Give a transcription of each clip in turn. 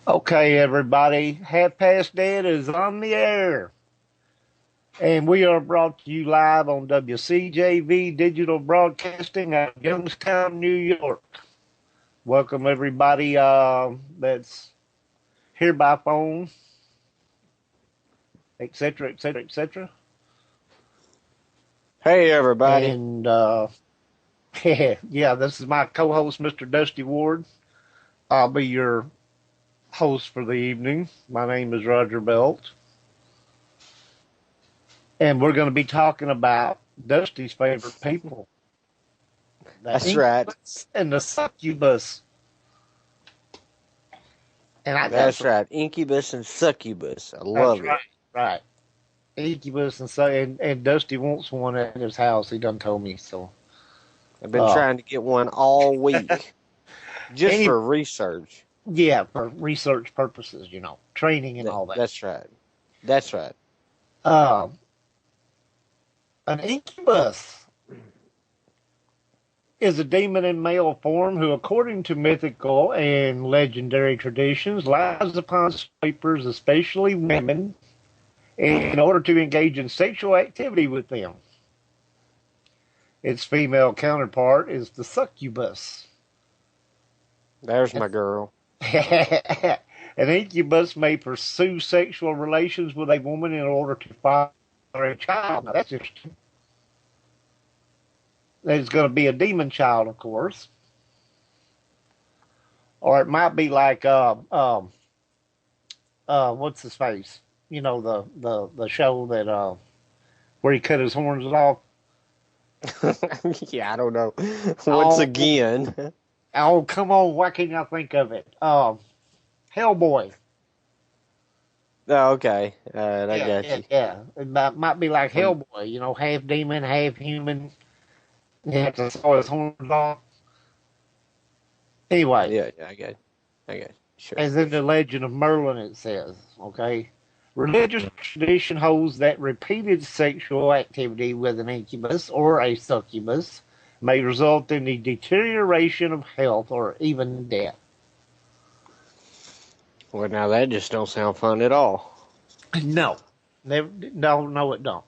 Okay, everybody, Half Past Dead is on the air. And we are brought to you live on WCJV Digital Broadcasting out of Youngstown, New York. Welcome, everybody that's here by phone, etc., etc., etc. Hey, everybody. And, yeah, this is my co-host, Mr. Dusty Ward. I'll be your host for the evening. My name is Roger Belt. And we're going to be talking about Dusty's favorite people. That's right. And the succubus. And That's right. Incubus and Succubus. I love it. Right. Incubus and Dusty wants one at his house. He done told me so. I've been trying to get one all week. Just for research. Yeah, for research purposes, training and all that. That's right. That's right. An incubus is a demon in male form who, according to mythical and legendary traditions, lies upon sleepers, especially women, in order to engage in sexual activity with them. Its female counterpart is the succubus. There's my girl. An incubus may pursue sexual relations with a woman in order to father a child. Now, that's interesting. There's going to be a demon child, of course. Or it might be like, what's his face? The show that, where he cut his horns off. Yeah, I don't know. Once again. Oh, come on. Why can't I think of it? Hellboy. Oh, okay. I got you. Yeah. It might be like Hellboy, half demon, half human. He had to saw his horns off. Anyway. Yeah, I got you. Sure. As in the legend of Merlin, it says, okay? Religious tradition holds that repeated sexual activity with an incubus or a succubus may result in the deterioration of health or even death. Well, now that just don't sound fun at all. No. It don't.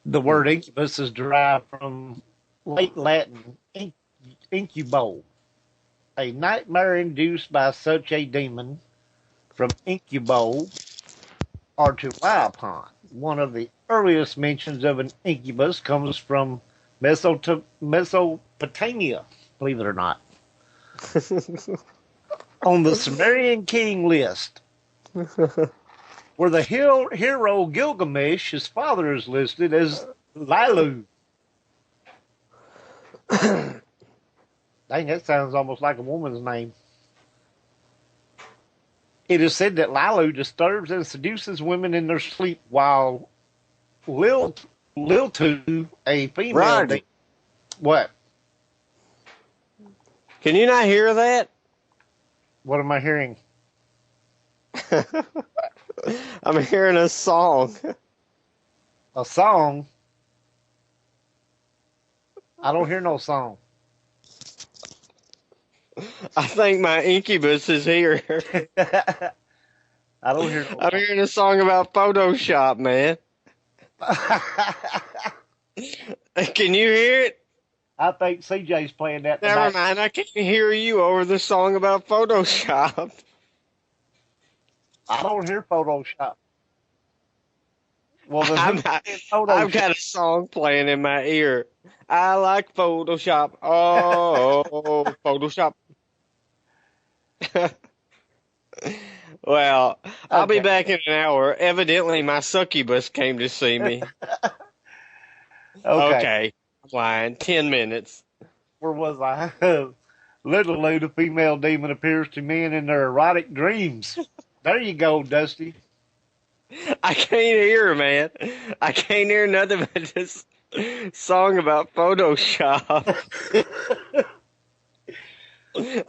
The word incubus is derived from late Latin incubo, a nightmare induced by such a demon from incubo or to lie upon. One of the earliest mentions of an incubus comes from Mesopotamia, believe it or not. On the Sumerian king list, where the hero Gilgamesh, his father is listed as Lilu. Dang, that sounds almost like a woman's name. It is said that Lilu disturbs and seduces women in their sleep, while Liltu, a female... Right. What? Can you not hear that? What am I hearing? I'm hearing a song. A song? I don't hear no song. I think my incubus is here. I don't hear no I'm hearing a song about Photoshop, man. Can you hear it? I think CJ's playing that tonight. Never mind, I can't hear you over the song about Photoshop. I don't hear Photoshop. Well, I've got a song playing in my ear. I like Photoshop. Oh, Photoshop. Well, I'll be Okay. back in an hour. Evidently, my succubus came to see me. Okay. Okay, I'm lying. 10 minutes. Where was I? Little Lou, the female demon, appears to men in their erotic dreams. There you go, Dusty. I can't hear, man. I can't hear nothing but this song about Photoshop.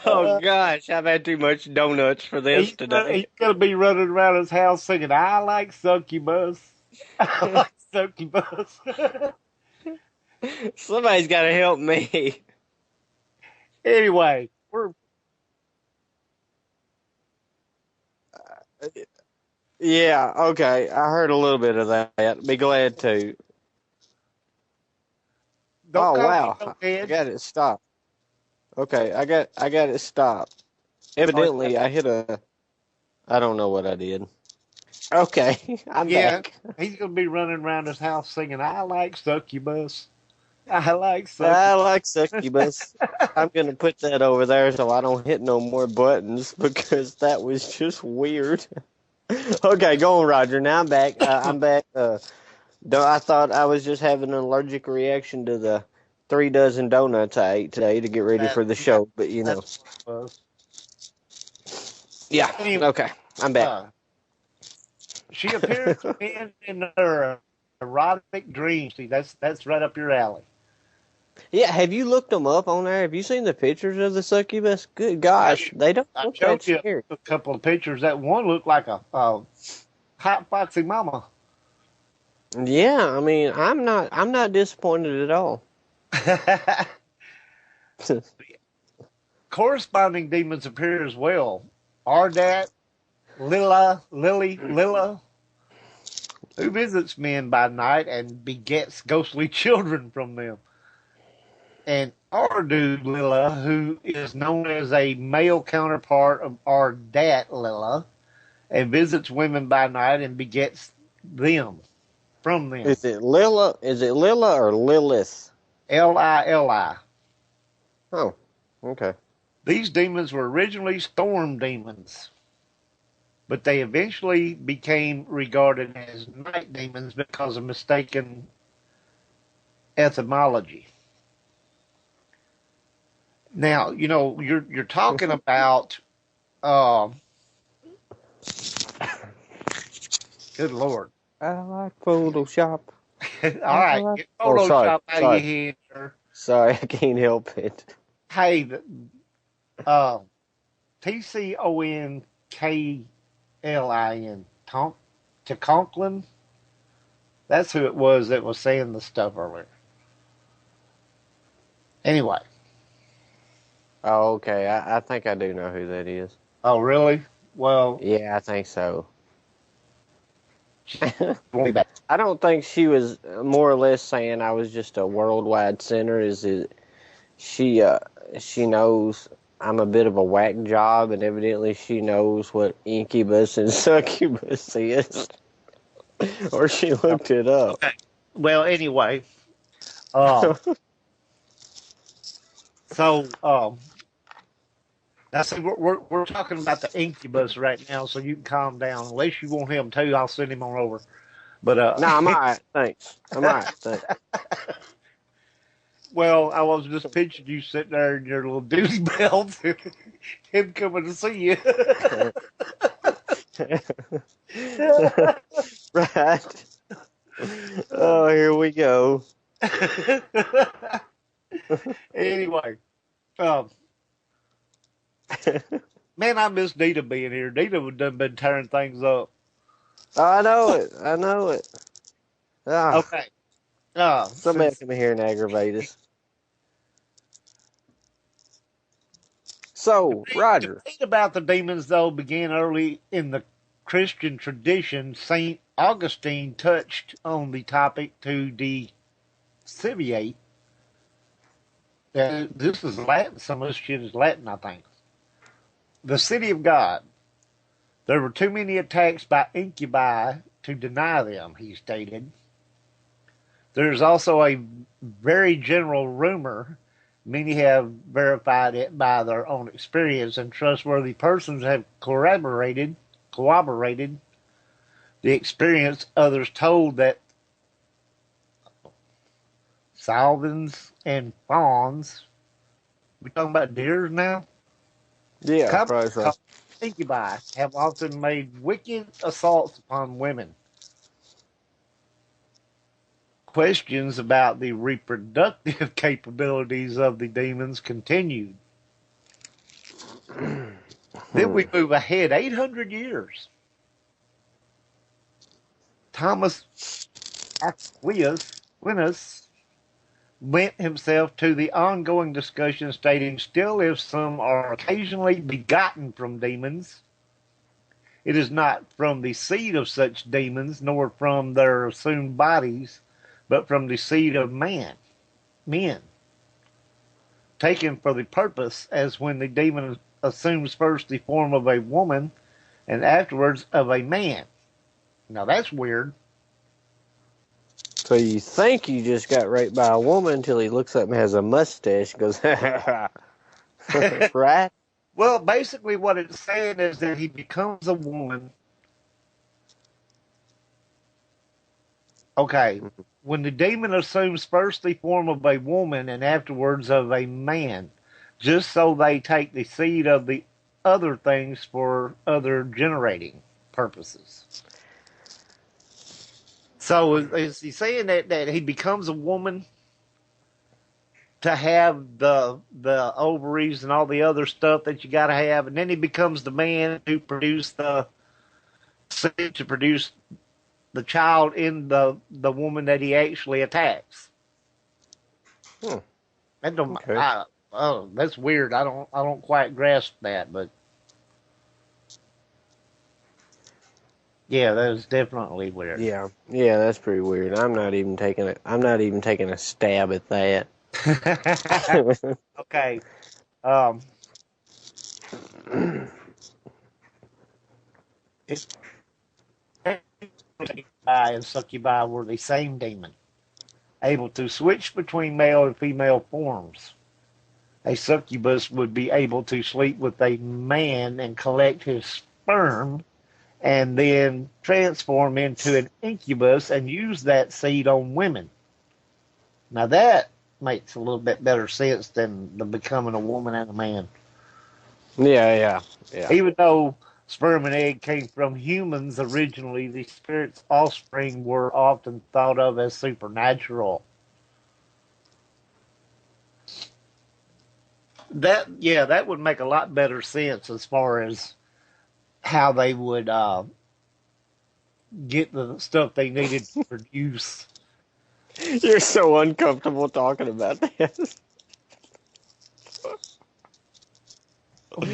Oh gosh, I've had too much donuts for this today. He's gonna be running around his house singing, "I like succubus. I like succubus." Somebody's got to help me. Anyway, we're Yeah, okay. I heard a little bit of that. Be glad to. don't Oh call me wow, no I head. got it stopped. Okay, I got it stopped. Oh, Evidently, I hit a. I don't know what I did. Okay, I'm yeah, back. he's gonna be running around his house singing, "I like succubus. I like I succubus." like succubus. I'm gonna put that over there so I don't hit no more buttons because that was just weird. Okay, go on, Roger. Now I'm back. I'm back. I thought I was just having an allergic reaction to the 3 dozen donuts I ate today to get ready for the Yeah, show, but that's what it was. yeah. Anyway, Okay, I'm back. uh, she appears to men in their erotic dreams. See, that's right up your alley. Yeah, have you looked them up on there? Have you seen the pictures of the succubus? Good I, gosh, they don't I look showed that you scary. a couple of pictures. That one looked like a hot foxy mama. Yeah, I mean, I'm not disappointed at all. Corresponding demons appear as well. Ardat, Lila, who visits men by night and begets ghostly children from them. And Ardu Lila, who is known as a male counterpart of Ardat Lila, and visits women by night and begets them from them. Is it Lila? Is it Lila or Lilith? Lili. Oh, okay. These demons were originally storm demons, but they eventually became regarded as night demons because of mistaken etymology. Now, you're talking about uh, good Lord. I like Photoshop. All I right, like. get Oh, sorry, Photoshop out of your sorry, head, sir. sorry. I can't help it. Hey, uh, TCONKLIN, Conklin. That's who it was that was saying the stuff earlier. Anyway, Oh, okay. I think I do know who that is. oh really? Well, Yeah, I think so. way back. I don't think she was more or less saying I was just a worldwide sinner. Is it? She she knows I'm a bit of a whack job, and evidently she knows what incubus and succubus is, or she looked it up. Okay. Well, anyway, um, so now see, we're talking about the incubus right now, so you can calm down. Unless you want him too, I'll send him on over. But No, I'm all right. Thanks. I'm all right. Thanks. well, I was just picturing you sitting there in your little duty belt, him coming to see you. Right. Oh, here we go. Anyway, um, man, I miss Dita being here. Dita would done been tearing things up. I know it. I know it. Ah, Okay. somebody Since come here and aggravate us. So, Roger. debate about the demons, though, began early in the Christian tradition. Saint Augustine touched on the topic to decivate. This is Latin. Some of this shit is Latin, I think. The city of God. There were too many attacks by incubi to deny them, he stated. There's also a very general rumor Many have verified it by their own experience, and trustworthy persons have corroborated the experience. Others told that Salvins and fawns. We talking about deers now? Yeah, Commonly probably so. called incubi have often made wicked assaults upon women. Questions about the reproductive capabilities of the demons continued. Then we move ahead 800 years. Thomas Aquinas went himself to the ongoing discussion, stating, still, if some are occasionally begotten from demons, it is not from the seed of such demons, nor from their assumed bodies, but from the seed of men, taken for the purpose, as when the demon assumes first the form of a woman and afterwards of a man. Now that's weird. So you think you just got raped by a woman until he looks up and has a mustache and goes, right? Well, basically what it's saying is that he becomes a woman. Okay, when the demon assumes first the form of a woman and afterwards of a man, just so they take the seed of the other things for other generating purposes. So is he saying that he becomes a woman to have the ovaries and all the other stuff that you got to have, and then he becomes the man to produce the seed to produce the child in the woman that he actually attacks? That don't, Okay. oh, that's weird. I don't quite grasp that, but yeah, that is definitely weird. Yeah, that's pretty weird. I'm not even taking a stab at that. Okay. It's and succubi were the same demon, able to switch between male and female forms. A succubus would be able to sleep with a man and collect his sperm and then transform into an incubus and use that seed on women. Now that makes a little bit better sense than the becoming a woman and a man. Yeah. Even though sperm and egg came from humans originally, the spirit's offspring were often thought of as supernatural. That would make a lot better sense as far as how they would get the stuff they needed to produce. You're so uncomfortable talking about this.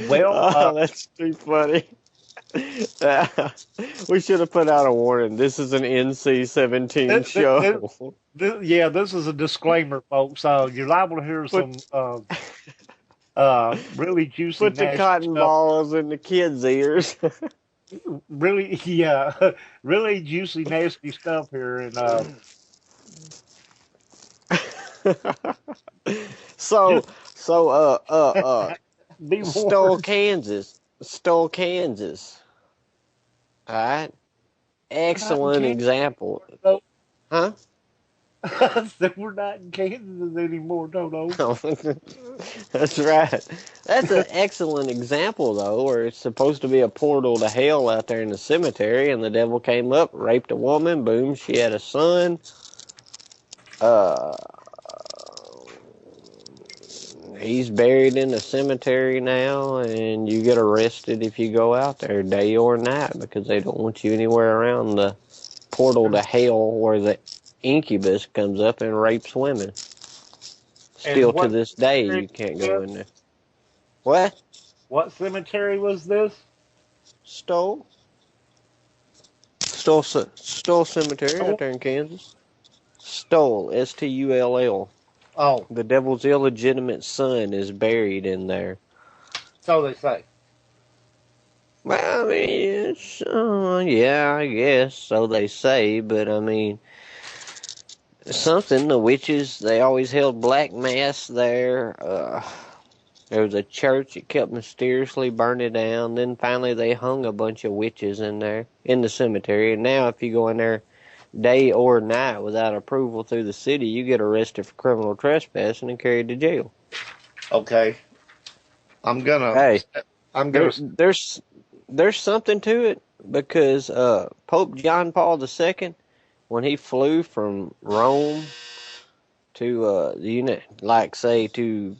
Well, that's too funny. We should have put out a warning. This is an NC-17 show. This is a disclaimer, folks. You're liable to hear some really juicy, put the nasty cotton stuff. balls in the kids' ears. Really, really juicy, nasty stuff here, and be Stole, warned. Kansas. All right. Excellent example. No. Huh? So we're not in Kansas anymore, no. That's right. That's an excellent example, though, where it's supposed to be a portal to hell out there in the cemetery, and the devil came up, raped a woman, boom, she had a son. He's buried in the cemetery now, and you get arrested if you go out there day or night because they don't want you anywhere around the portal to hell where the incubus comes up and rapes women. Still to this day, you can't go in there. What? What cemetery was this? Stoll Cemetery out there in Kansas. Stoll, Stull. Oh, The devil's illegitimate son is buried in there. so they say. Well, I mean, it's, yeah, I guess, so they say, but I mean, something. The witches, they always held black mass there. There was a church that kept mysteriously burning down. Then finally they hung a bunch of witches in there in the cemetery. And now if you go in there day or night without approval through the city, you get arrested for criminal trespassing and carried to jail. Okay. I'm gonna. Hey, I'm there, gonna. there's something to it because Pope John Paul II, when he flew from Rome to to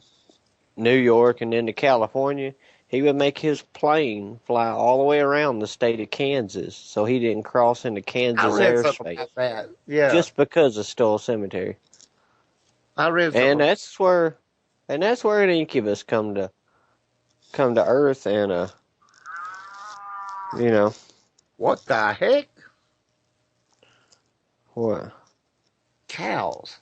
New York and then to California, he would make his plane fly all the way around the state of Kansas, so he didn't cross into I Kansas read something airspace, about that. Yeah, just because of Stoll Cemetery. I read And something. that's where an incubus come to Earth, and you know What the heck? what? Cows.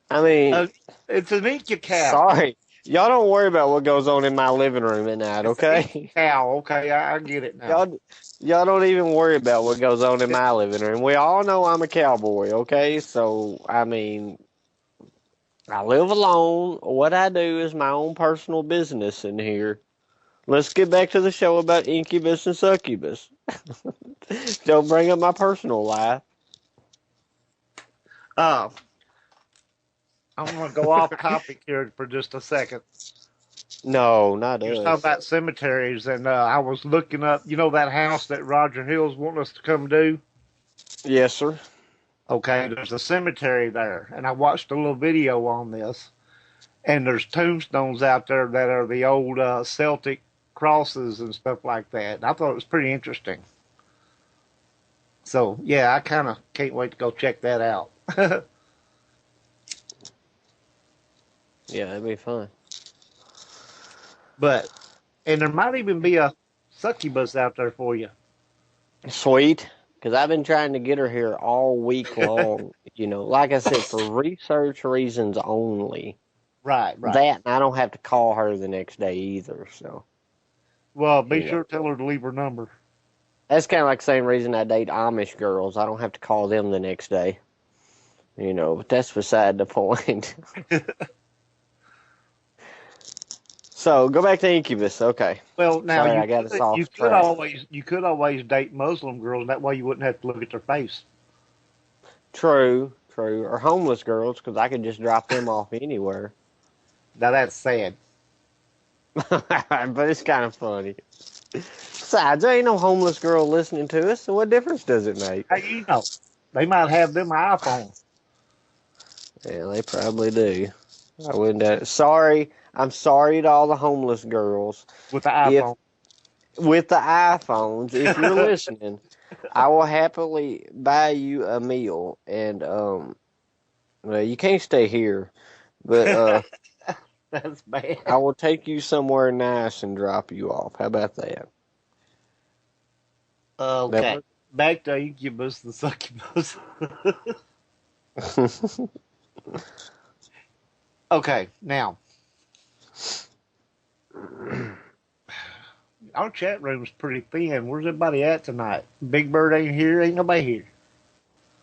I mean, It's an Inca cow. sorry, y'all don't worry about what goes on in my living room at night, It's an Inca okay? cow. Okay, I get it now. Y'all don't even worry about what goes on in my living room. We all know I'm a cowboy, okay? So, I mean, I live alone. What I do is my own personal business in here. Let's get back to the show about Incubus and Succubus. Don't bring up my personal life. Uh, I'm gonna go off topic here for just a second. No, not You was talking us. about cemeteries, and I was looking up. You know that house that Roger Hill's wanting us to come do? Yes, sir. Okay, there's a cemetery there, and I watched a little video on this. And there's tombstones out there that are the old Celtic crosses and stuff like that. And I thought it was pretty interesting. So yeah, I kind of can't wait to go check that out. Yeah, that'd be fun. But and there might even be a succubus out there for you. Sweet. Because I've been trying to get her here all week long. Like I said, for research reasons only. Right, right. That, and I don't have to call her the next day either. So, Well, be you know. sure to tell her to leave her number. That's kind of like the same reason I date Amish girls. I don't have to call them the next day. But that's beside the point. So, go back to Incubus. Okay. Well, now Sorry, I got us off track. you could always date Muslim girls. And that way you wouldn't have to look at their face. True. Or homeless girls, because I could just drop them off anywhere. Now that's sad. But it's kind of funny. Besides, there ain't no homeless girl listening to us, so what difference does it make? Hey, they might have them iPhones. Yeah, they probably do. I wouldn't. Sorry, I'm sorry to all the homeless girls. With the iPhone. With the iPhones, if you're listening, I will happily buy you a meal, and well, you can't stay here, but That's bad. I will take you somewhere nice and drop you off. How about that? Okay. Back to Incubus and Succubus. Okay, now our chat room's pretty thin. Where's everybody at tonight? Big Bird ain't here. Ain't nobody here.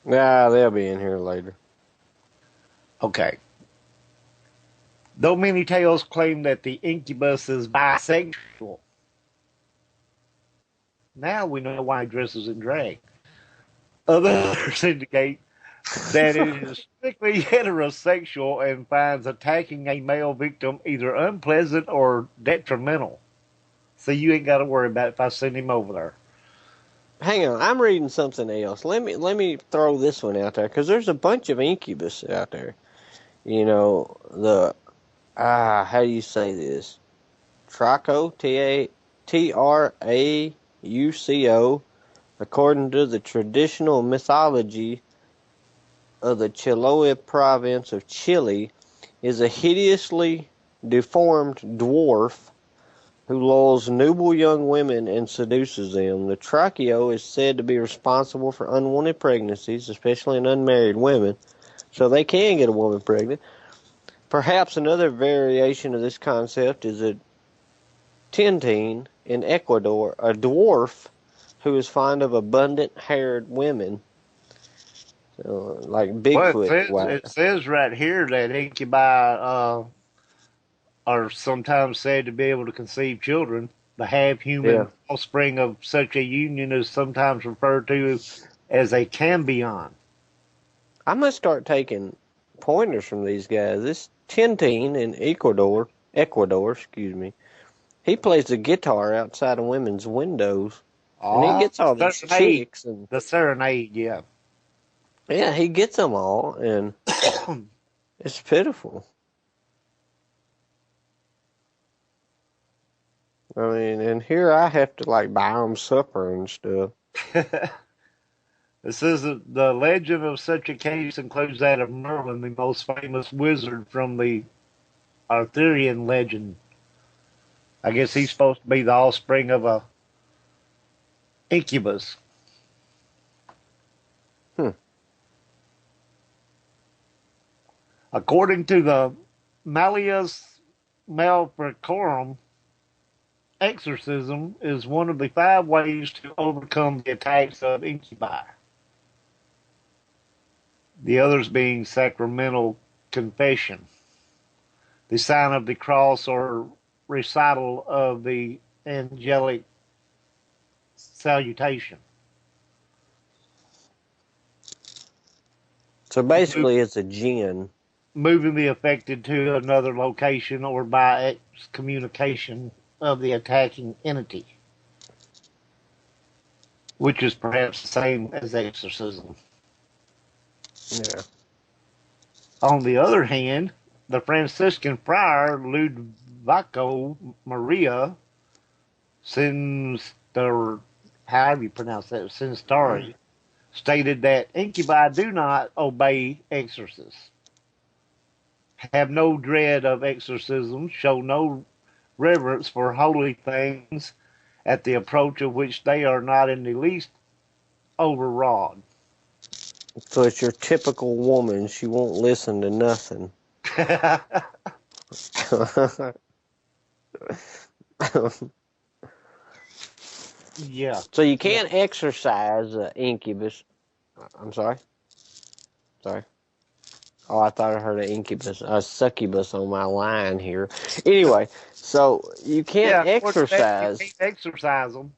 Nah, they'll be in here later. Okay. Though many tales claim that the incubus is bisexual, now we know why he dresses in drag. Others indicate that it is strictly heterosexual and finds attacking a male victim either unpleasant or detrimental. So you ain't got to worry about it if I send him over there. Hang on, I'm reading something else. Let me throw this one out there because there's a bunch of incubus out there. How do you say this? Trauco, Trauco, according to the traditional mythology of the Chiloé province of Chile, is a hideously deformed dwarf who lulls nubile young women and seduces them. The Trauco is said to be responsible for unwanted pregnancies, especially in unmarried women, so they can get a woman pregnant. Perhaps another variation of this concept is a Tintin in Ecuador, a dwarf who is fond of abundant-haired women, like Well, Bigfoot. it says right here that incubi are sometimes said to be able to conceive children. The Yeah, half-human offspring of such a union is sometimes referred to as a cambion. I must start taking pointers from these guys. This Tintin in Ecuador, excuse me. He plays the guitar outside of women's windows, and he Oh, gets all these serenade. chicks, and The serenade, yeah. yeah, he gets them all, and it's pitiful. I mean, and here I have to like buy them supper and stuff. It says that the legend of such a case includes that of Merlin, the most famous wizard from the Arthurian legend. I guess he's supposed to be the offspring of a incubus. Hmm. According to the Malleus Maleficarum, exorcism is one of the 5 ways to overcome the attacks of incubi. The others being sacramental confession, the sign of the cross, or recital of the angelic salutation. So basically, it's a jinn. Moving the affected to another location or by excommunication of the attacking entity, which is perhaps the same as exorcism. Yeah. On the other hand, the Franciscan friar Ludovico Maria Sinstar, however you pronounce that, Sinstari, stated that incubi do not obey exorcists, have no dread of exorcism, show no reverence for holy things, at the approach of which they are not in the least overawed. So it's your typical woman. She won't listen to nothing. Yeah. So you can't exercise incubus. I'm sorry. Sorry. Oh, I thought I heard an incubus, a succubus on my line here. Anyway, so you can't Yeah, of course, that you exercise. can't exercise them.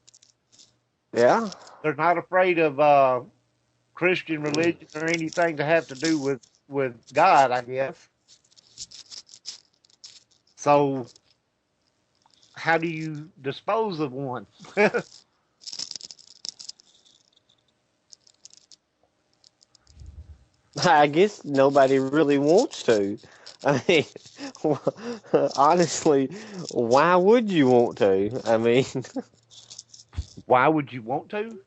Yeah. They're not afraid of Christian religion or anything to have to do with God, I guess. So, how do you dispose of one? I guess nobody really wants to. I mean, honestly, why would you want to? I mean, Why would you want to?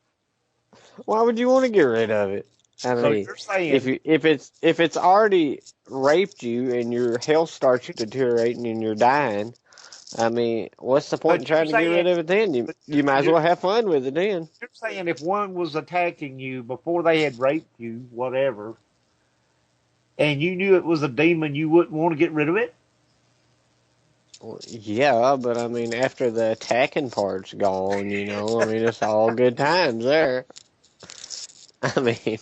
why would you want to get rid of it? I So mean, you're saying if it's already raped you and your health starts deteriorating and you're dying, I mean, what's the point in But you're trying to get rid saying, of it then? but You might as well have fun with it then. you're saying if one was attacking you before they had raped you, whatever, and you knew it was a demon, you wouldn't want to get rid of it? Well, yeah, but I mean, after the attacking part's gone, you know, I mean, it's all good times there. I mean,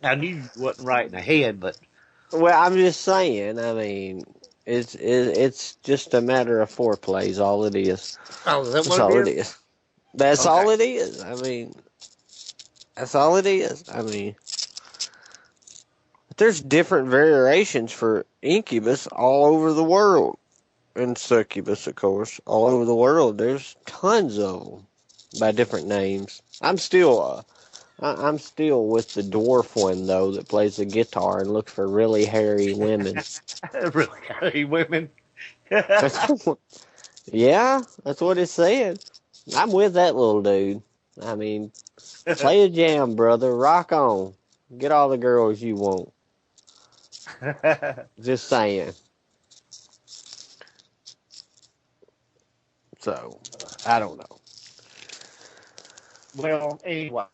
I knew you wasn't right in the head, but well, I'm just saying. I mean, it's just a matter of foreplay. Is all it is. oh, is that That's what it all it is? is. That's Okay. all it is. I mean, that's all it is. I mean, there's different variations for incubus all over the world, and succubus, of course, all over the world. There's tons of them by different names. I'm still with the dwarf one though that plays the guitar and looks for really hairy women. Really hairy women. Yeah, that's what it said. I'm with that little dude. I mean, play a jam, brother. Rock on. Get all the girls you want. Just saying. So, I don't know. Well, anyway.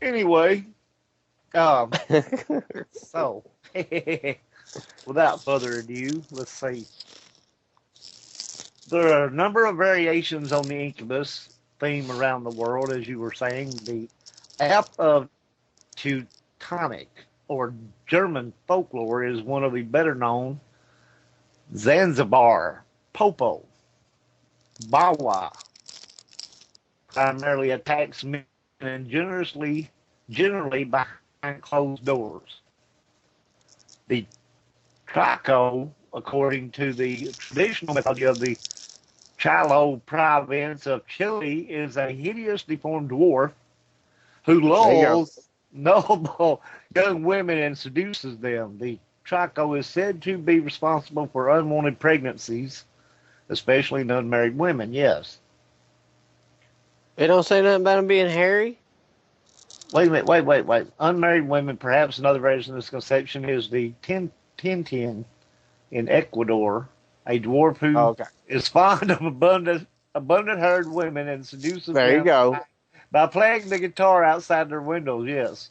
Anyway, um, so without further ado, let's see. There are a number of variations on the incubus theme around the world, as you were saying. The app of Teutonic or German folklore is one of the better known. Zanzibar, Popo, Bawa primarily attacks men and generally behind closed doors. The Traco, according to the traditional mythology of the Chilo province of Chile, is a hideous deformed dwarf who There you go. lulls noble young women and seduces them. The Traco is said to be responsible for unwanted pregnancies, especially in unmarried women, yes. It don't say nothing about him being hairy? Wait a minute, wait. Unmarried women, perhaps another version of this conception is the Tintin in Ecuador, a dwarf Oh, who okay. is fond of abundant haired women and seduces There you them go. by playing the guitar outside their windows, yes.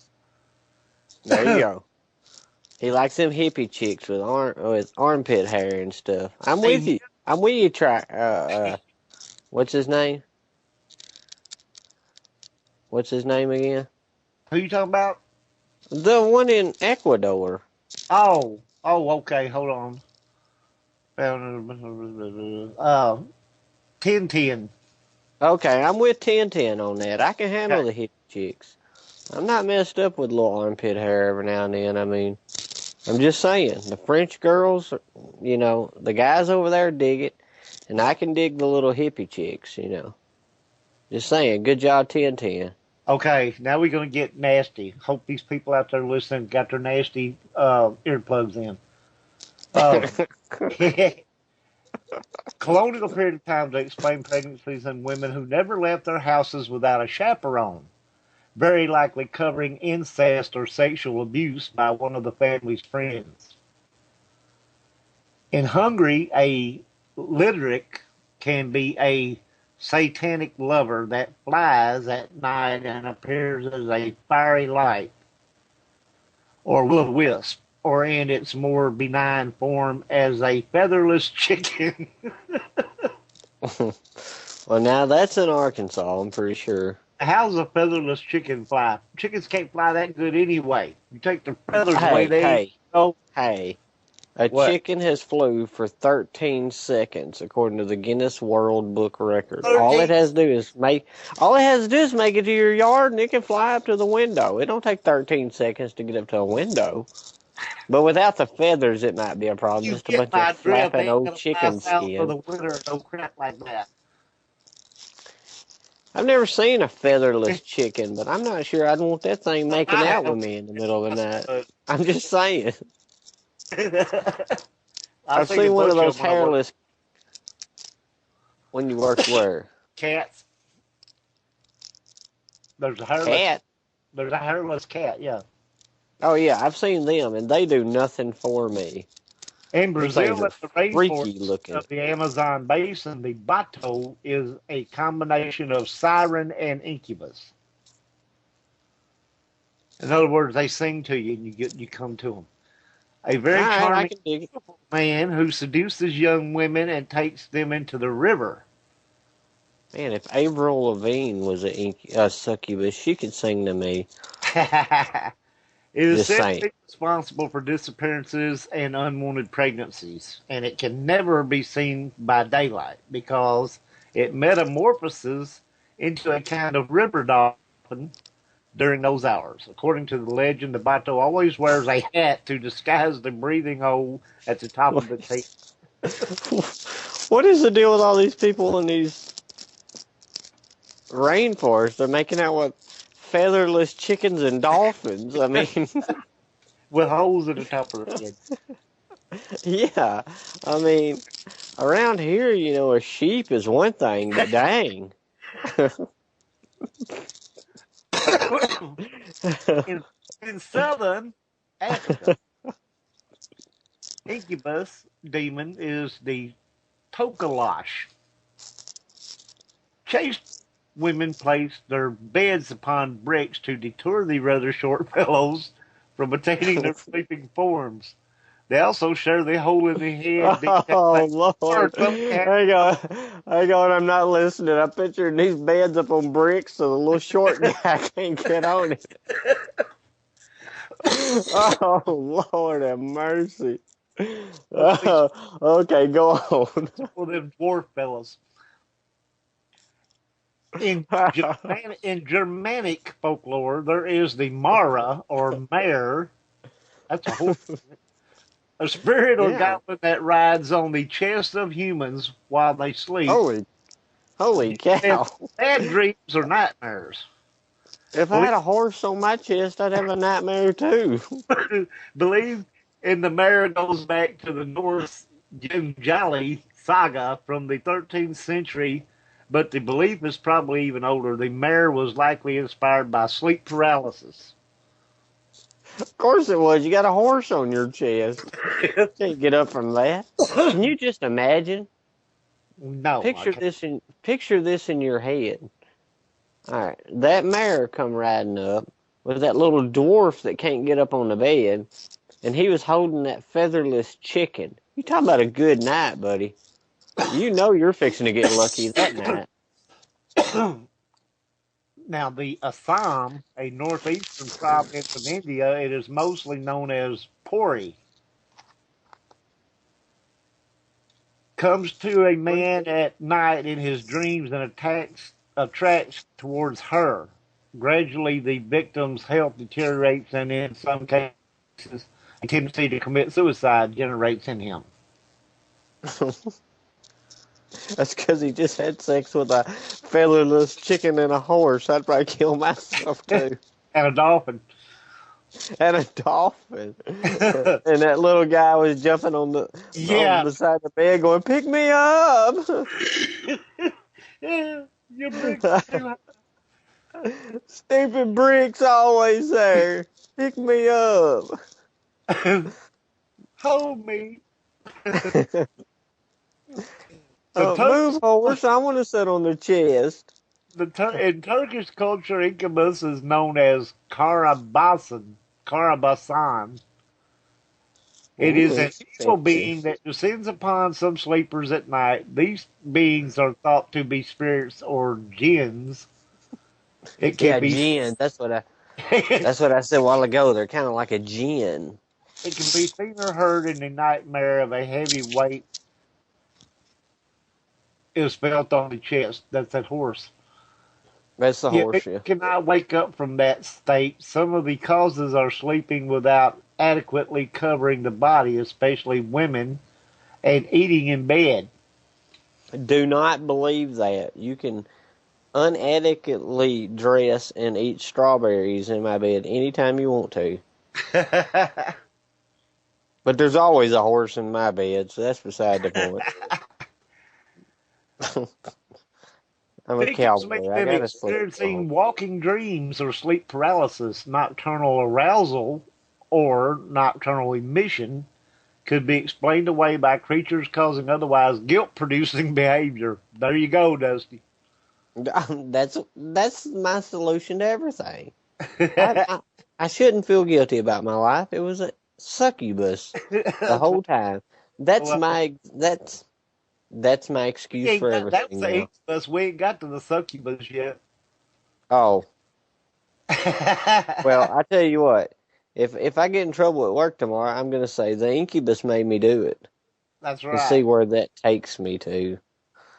There you go. He likes them hippie chicks with armpit hair and stuff. I'm with you. I'm with you. What's his name? What's his name again? Who you talking about? The one in Ecuador. Okay, hold on. Tintin. Okay, I'm with 1010 on that. I can handle the hippie chicks. I'm not messed up with little armpit hair every now and then. I mean, I'm just saying, the French girls, the guys over there dig it, and I can dig the little hippie chicks. Just saying, good job, 1010. Okay, now we're going to get nasty. Hope these people out there listening got their nasty earplugs in. Colonial period of time to explain pregnancies in women who never left their houses without a chaperone, very likely covering incest or sexual abuse by one of the family's friends. In Hungary, a lyric can be a satanic lover that flies at night and appears as a fiery light, or will-o-wisp, or in its more benign form as a featherless chicken. Well, now that's in Arkansas, I'm pretty sure. How's a featherless chicken fly? Chickens can't fly that good anyway. You take their feathers away, they go. Hey. A What? chicken has flew for 13 seconds, according to the Guinness World Book record. 13? All it has to do is make it to your yard, and it can fly up to the window. It don't take 13 seconds to get up to a window. But without the feathers, it might be a problem. You Just a get bunch my of drift. They flapping ain't old gonna fly chicken south for skin. the winter, no crap like that. I've never seen a featherless chicken, but I'm not sure I'd want that thing making out with me in the middle of the night. I'm just saying. I've seen one of those hairless. When you work where? Cats. There's a hairless Cat? There's a hairless cat, yeah. Oh, yeah, I've seen them, and they do nothing for me. In Brazil, at the rainforest looking. of the Amazon basin, the bato is a combination of siren and incubus. In other words, they sing to you, and you come to them. A very charming man who seduces young women and takes them into the river. Man, if Avril Lavigne was a succubus, she could sing to me. It is said to be responsible for disappearances and unwanted pregnancies, and it can never be seen by daylight because it metamorphoses into a kind of river dolphin during those hours. According to the legend, the bato always wears a hat to disguise the breathing hole at the top of its head. What is the deal with all these people in these rainforests? They're making out with featherless chickens and dolphins. I mean, with holes at the top of their head. Yeah, I mean, around here, a sheep is one thing, but dang. in southern Africa, incubus demon is the tokalash. Chaste women place their beds upon bricks to deter the rather short fellows from attaining their sleeping forms. They also share the hole in the head detail that Oh are Lord, some cat. hang on, I'm not listening. I'm picturing these beds up on bricks so the little short guy can't get on it. Oh Lord have mercy. Okay, go on. Some of them dwarf fellas. In Germanic folklore, there is the Mara or mare. That's a horse. A spirit or Yeah. goblin that rides on the chest of humans while they sleep. Holy And cow. bad dreams or nightmares. If I had a horse on my chest, I'd have a nightmare too. Believe in the mare goes back to the Norse Jali saga from the 13th century, but the belief is probably even older. The mare was likely inspired by sleep paralysis. Of course it was. You got a horse on your chest. Can't get up from that. Can you just imagine? No, I can't. Picture this in your head. All right, that mare come riding up with that little dwarf that can't get up on the bed, and he was holding that featherless chicken. You talking about a good night, buddy? You know you're fixing to get lucky that night. Now, the Assam, a northeastern province of India, it is mostly known as Pori, comes to a man at night in his dreams and attracts towards her. Gradually, the victim's health deteriorates, and in some cases, a tendency to commit suicide generates in him. That's because he just had sex with a featherless chicken and a horse. I'd probably kill myself too. And a dolphin. And a dolphin. And that little guy was jumping on the side of the bed going, "Pick me up." Yeah, your bricks too Stupid bricks always there. Pick me up. high. Hold me. Move, horse. I want to sit on the chest. In Turkish culture, Incubus is known as Karabasan. It is Ooh, an evil being that descends upon some sleepers at night. These beings are thought to be spirits or jinns. It can Yeah, be gin. it That's what I said a while ago. They're kind of like a gin. can be seen or heard in the nightmare of a heavy weight is felt on the chest. That's that horse. That's the Yeah, horse, it yeah. cannot wake up from that state. Some of the causes are sleeping without adequately covering the body, especially women, and eating in bed. Do not believe that. You can unadequately dress and eat strawberries in my bed anytime you want to. But there's always a horse in my bed, so that's beside the point. I'm a Victims may cowboy. I have gotta sleep. experiencing walking dreams or sleep paralysis, nocturnal arousal, or nocturnal emission could be explained away by creatures causing otherwise guilt-producing behavior. There you go, Dusty. That's my solution to everything. I shouldn't feel guilty about my life. It was a succubus the whole time. That's Well, my that's my excuse for that was everything the now. incubus. We ain't got to the succubus yet. Oh, well, I tell you what. If I get in trouble at work tomorrow, I'm gonna say the incubus made me do it That's and see right. where that takes me to.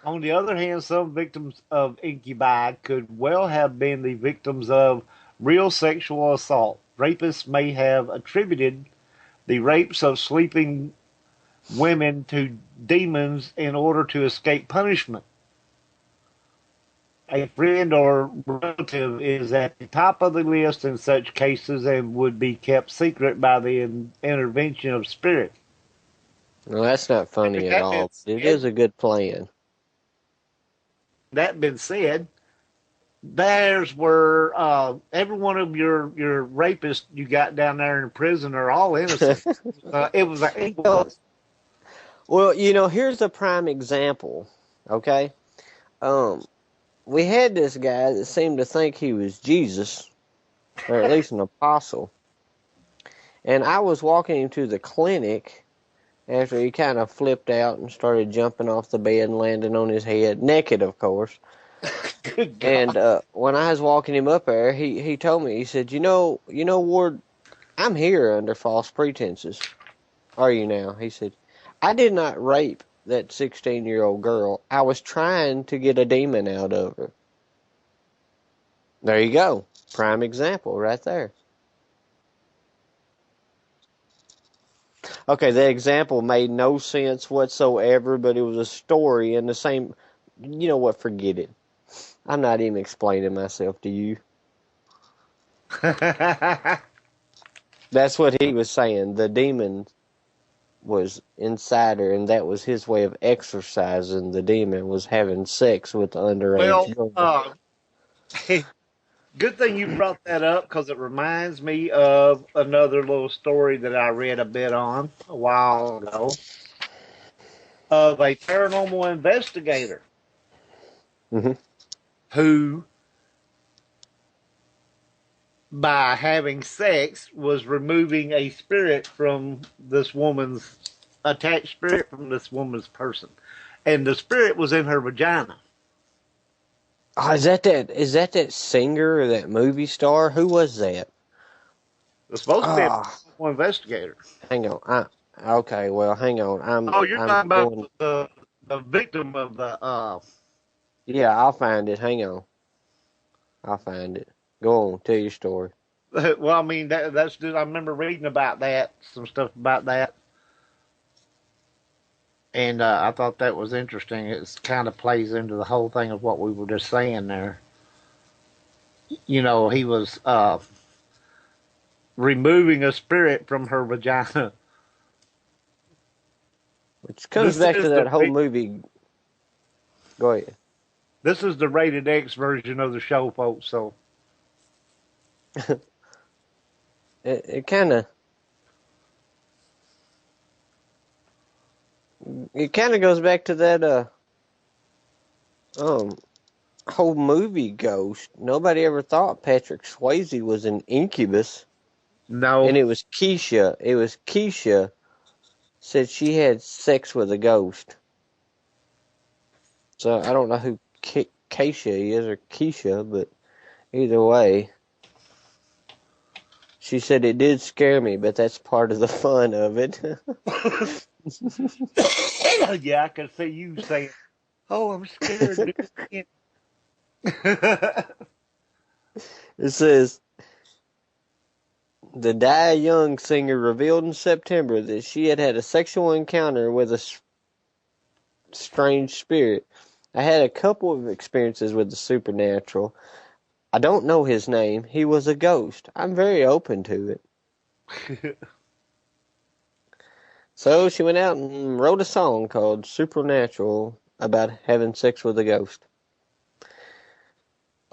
On the other hand, some victims of incubi could well have been the victims of real sexual assault. Rapists may have attributed the rapes of sleeping women to demons in order to escape punishment. A friend or relative is at the top of the list in such cases and would be kept secret by the intervention of spirit. Well, that's not funny at That been all, but it said, is a good plan. that been said, there's where every one of your rapists you got down there in prison are all innocent. It was an incubus. Well, here's a prime example. Okay, um, we had this guy that seemed to think he was Jesus, or at least an apostle, And I was walking him to the clinic after he kind of flipped out and started jumping off the bed and landing on his head, naked, of course. Good And God. when I was walking him up there, he told me, he said, Ward, I'm here under false pretenses. Are you now? He said, I did not rape that 16-year-old girl. I was trying to get a demon out of her. There you go. Prime example right there. Okay, the example made no sense whatsoever, but it was a story and the same. You know what? Forget it. I'm not even explaining myself to you. That's what he was saying. The demon was inside her, and that was his way of exorcising the demon, was having sex with the Well, underage girl. good thing you brought that up because it reminds me of another little story that I read a bit on a while ago of a paranormal investigator Mm-hmm. who, by having sex, was removing a spirit from this woman's attached spirit from this woman's person, and the spirit was in her vagina. Oh, is that singer or that movie star? Who was that? It's supposed to be a Ah, paranormal investigator. hang on. Okay, well, hang on. Oh, you're I'm talking about going. the victim of the Yeah, I'll find it. Hang on. I'll find it. Go on, tell your story. well, I mean that's just I remember reading about that, some stuff about that, and I thought that was interesting. It kind of plays into the whole thing of what we were just saying there. You know, he was removing a spirit from her vagina. Which comes This back to is that whole movie. Go ahead. this is the rated X version of the show, folks. So It kind of goes back to that um whole movie Ghost. Nobody ever thought Patrick Swayze was an incubus, no, and it was Keisha. It was Keisha said she had sex with a ghost. So I don't know who Keisha is or Keisha, but either way, she said it did scare me, but that's part of the fun of it. yeah, I can see you saying, "Oh, I'm scared." It says the Die Young singer revealed in September that she had had a sexual encounter with a strange spirit. I had a couple of experiences with the supernatural. I don't know his name. He was a ghost. I'm very open to it. So she went out and wrote a song called Supernatural about having sex with a ghost.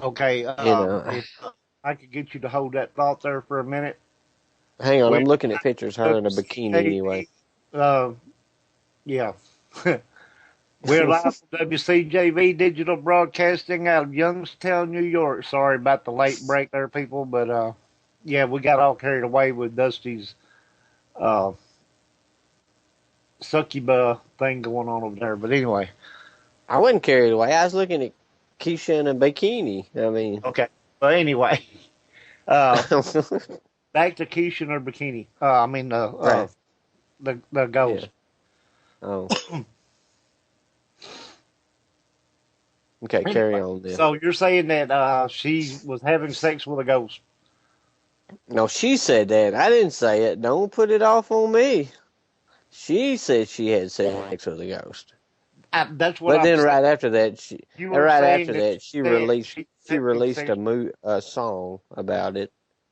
Okay, You know, if I could get you to hold that thought there for a minute. hang on, We're I'm looking at pictures of her in a bikini anyway. WCJV, yeah. We're live on WCJV Digital Broadcasting out of Youngstown, New York. Sorry about the late break there, people, but yeah, we got all carried away with Dusty's uh, succuba thing going on over there. But anyway, I wasn't carried away. I was looking at Keisha in a bikini. I mean, okay. But anyway, uh, back to Keisha and her bikini. I mean, right. the Yeah. ghost. Oh, okay, carry Anyway, on then. so you're saying that she was having sex with a ghost? No, she said that. I didn't say it. Don't put it off on me. She said she had sex with a ghost. That's what But I'm then saying. You were right saying after that that, she said she was she having released sex, a song about it.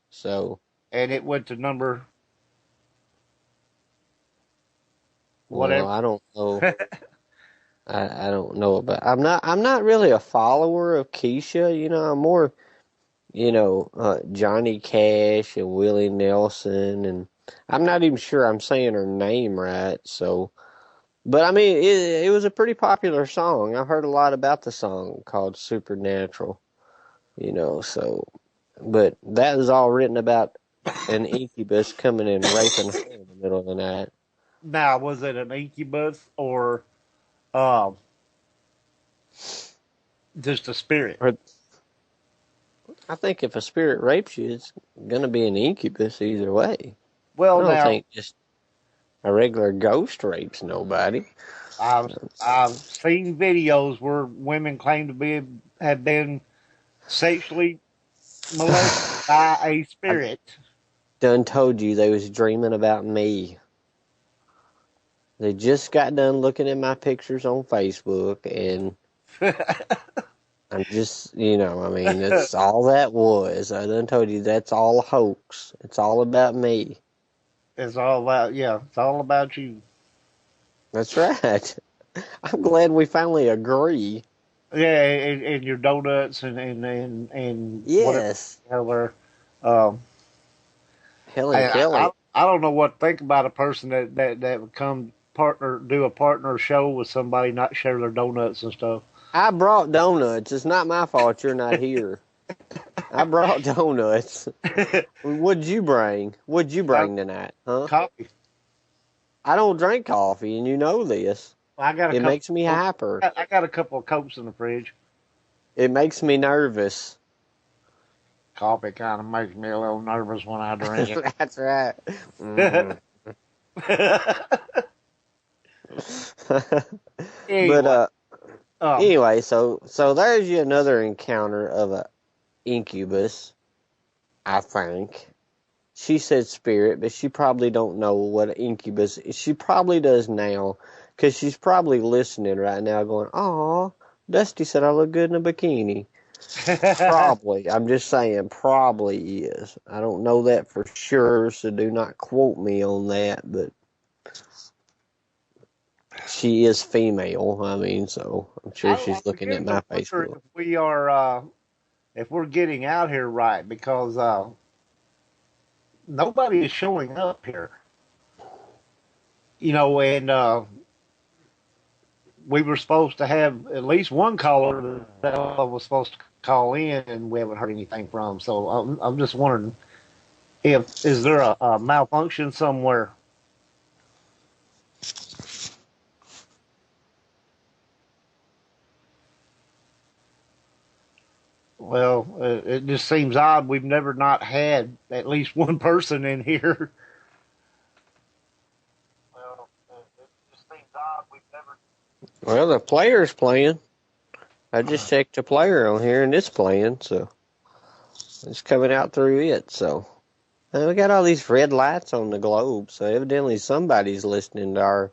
So, and it went to number well, whatever. I don't know. I don't know about. I'm not really a follower of Keisha. You know, I'm more Johnny Cash and Willie Nelson, and I'm not even sure I'm saying her name right. So, but I mean, it was a pretty popular song. I've heard a lot about the song called Supernatural. So, but that was all written about an incubus coming and raping her in the middle of the night. Now, was it an incubus or um, just a spirit? Or I think if a spirit rapes you, it's gonna be an incubus either way. I Well, don't now think just a regular ghost rapes nobody. I've seen videos where women claim to have been sexually molested by a I spirit. done told you they was dreaming about me. They just got done looking at my pictures on Facebook, and I'm just, I mean, that's all that was. I done told you that's all a hoax. It's all about me. It's all about it's all about you. That's right. I'm glad we finally agree. Yeah, and your donuts and whatever Yes. the hell are. Um, Helen Kelly. I don't know what to think about a person that would come do a partner show with somebody, not share their donuts and stuff. I brought donuts. It's not my fault you're not here. I brought donuts. What'd you bring? What'd you bring tonight, huh? Coffee. I don't drink coffee, and you know this. I got a It couple. makes me hyper. I got a couple of Cokes in the fridge. It makes me nervous. Coffee kind of makes me a little nervous when I drink it. That's right. Mm. Anyway, But anyway, so there's you another encounter of a incubus. I think she said spirit, but she probably don't know what an incubus is. She probably does now, because she's probably listening right now, going, "Aw, Dusty said I look good in a bikini." Probably. I'm just saying, probably is. I don't know that for sure, so do not quote me on that, but she is female. I mean, so I'm sure she's looking at my Facebook. If we're getting out here right, because nobody is showing up here. And we were supposed to have at least one caller that was supposed to call in, and we haven't heard anything from. So I'm just wondering, is there a malfunction somewhere? Well, it just seems odd. We've never not had at least one person in here. Well, it just seems odd. We've never. Well, the player's playing. I just checked the player on here, and it's playing, so it's coming out through it. So and we got all these red lights on the globe, so evidently somebody's listening to our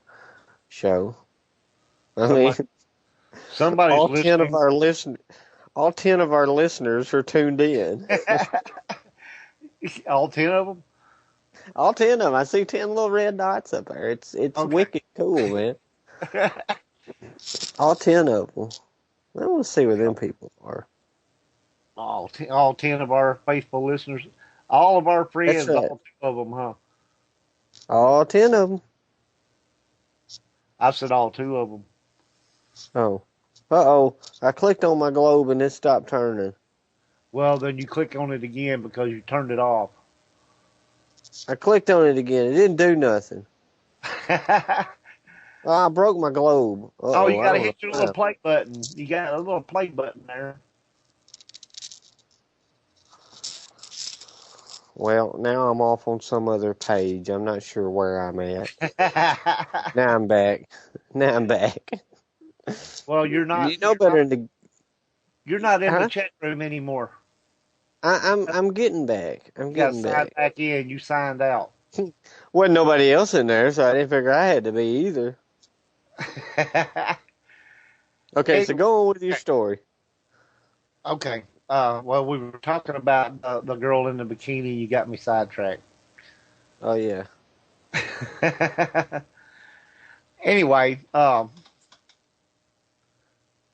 show. I mean, Somebody's all listening. 10 of our all 10 of our listeners are tuned in. All 10 of them? All 10 of them. I see 10 little red dots up there. It's Okay. wicked cool, man. All 10 of them. I want to see where them people are. All 10 of our faithful listeners. All of our friends, That's right. all 2 of them, huh? All 10 of them. I said all 2 of them. Oh. Uh-oh. I clicked on my globe and it stopped turning. Well, then you click on it again because you turned it off. I clicked on it again. It didn't do nothing. I broke my globe. Uh-oh, you got to hit your little play button. You got a little play button there. Well, now I'm off on some other page. I'm not sure where I'm at. Now I'm back. Well, you're not. You know better than to. You're not in the chat room anymore. I'm getting back. I'm getting back. Signed back in. You signed out. Wasn't nobody else in there, so I didn't figure I had to be either. Okay, so go on with your story. Okay. Well, we were talking about the girl in the bikini. You got me sidetracked. Oh, yeah. Anyway,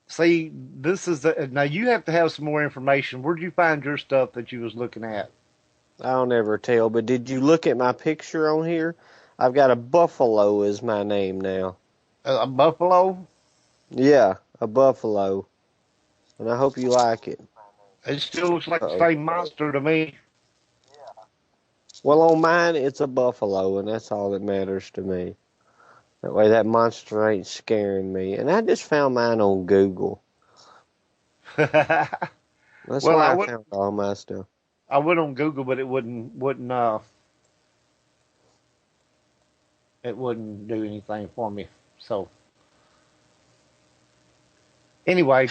see, this is now you have to have some more information. Where'd you find your stuff that you was looking at? I'll never tell, but did you look at my picture on here? I've got a buffalo as my name now. A buffalo? Yeah, a buffalo. And I hope you like it. It still looks like the same monster to me. Well, on mine, it's a buffalo, and that's all that matters to me. That way that monster ain't scaring me. And I just found mine on Google. That's Well, where I found all my stuff. I went on Google, but it wouldn't do anything for me. So anyway,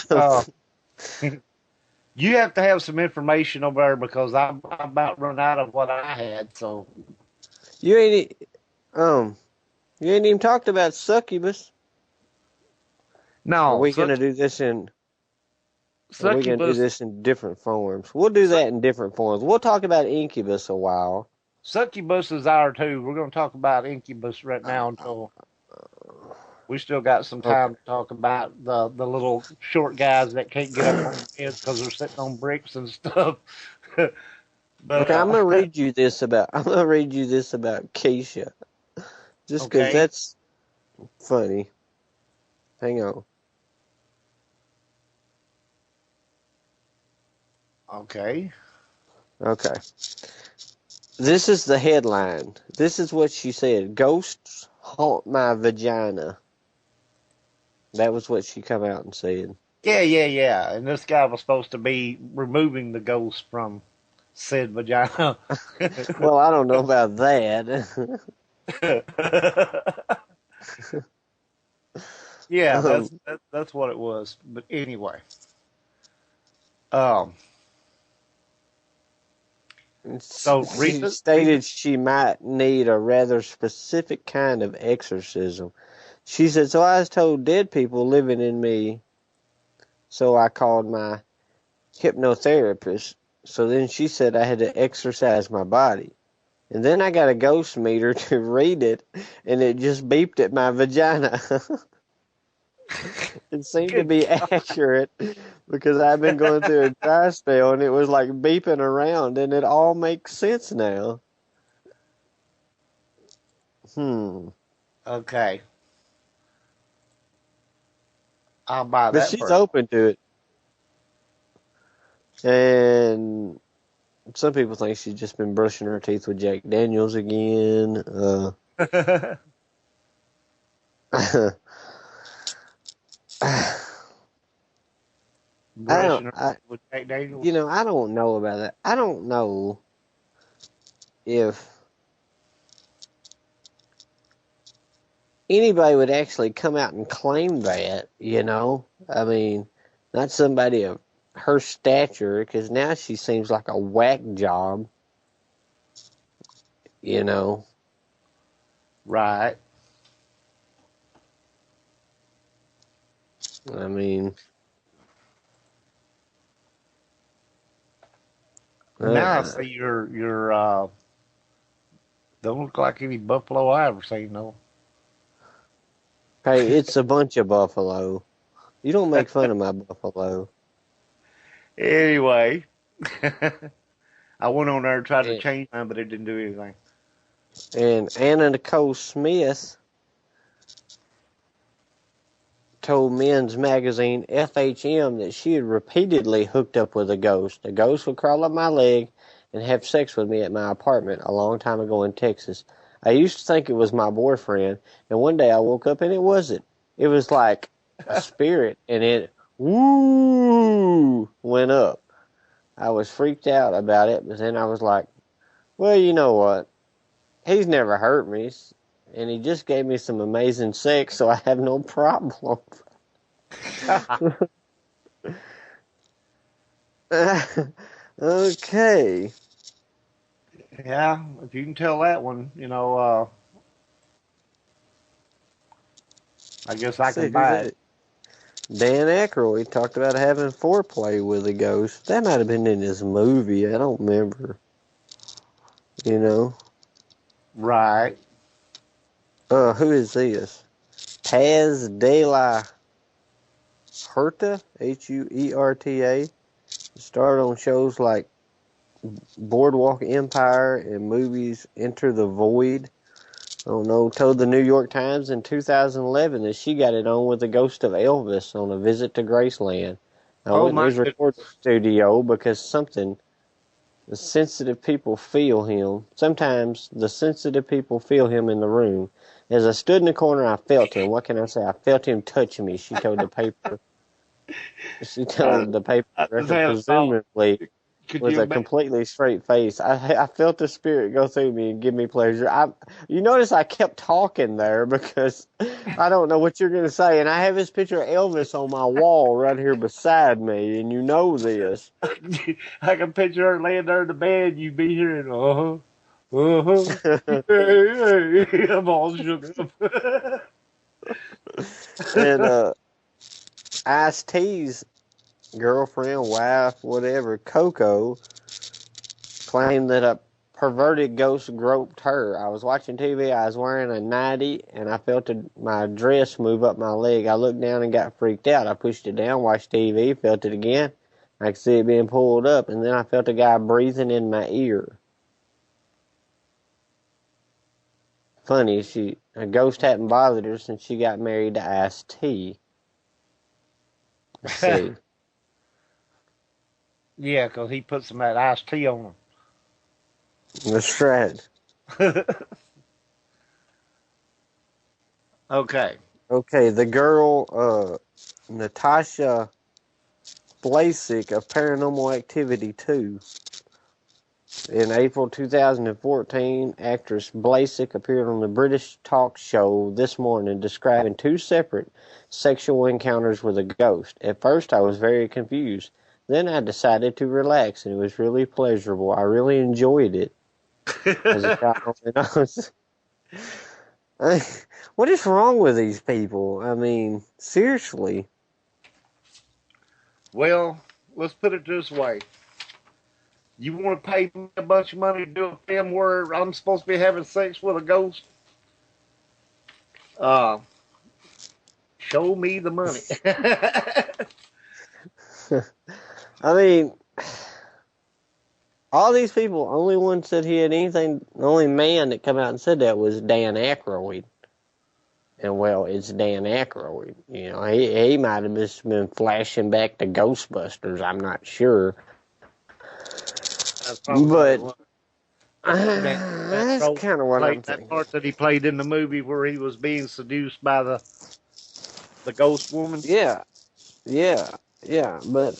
you have to have some information over there because I about run out of what I had. So You ain't um you ain't even talked about succubus. Are no, we gonna do this in Are we gonna do succubus, this in different forms? We'll do suc- that in different forms. We'll talk about incubus a while. succubus is our too. We're going to talk about incubus right now until we still got some Okay. time to talk about the little short guys that can't get up on beds because they're sitting on bricks and stuff. But Okay, I'm gonna read you this about Keisha. Just 'cause okay, that's funny. Hang on. okay, Okay. This is the headline. This is what she said. Ghosts haunt my vagina. That was what she come out and said. yeah. And this guy was supposed to be removing the ghost from said vagina. Well, I don't know about that. Yeah, um, that's what it was. But anyway, um, so she stated she might need a rather specific kind of exorcism. She said, so I was told dead people living in me, so I called my hypnotherapist. So then she said I had to exercise my body. And then I got a ghost meter to read it, and it just beeped at my vagina. It seemed to good be God. accurate because I've been going through a dry spell, and it was like beeping around, and it all makes sense now. Hmm. Okay, I'll buy But that she's for a open to it. And some people think she's just been brushing her teeth with Jack Daniels again. month. I don't, Brushing her I, with Jack Daniels. I don't know about that. I don't know if anybody would actually come out and claim that. I mean, not somebody of her stature, because now she seems like a whack job, you know. Right. I mean, Now I uh, see your don't look like any buffalo I ever seen though. hey, it's a bunch of buffalo. You don't make fun of my buffalo. Anyway, I went on there and tried to And, change mine, but it didn't do anything. and Anna Nicole Smith told Men's Magazine FHM that she had repeatedly hooked up with a ghost. A ghost would crawl up my leg and have sex with me at my apartment a long time ago in Texas. I used to think it was my boyfriend, and one day I woke up and it wasn't. It was like a spirit, and it woo went up. I was freaked out about it, but then I was like, well, you know what? He's never hurt me, and he just gave me some amazing sex, so I have no problem. Okay. Yeah, if you can tell that one, I guess I Let's see, can who's buy it. that? Dan Aykroyd talked about having foreplay with a ghost. That might have been in his movie. I don't remember. You know? Right. Who is this? Paz de la Huerta? Huerta. Starred on shows like Boardwalk Empire and movies Enter the Void. I don't know, told the New York Times in 2011 that she got it on with the ghost of Elvis on a visit to Graceland. I Oh went to my his recording goodness. studio because something The sensitive people feel him. Sometimes the sensitive people feel him in the room. As I stood in the corner, I felt him. What can I say? I felt him touching me. She told the paper. She told the paper I just record, had a thought. presumably Could with you a imagine? completely straight face. I felt the spirit go through me and give me pleasure. You notice I kept talking there because I don't know what you're going to say. And I have this picture of Elvis on my wall right here beside me, and you know this. I can picture her laying there in the bed. You be hearing, hey, hey. I'm all shook up. And Ice-T's girlfriend, wife, whatever, Coco, claimed that a perverted ghost groped her. I was watching TV, I was wearing a nightie, and I felt my dress move up my leg. I looked down and got freaked out. I pushed it down, watched TV, felt it again. I could see it being pulled up, and then I felt a guy breathing in my ear. Funny, a ghost hadn't bothered her since she got married to Ice-T. Let's see. Yeah, 'cause he put some of that iced tea on That's right. them. Okay. Okay, the girl, Natasha Blasek of Paranormal Activity 2. In April 2014, actress Blasek appeared on the British talk show This Morning describing two separate sexual encounters with a ghost. At first, I was very confused. Then I decided to relax, and it was really pleasurable. I really enjoyed it. As a child, what is wrong with these people? I mean, seriously. Well, let's put it this way. You want to pay me a bunch of money to do a film where I'm supposed to be having sex with a ghost? Uh, show me the money. I mean, all these people, only one said he had anything, the only man that come out and said that was Dan Aykroyd. And well, it's Dan Aykroyd. You know, he might have just been flashing back to Ghostbusters. I'm not sure. That's probably what it But was. that's kind of what I'm That thinking. part that he played in the movie where he was being seduced by the ghost woman. Yeah. But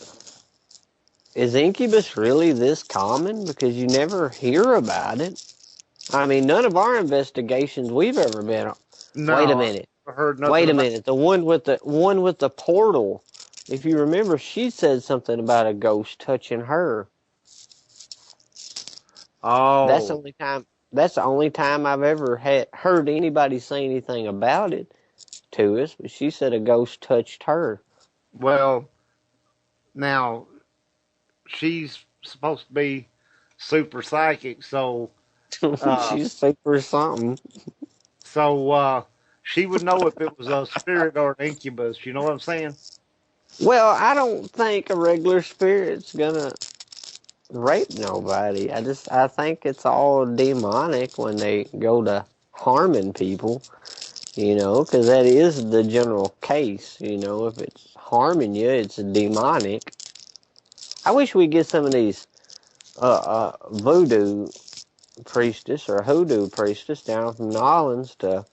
is Incubus really this common? Because you never hear about it. I mean, none of our investigations we've ever been on. Wait a No, minute. I heard nothing Wait a about. minute. The one with the portal. If you remember, she said something about a ghost touching her. That's the Oh, only time. That's the only time I've ever heard anybody say anything about it to us. But she said a ghost touched her. well, now she's supposed to be super psychic, so uh, She's super something. so she would know if it was a spirit or an incubus. You know what I'm saying? Well, I don't think a regular spirit's gonna rape nobody. I think it's all demonic when they go to harming people. You know, because that is the general case. You know, if it's harming you, it's demonic. I wish we'd get some of these voodoo priestess or hoodoo priestess down from New Orleans to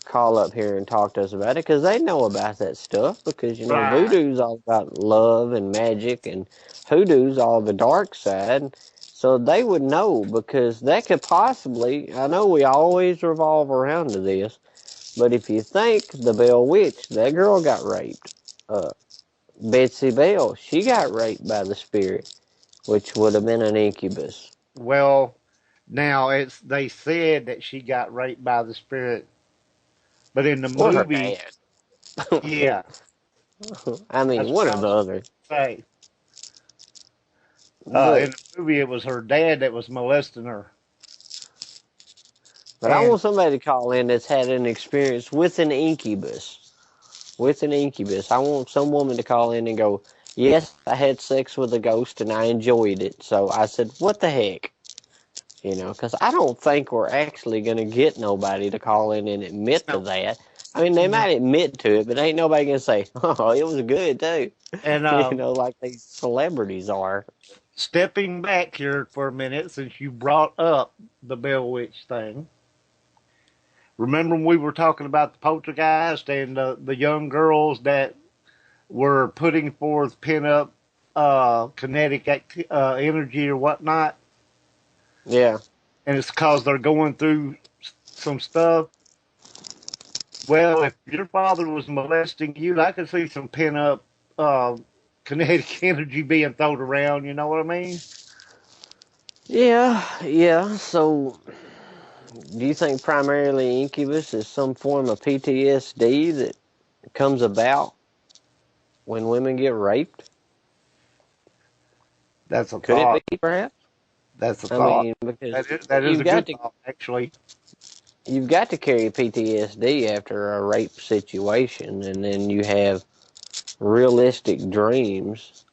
call up here and talk to us about it, because they know about that stuff. Because you know, Right. voodoo's all about love and magic, and hoodoo's all the dark side. So they would know, because that could possibly. I know we always revolve around to this, but if you think the Bell Witch, that girl got raped. Betsy Bell, she got raped by the spirit, which would have been an incubus. Well, now they said that she got raped by the spirit, but in the Or her movie, dad. yeah, I mean, that's what one I or the was other. saying. In But the movie, it was her dad that was molesting her, I and want somebody to call in that's had an experience with an incubus. With an incubus. I want some woman to call in and go, yes, I had sex with a ghost and I enjoyed it. So I said, what the heck? You know, because I don't think we're actually going to get nobody to call in and admit to no, that. I mean, they no, might admit to it, but ain't nobody going to say, oh, it was good too. and You know, like these celebrities are. stepping back here for a minute, since you brought up the Bell Witch thing, remember when we were talking about the poltergeist and the young girls that were putting forth pin-up kinetic energy or whatnot? Yeah. And it's because they're going through some stuff. Well, if your father was molesting you, I could see some pin-up kinetic energy being thrown around. You know what I mean? Yeah. So, do you think primarily incubus is some form of PTSD that comes about when women get raped? That's a Could it thought. be, perhaps? That's a I thought. mean, because That is a good thought, actually. you've got to carry PTSD after a rape situation, and then you have realistic dreams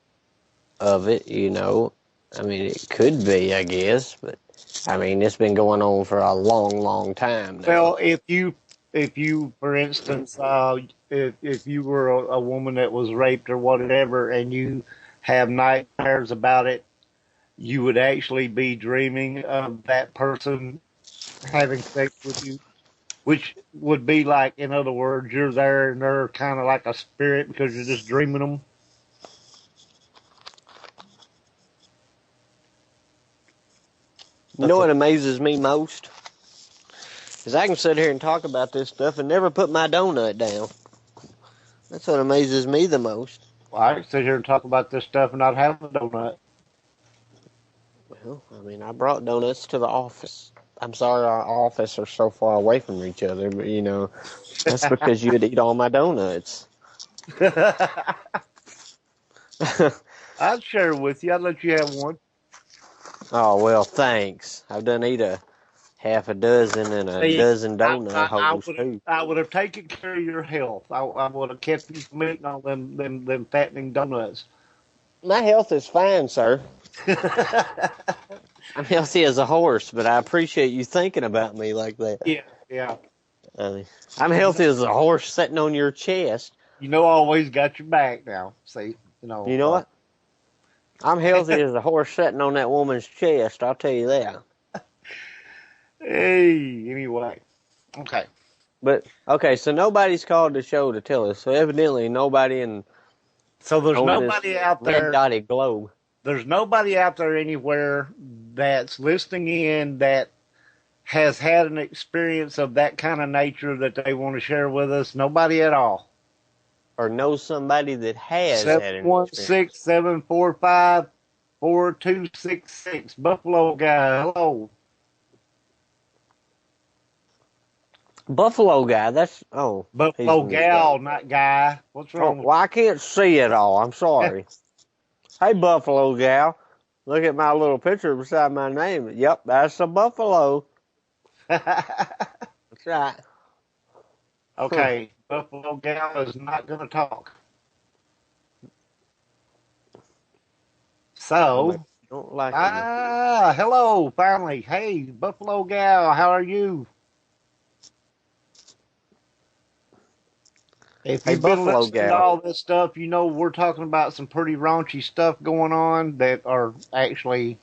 of it, you know. I mean, it could be, I guess, but I mean, it's been going on for a long, long time now. Well, if you, for instance, if you were a woman that was raped or whatever, and you have nightmares about it, you would actually be dreaming of that person having sex with you, which would be like, in other words, you're there and they're kind of like a spirit because you're just dreaming them. You know That's a what amazes me most? Is I can sit here and talk about this stuff and never put my donut down. That's what amazes me the most. I can sit here and talk about this stuff and not have a donut. Well, I mean, I brought donuts to the office. I'm sorry our office are so far away from each other, but you know, that's because you would eat all my donuts. I'd share with you. I'd let you have one. Oh, well, thanks. I've done eat a half a dozen and a See, dozen donut I holes would have too. I would have taken care of your health. I would have kept you from eating all them fattening donuts. My health is fine, sir. I'm healthy as a horse, but I appreciate you thinking about me like that. Yeah, yeah. I'm You healthy know, as a horse sitting on your chest. I always got your back now. See, You know what? I'm healthy as a horse sitting on that woman's chest, I'll tell you that. Hey, anyway. Okay. But, okay, so nobody's called the show to tell us. So evidently nobody So on this red dotted globe. there's nobody out there anywhere that's listening in that has had an experience of that kind of nature that they want to share with us. Nobody at all. Or knows somebody that has Seven had an one experience. six 745 4266. Buffalo guy. Hello. Buffalo guy, that's, he's Buffalo from the States. gal, not guy. What's Oh, wrong with well, I can't see it all. I'm sorry. Hey, Buffalo gal. Look at my little picture beside my name. Yep, that's a buffalo. That's right. Okay, Buffalo gal is not going to talk. Maybe So, you don't like me. hello, finally. Hey, Buffalo gal, how are you? If Hey, you've been Buffalo listening to gal. all this stuff, we're talking about some pretty raunchy stuff going on that are actually,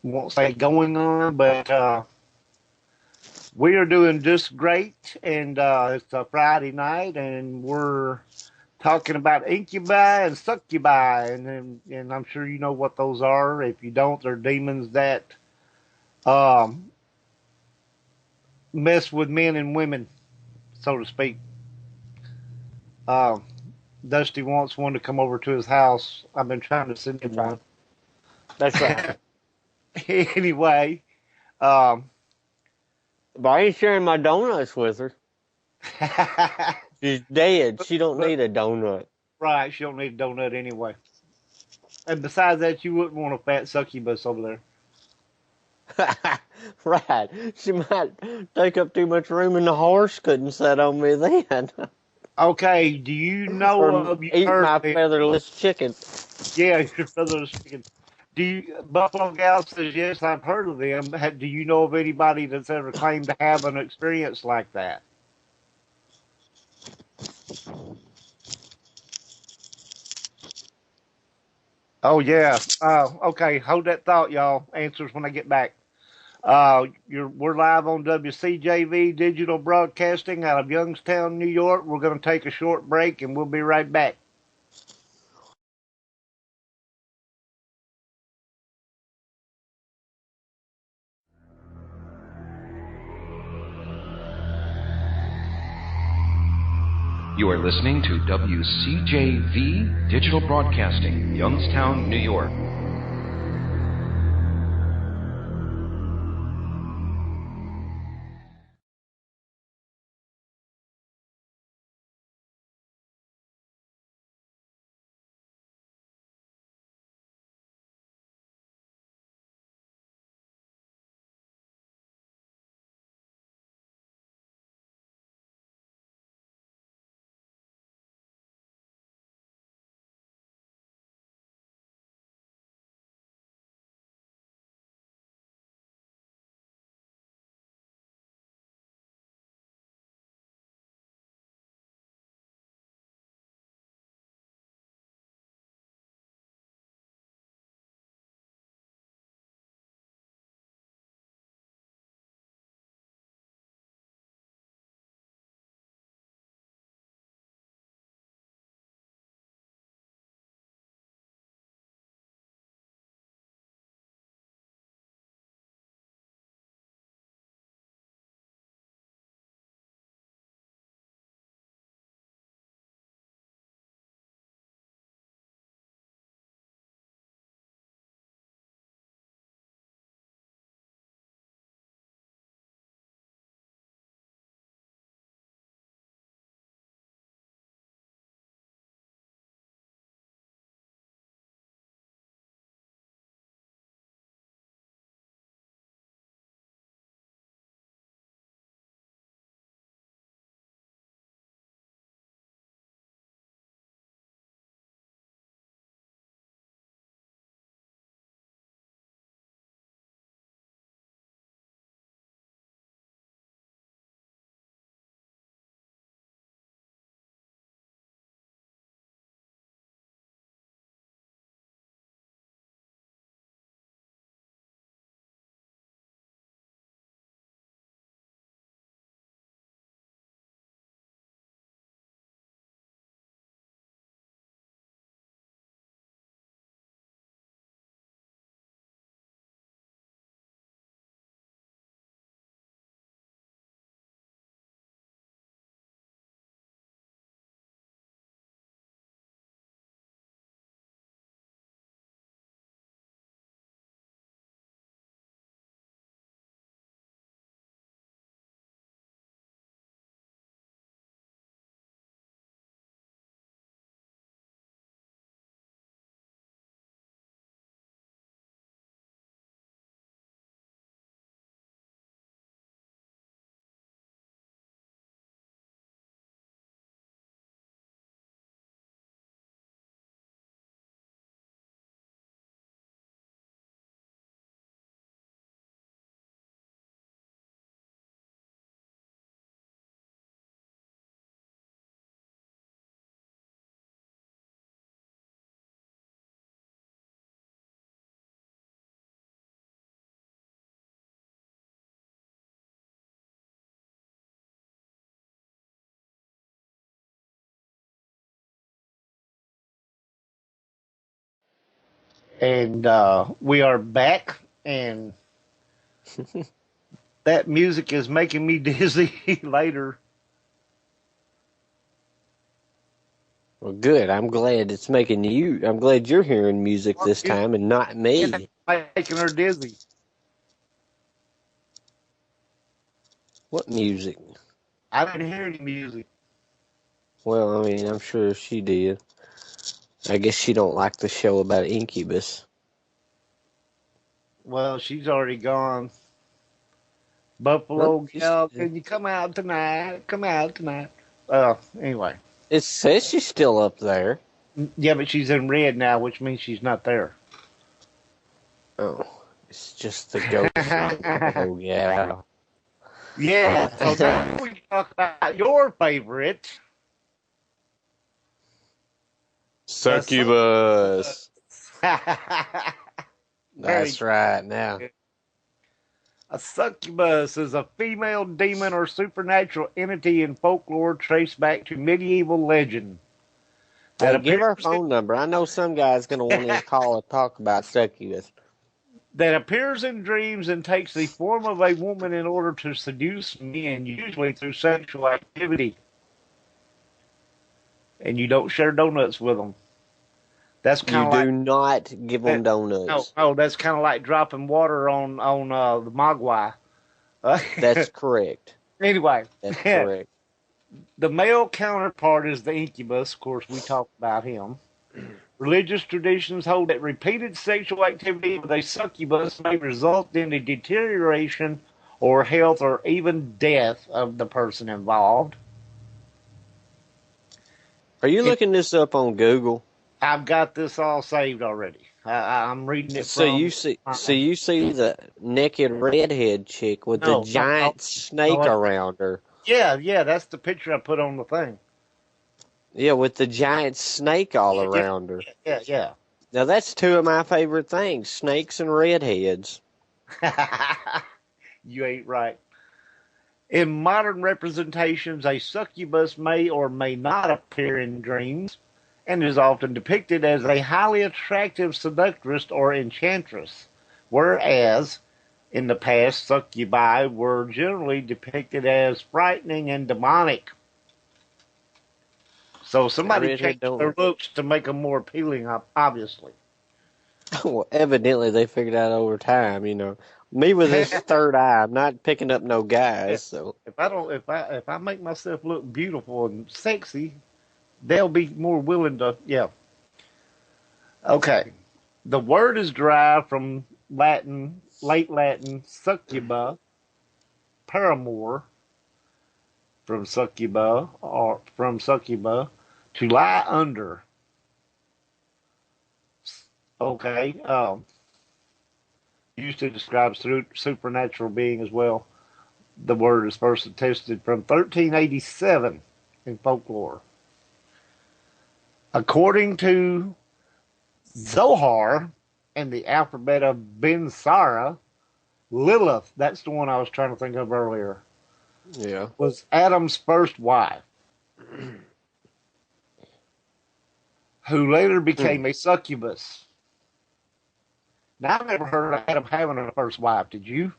won't say going on, but we are doing just great. And it's a Friday night, and we're talking about incubi and succubi, and I'm sure you know what those are. If you don't, they're demons that um, mess with men and women, so to speak. Uh, Dusty wants one to come over to his house. I've been trying to send him That's right. one. That's right. Anyway, um, But I ain't sharing my donuts with her. She's dead. She don't need a donut. right, she don't need a donut anyway. And besides that, you wouldn't want a fat succubus over there. Right. She might take up too much room and the horse couldn't sit on me then. Okay, do you know Or of, you've eat heard my of it? featherless chicken. Yeah, your brother's chicken. Buffalo Gal says, yes, I've heard of them. Do you know of anybody that's ever claimed to have an experience like that? Oh yeah. Okay. Hold that thought, y'all. Answers when I get back. We're live on WCJV Digital Broadcasting out of Youngstown, New York. We're going to take a short break, and we'll be right back. You are listening to WCJV Digital Broadcasting, Youngstown, New York. And we are back, and that music is making me dizzy later. Well, good. I'm glad it's making you. I'm glad you're hearing music What this music time and not is me. making her dizzy? What music? I didn't hear any music. Well, I mean, I'm sure she did. I guess she don't like the show about Incubus. Well, she's already gone. Well, Buffalo gal, can you come out tonight? Come out tonight. Anyway. it says she's still up there. Yeah, but she's in red now, which means she's not there. Oh, it's just the ghost of Buffalo gal. Yeah, so now we talk about your favorite, the Succubus. That's right. Now, A succubus is a female demon or supernatural entity in folklore traced back to medieval legend that hey, give our appears in, phone number. I know some guy's going to want to call and talk about succubus. that appears in dreams and takes the form of a woman in order to seduce men, usually through sexual activity. And you don't share donuts with them. That's You kind of do like not give them no, donuts. that's kind of like dropping water on the Mogwai. That's correct. Anyway, That's correct. the male counterpart is the incubus. Of course, we talked about him. Religious traditions hold that repeated sexual activity with a succubus may result in the deterioration or health or even death of the person involved. Are you looking this up on Google? I've got this all saved already. I'm reading it So from. you see the naked redhead chick with the No, giant snake no. around her. Yeah, that's the picture I put on the thing. Yeah, with the giant snake all around her. Yeah. Now that's two of my favorite things: snakes and redheads. You ain't right. In modern representations, a succubus may or may not appear in dreams and is often depicted as a highly attractive seductress or enchantress, whereas in the past, succubi were generally depicted as frightening and demonic. So somebody changed their looks to make them more appealing, obviously. Well, evidently they figured out over time, you know. Me with this third eye, I'm not picking up no guys. So if I make myself look beautiful and sexy, they'll be more willing to. Yeah. Okay. The word is derived from late Latin, succuba, paramour, from succuba, to lie under. Okay. Used to describe supernatural being as well. The word is first attested from 1387 in folklore. According to Zohar and the alphabet of Ben Sira, Lilith, that's the one I was trying to think of earlier, yeah, was Adam's first wife, who later became a succubus. Now, I never heard of Adam having a first wife. Did you?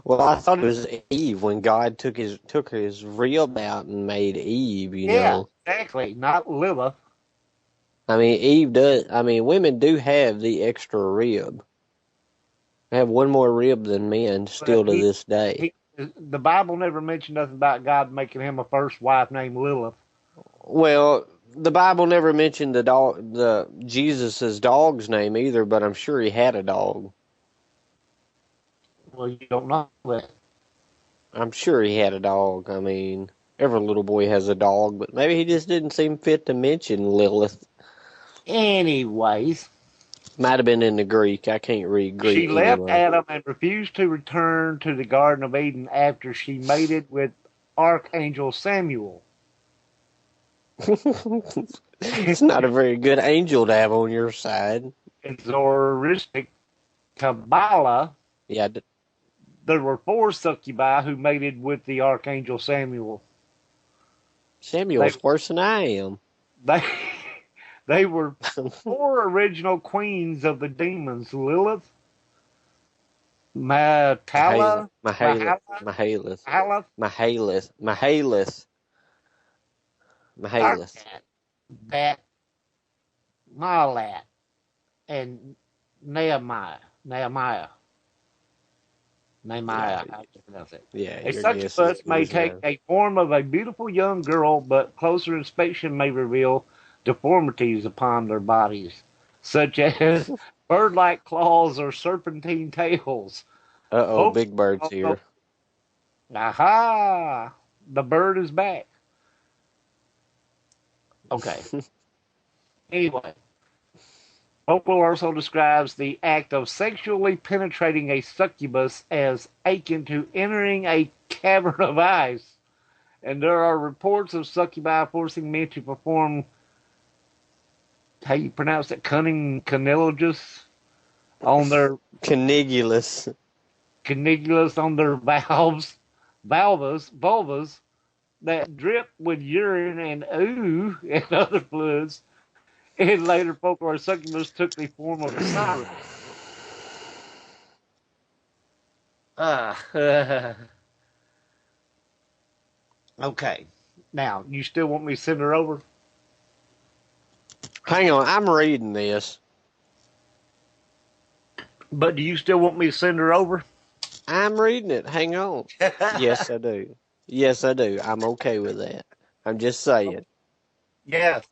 Well, I thought it was Eve when God took his rib out and made Eve. You know, exactly. Not Lilith. I mean, Eve does. I mean, women do have the extra rib. They have one more rib than men still to this day. The Bible never mentioned nothing about God making him a first wife named Lilith. Well, the Bible never mentioned the Jesus's dog's name either, but I'm sure he had a dog. Well, you don't know that. I'm sure he had a dog. I mean, every little boy has a dog, but maybe he just didn't seem fit to mention Lilith. Anyways. Might have been in the Greek. I can't read Greek. She left Adam and refused to return to the Garden of Eden after she mated with Archangel Samuel. It's not a very good angel to have on your side. In Zoroastrian Kabbalah, there were 4 succubi who mated with the Archangel Samuel. Samuel's worse than I am. They were 4 original queens of the demons: Lilith, Mahalat, Mahalat, and Nehemiah. How do you pronounce it? Yeah, a succubus may take a form of a beautiful young girl, but closer inspection may reveal deformities upon their bodies, such as bird-like claws or serpentine tails. Uh-oh, Big Bird's here. Aha! The bird is back. Okay. Anyway, folklore also describes the act of sexually penetrating a succubus as akin to entering a cavern of ice, and there are reports of succubi forcing men to perform how you pronounce it, canigulus on their Canigulus. canigulus on their vulvas that drip with urine and ooh and other fluids. And later, folklore succubus took the form of a siren. Okay. Now, you still want me to send her over? Hang on, I'm reading this. But do you still want me to send her over? I'm reading it. Hang on. Yes, I do. Yes, I do. I'm okay with that. I'm just saying. Yes.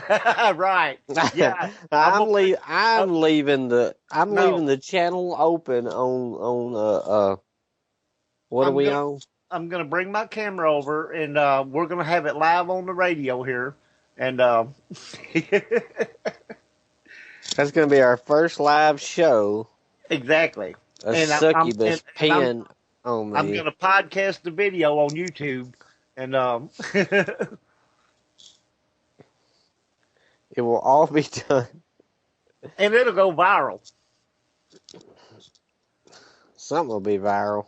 Right. Yeah. I'm leaving the No. channel open on what are I'm we gonna, on? I'm gonna bring my camera over, and we're gonna have it live on the radio here, and That's gonna be our first live show. exactly. A And succubus and pen on I'm me. gonna podcast the video on YouTube, and It will all be done. and it'll go viral. Something will be viral.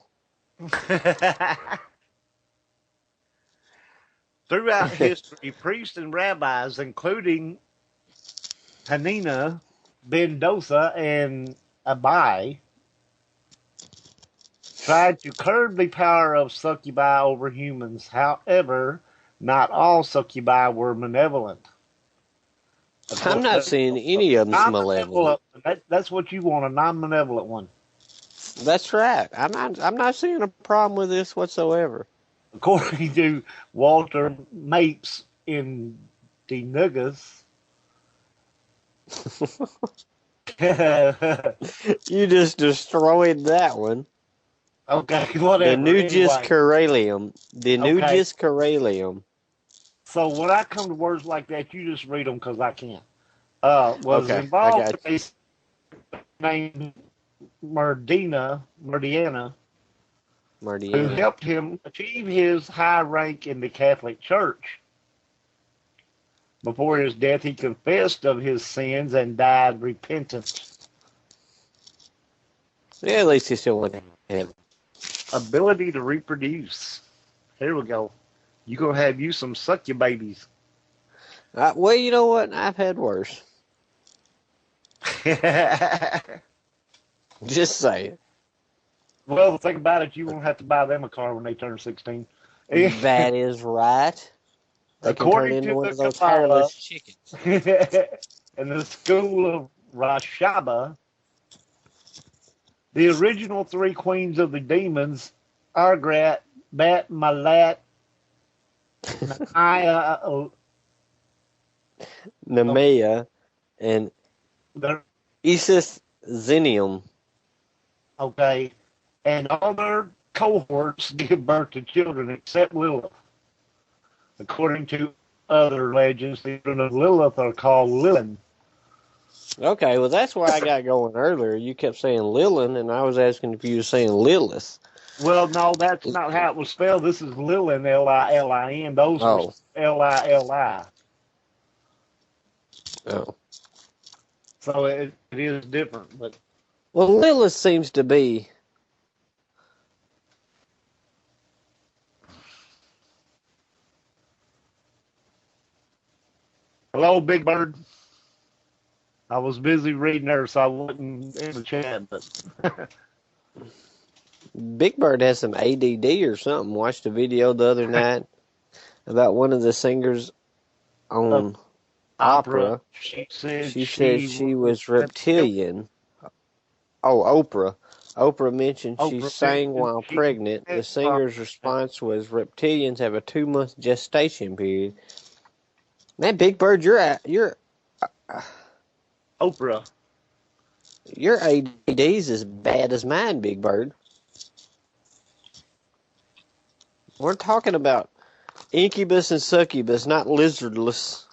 Throughout history, priests and rabbis, including Hanina, Mendoza, and Abai, tried to curb the power of succubi over humans. However, not all succubi were malevolent. I'm not seeing any of them's malevolent. That's what you want, a non-malevolent one. That's right. I'm not seeing a problem with this whatsoever. According to Walter Mapes in the Nuggets. You just destroyed that one. Okay, whatever. The Nugis anyway. Coralium. The Nugis Coralium. So when I come to words like that, you just read them because I can't. Was Okay, involved with a named Mardiana, who helped him achieve his high rank in the Catholic Church. Before his death, he confessed of his sins and died repentant. Yeah, at least he still went to heaven. Ability to reproduce. Here we go. You gonna have you some succubabies. Well, you know what? I've had worse. Just saying. Well, think about it. You won't have to buy them a car when they turn 16. That is right. They can turn into one of those hairless chickens. In the school of Rashaba, the original three queens of the demons, Argrat, Bat, Malat, Nemea, and Isis Zenium. Okay. And all their cohorts give birth to children except Lilith. According to other legends, the children of Lilith are called Lilin. Okay, well, that's why I got going earlier. You kept saying Lilin, and I was asking if you were saying Lilith. Well, no, that's not how it was spelled. This is Lilin, Lilin. Those are Lili. Oh. So it is different. But well, Lilith seems to be... Hello, Big Bird. I was busy reading her, so I wasn't in the chat. But Big Bird has some ADD or something. Watched a video the other night about one of the singers on opera. She said she was reptilian. Oh, Oprah. Oprah mentioned she sang while pregnant. The singer's response was, reptilians have a 2-month gestation period. Man, Big Bird, you're Oprah. Your ADD's as bad as mine, Big Bird. We're talking about Incubus and Succubus, not Lizardus.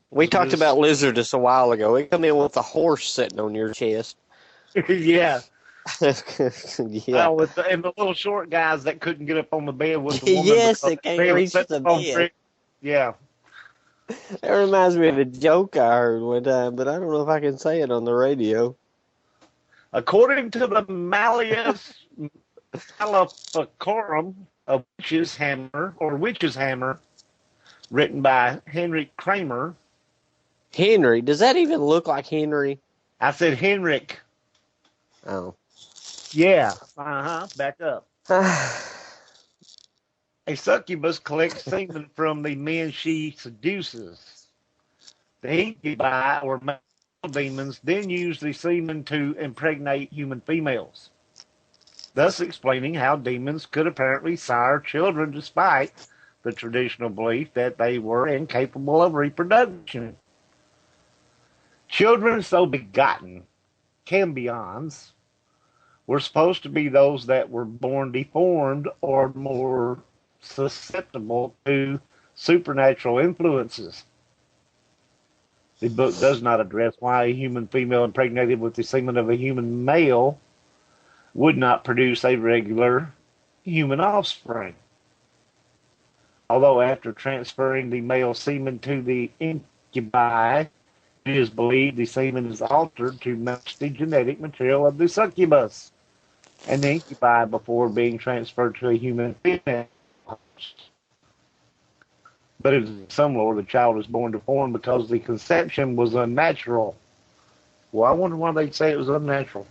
We talked about Lizardus a while ago. It come in with a horse sitting on your chest. Yeah. Yeah. And the little short guys that couldn't get up on the bed with the woman Yes, because they the can't bed was reach set the on bed. trick. Yeah. That reminds me of a joke I heard one time, but I don't know if I can say it on the radio. According to the Malleus Maleficarum of Witch's Hammer, written by Henrik Kramer. Henry, does that even look like Henry? I said Henrik. Oh. Yeah. Back up. A succubus collects semen from the men she seduces. The incubi, or male demons, then use the semen to impregnate human females, thus explaining how demons could apparently sire children despite the traditional belief that they were incapable of reproduction. Children so begotten, cambions, were supposed to be those that were born deformed or more susceptible to supernatural influences. The book does not address why a human female impregnated with the semen of a human male would not produce a regular human offspring. Although after transferring the male semen to the incubi, it is believed the semen is altered to match the genetic material of the succubus and the incubi before being transferred to a human female. But in some lore, the child is born deformed because the conception was unnatural. Well, I wonder why they'd say it was unnatural.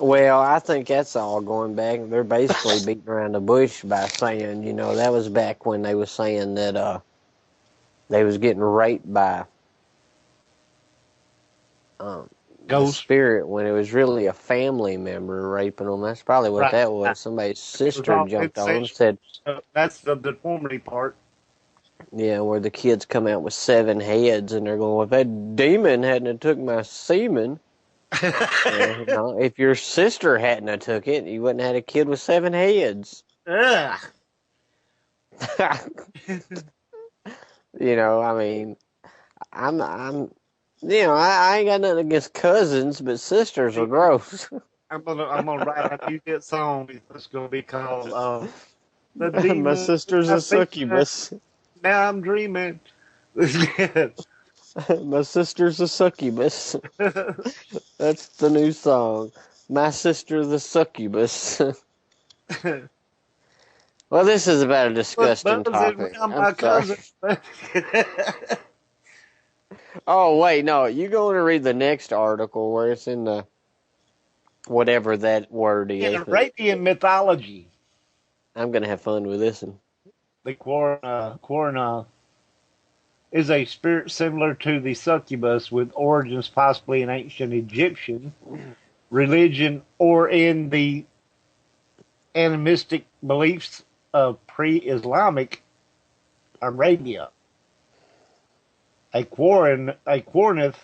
Well, I think that's all going back. They're basically beating around the bush by saying, that was back when they was saying that they was getting raped by the Ghost. spirit when it was really a family member raping them. That's probably what that was. Somebody's sister jumped on them and said... That's the deformity part. Yeah, where the kids come out with 7 heads, and they're going, well, if that demon hadn't took my semen... if your sister hadn't have took it, you wouldn't have had a kid with 7 heads. Ugh. I mean, I ain't got nothing against cousins, but sisters are gross. I'm gonna write a new hit song. It's gonna be called "The Demon." My sister's a succubus. Now I'm dreaming. My sister's a succubus. That's the new song. My sister the succubus. Well, this is about a disgusting topic. I'm sorry. Oh, wait, no. You go to read the next article where it's in the whatever that word is. In Arabian mythology. I'm going to have fun with this one. The Quarna is a spirit similar to the succubus with origins possibly in ancient Egyptian religion or in the animistic beliefs of pre-Islamic Arabia. A Quarnith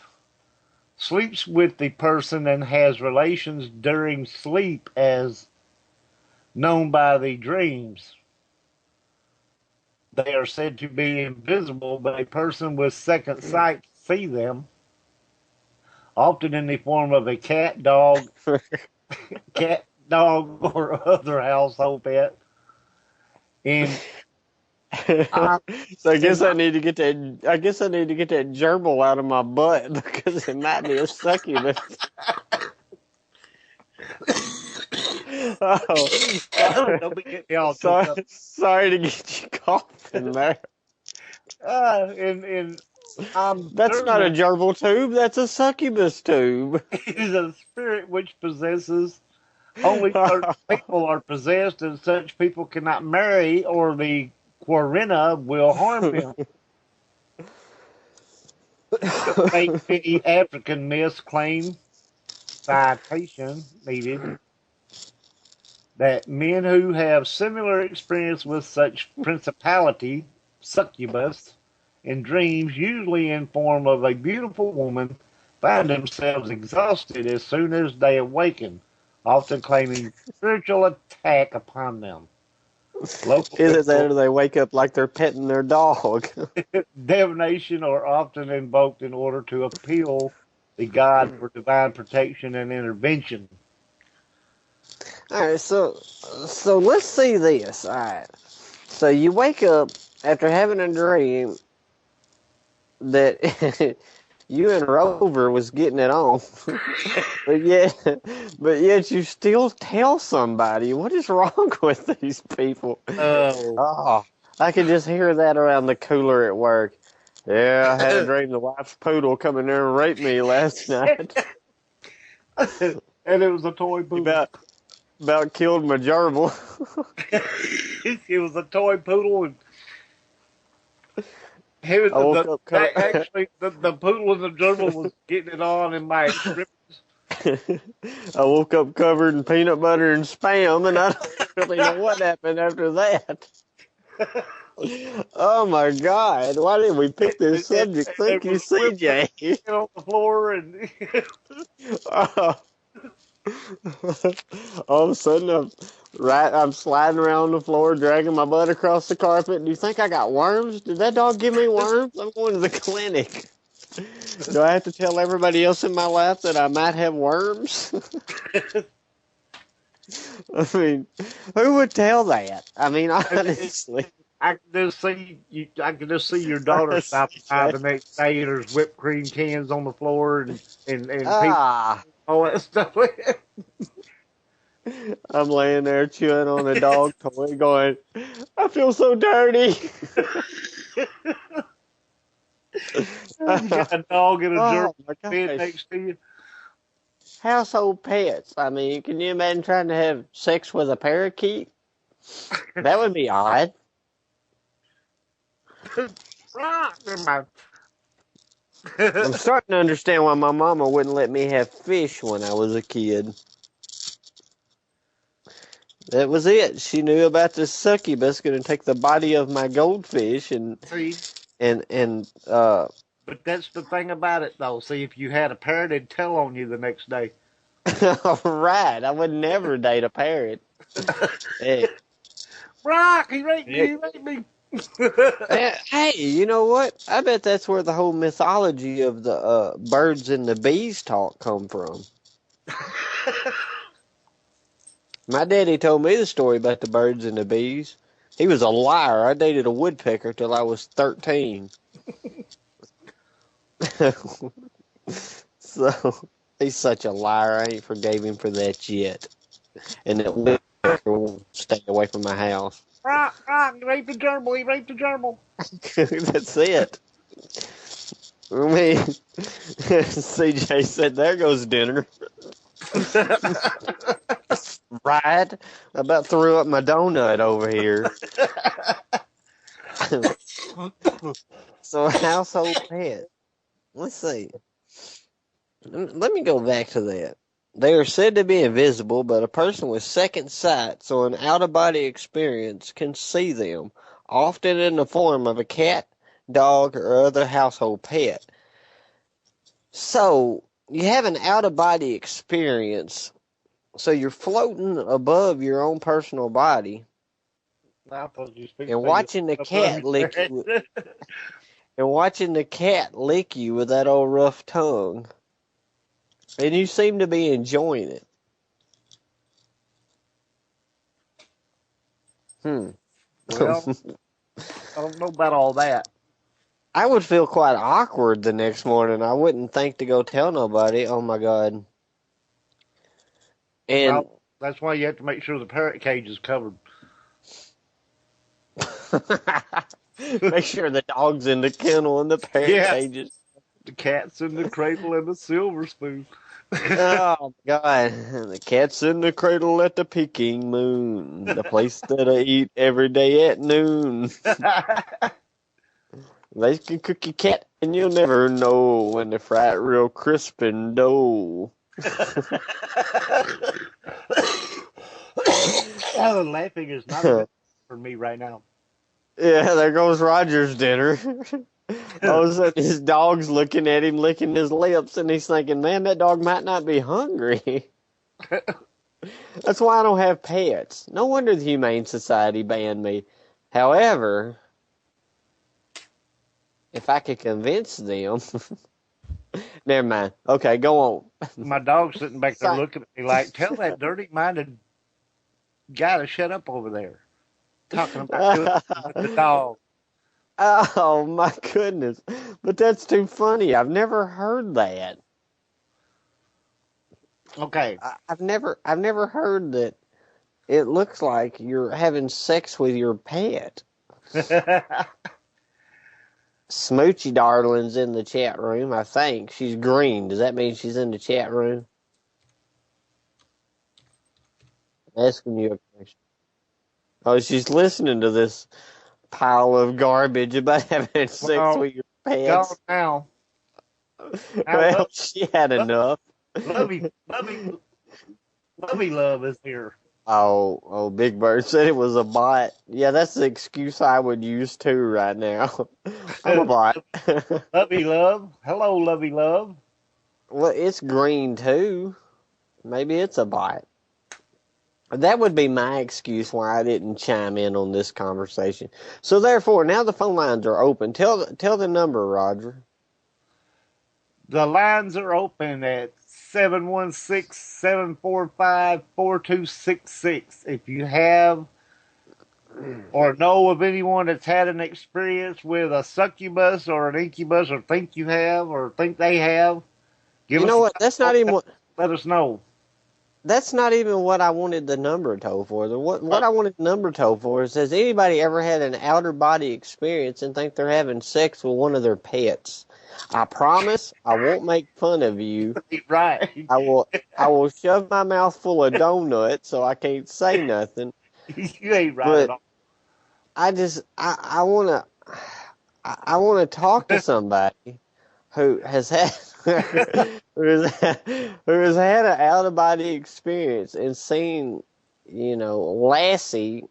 sleeps with the person and has relations during sleep as known by the dreams. They are said to be invisible, but a person with second sight see them, often in the form of a cat, dog, or other household pet. And so I guess I need to get that. I guess I need to get that gerbil out of my butt because it might be a succubus. Sorry to get you coughing there. That's not a gerbil tube. That's a succubus tube. It is a spirit which possesses only certain people are possessed, and such people cannot marry, or the Quarina will harm them. Many African myths claim citation needed that men who have similar experience with such principality, succubus, in dreams, usually in form of a beautiful woman, find themselves exhausted as soon as they awaken, often claiming spiritual attack upon them. Either that or they wake up like they're petting their dog. Divination are often invoked in order to appeal the god for divine protection and intervention. All right, so let's see this. All right, so you wake up after having a dream that you and Rover was getting it on, but yet you still tell somebody. What is wrong with these people? Oh. Oh, I could just hear that around the cooler at work. Yeah, I had a dream the wife's poodle come in there and raped me last night. And it was a toy poodle. About killed my gerbil. It was a toy poodle, and he was I woke up actually the poodle and the gerbil was getting it on in my extremities. I woke up covered in peanut butter and Spam, and I don't really know what happened after that. Oh my God! Why did we pick this subject? Thank you, CJ. On the floor, and All of a sudden, I'm sliding around the floor, dragging my butt across the carpet. Do you think I got worms? Did that dog give me worms? I'm going to the clinic. Do I have to tell everybody else in my life that I might have worms? I mean, who would tell that? I mean, honestly. I can just see your daughter stopping by the next day, and there's whipped cream cans on the floor, and people, all that stuff. I'm laying there chewing on a dog toy, going, I feel so dirty. You got a dog and a gerbil bed next to you. Household pets. I mean, can you imagine trying to have sex with a parakeet? That would be odd. Never mind. I'm starting to understand why my mama wouldn't let me have fish when I was a kid. That was it. She knew about the succubus going to take the body of my goldfish and But that's the thing about it, though. See, if you had a parrot, it'd tell on you the next day. Right. I would never date a parrot. Hey. Brock, he raped me, he raped me. Hey, you know what? I bet that's where the whole mythology of the birds and the bees talk come from. My daddy told me the story about the birds and the bees. He was a liar. I dated a woodpecker till I was 13. So, he's such a liar. I ain't forgave him for that yet. And that woodpecker won't stay away from my house. Brock, he raped the gerbil, he raped the gerbil. That's it. I mean, CJ said, there goes dinner. Right? I about threw up my donut over here. So, household pet. Let's see. Let me go back to that. They are said to be invisible, but a person with second sight, so an out-of-body experience, can see them, often in the form of a cat, dog, or other household pet. So, you have an out-of-body experience, so you're floating above your own personal body, and watching the cat lick you, and watching the cat lick you with that old rough tongue. And you seem to be enjoying it. Well, I don't know about all that. I would feel quite awkward the next morning. I wouldn't think to go tell nobody. Oh, my God. And well, that's why you have to make sure the parrot cage is covered. make sure the dog's in the kennel and the parrot cages. The cat's in the cradle and the silver spoon. Oh, God. The cat's in the cradle at the Peking moon, the place that I eat every day at noon. They can cook your cat, and you'll never know when they fry it real crisp and dough. Laughing is not a for me right now. Yeah, there goes Roger's dinner. All of a sudden, his dog's looking at him, licking his lips, and he's thinking, man, that dog might not be hungry. That's why I don't have pets. No wonder the Humane Society banned me. However, if I could convince them... Never mind. Okay, go on. My dog's sitting back there looking at me like, tell that dirty-minded Gotta shut up over there. Talking about doing with the dog. Oh my goodness. But that's too funny. I've never heard that. Okay. I've never heard that it looks like you're having sex with your pet. Smoochy Darling's in the chat room, I think. She's green. Does that mean she's in the chat room? Asking you a question. Oh, she's listening to this pile of garbage about having sex with your Gone pets. now. Well, she had enough. Lovey Love is here. Oh, Big Bird said it was a bot. Yeah, that's the excuse I would use too right now. I'm a bot. Lovey Love. Hello, Lovey Love. Well, it's green too. Maybe it's a bot. That would be my excuse why I didn't chime in on this conversation. So therefore, now the phone lines are open. Tell the number, Roger. The lines are open at 716-745-4266. If you have or know of anyone that's had an experience with a succubus or an incubus, or think you have or think they have, You know what? That's not even what. Let us know. That's not even what I wanted the number told for. What I wanted the number told for is, has anybody ever had an outer body experience and think they're having sex with one of their pets? I promise I won't make fun of you. Right. I will shove my mouth full of donuts so I can't say nothing. You ain't right But at all. I wanna talk to somebody who has had who has had an out of body experience and seen, Lassie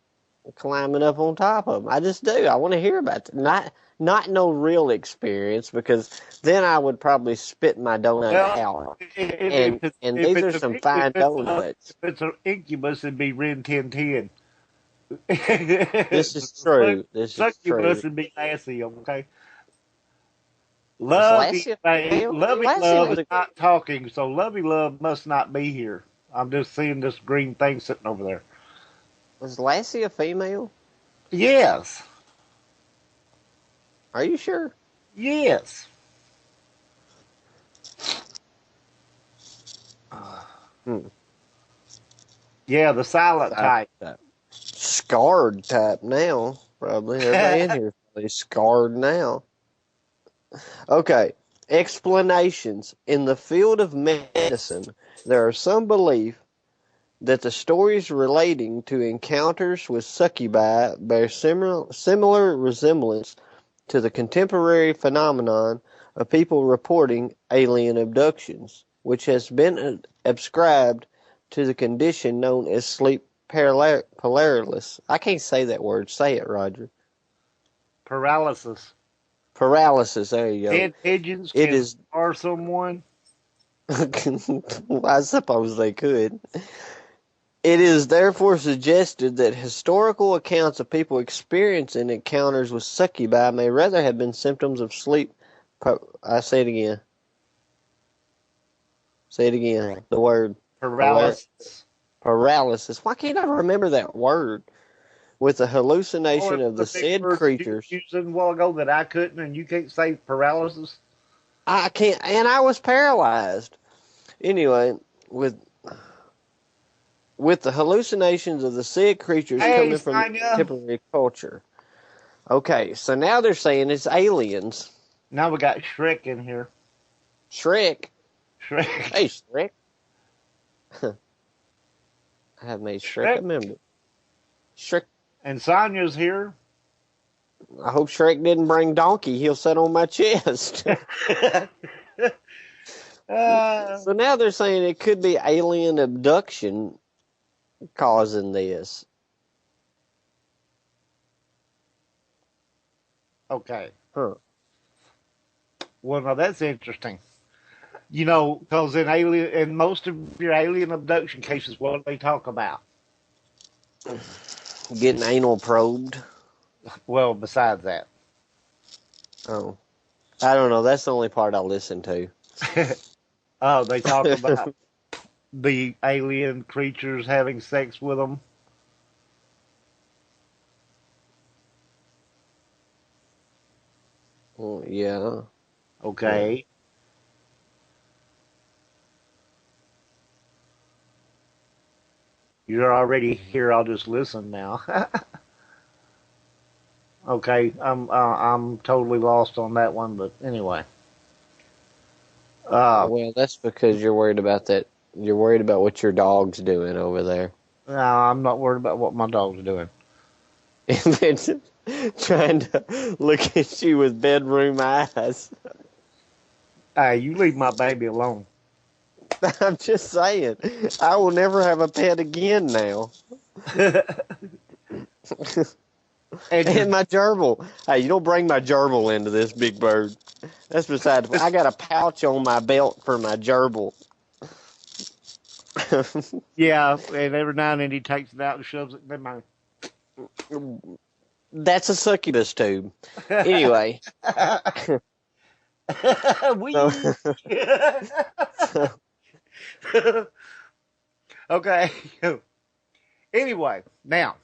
climbing up on top of them. I just do. I want to hear about it. Not no real experience, because then I would probably spit my donut out. And these are some fine donuts. If it's an incubus, it'd be Ren 1010. This is true. This is true. Succubus would be Lassie, okay? Lovey Love is not talking, so Lovey Love must not be here. I'm just seeing this green thing sitting over there. Was Lassie a female? Yes. Are you sure? Yes. Yeah, the silent type. Scarred type now, probably. Everybody in here is probably scarred now. Okay. Explanations. In the field of medicine, there are some belief that the stories relating to encounters with succubi bear similar resemblance to the contemporary phenomenon of people reporting alien abductions, which has been ascribed to the condition known as sleep paralysis. I can't say that word. Say it, Roger. Paralysis. Paralysis. There you go. Dead pigeons can scar someone. I suppose they could. It is therefore suggested that historical accounts of people experiencing encounters with succubi may rather have been symptoms of sleep. I say it again. Say it again. The word paralysis. Paralysis. Why can't I remember that word? With the hallucination of the said creatures. You used a while ago that I couldn't, and you can't say paralysis. I can't, and I was paralyzed. Anyway, with the hallucinations of the said creatures coming from the contemporary culture. Okay, so now they're saying it's aliens. Now we got Shrek in here. Shrek? Shrek. Hey, Shrek. I have made Shrek a member. Shrek. And Sonia's here. I hope Shrek didn't bring Donkey. He'll sit on my chest. So now they're saying it could be alien abduction causing this. Okay. Huh. Well, now that's interesting. Because in most of your alien abduction cases, what do they talk about? Getting anal probed. Well, besides that. Oh. I don't know. That's the only part I listen to. Oh, they talk about the alien creatures having sex with them. Oh, yeah. Okay. You're already here. I'll just listen now. Okay, I'm totally lost on that one, but anyway. Well, that's because you're worried about that. You're worried about what your dog's doing over there. No, I'm not worried about what my dog's doing. It's trying to look at you with bedroom eyes. Hey, you leave my baby alone. I'm just saying, I will never have a pet again now. And my gerbil. Hey, you don't bring my gerbil into this, Big Bird. That's besides. I got a pouch on my belt for my gerbil. Yeah, and every now and then he takes it out and shoves it in my. That's a succubus tube. Anyway. Okay. Anyway, now.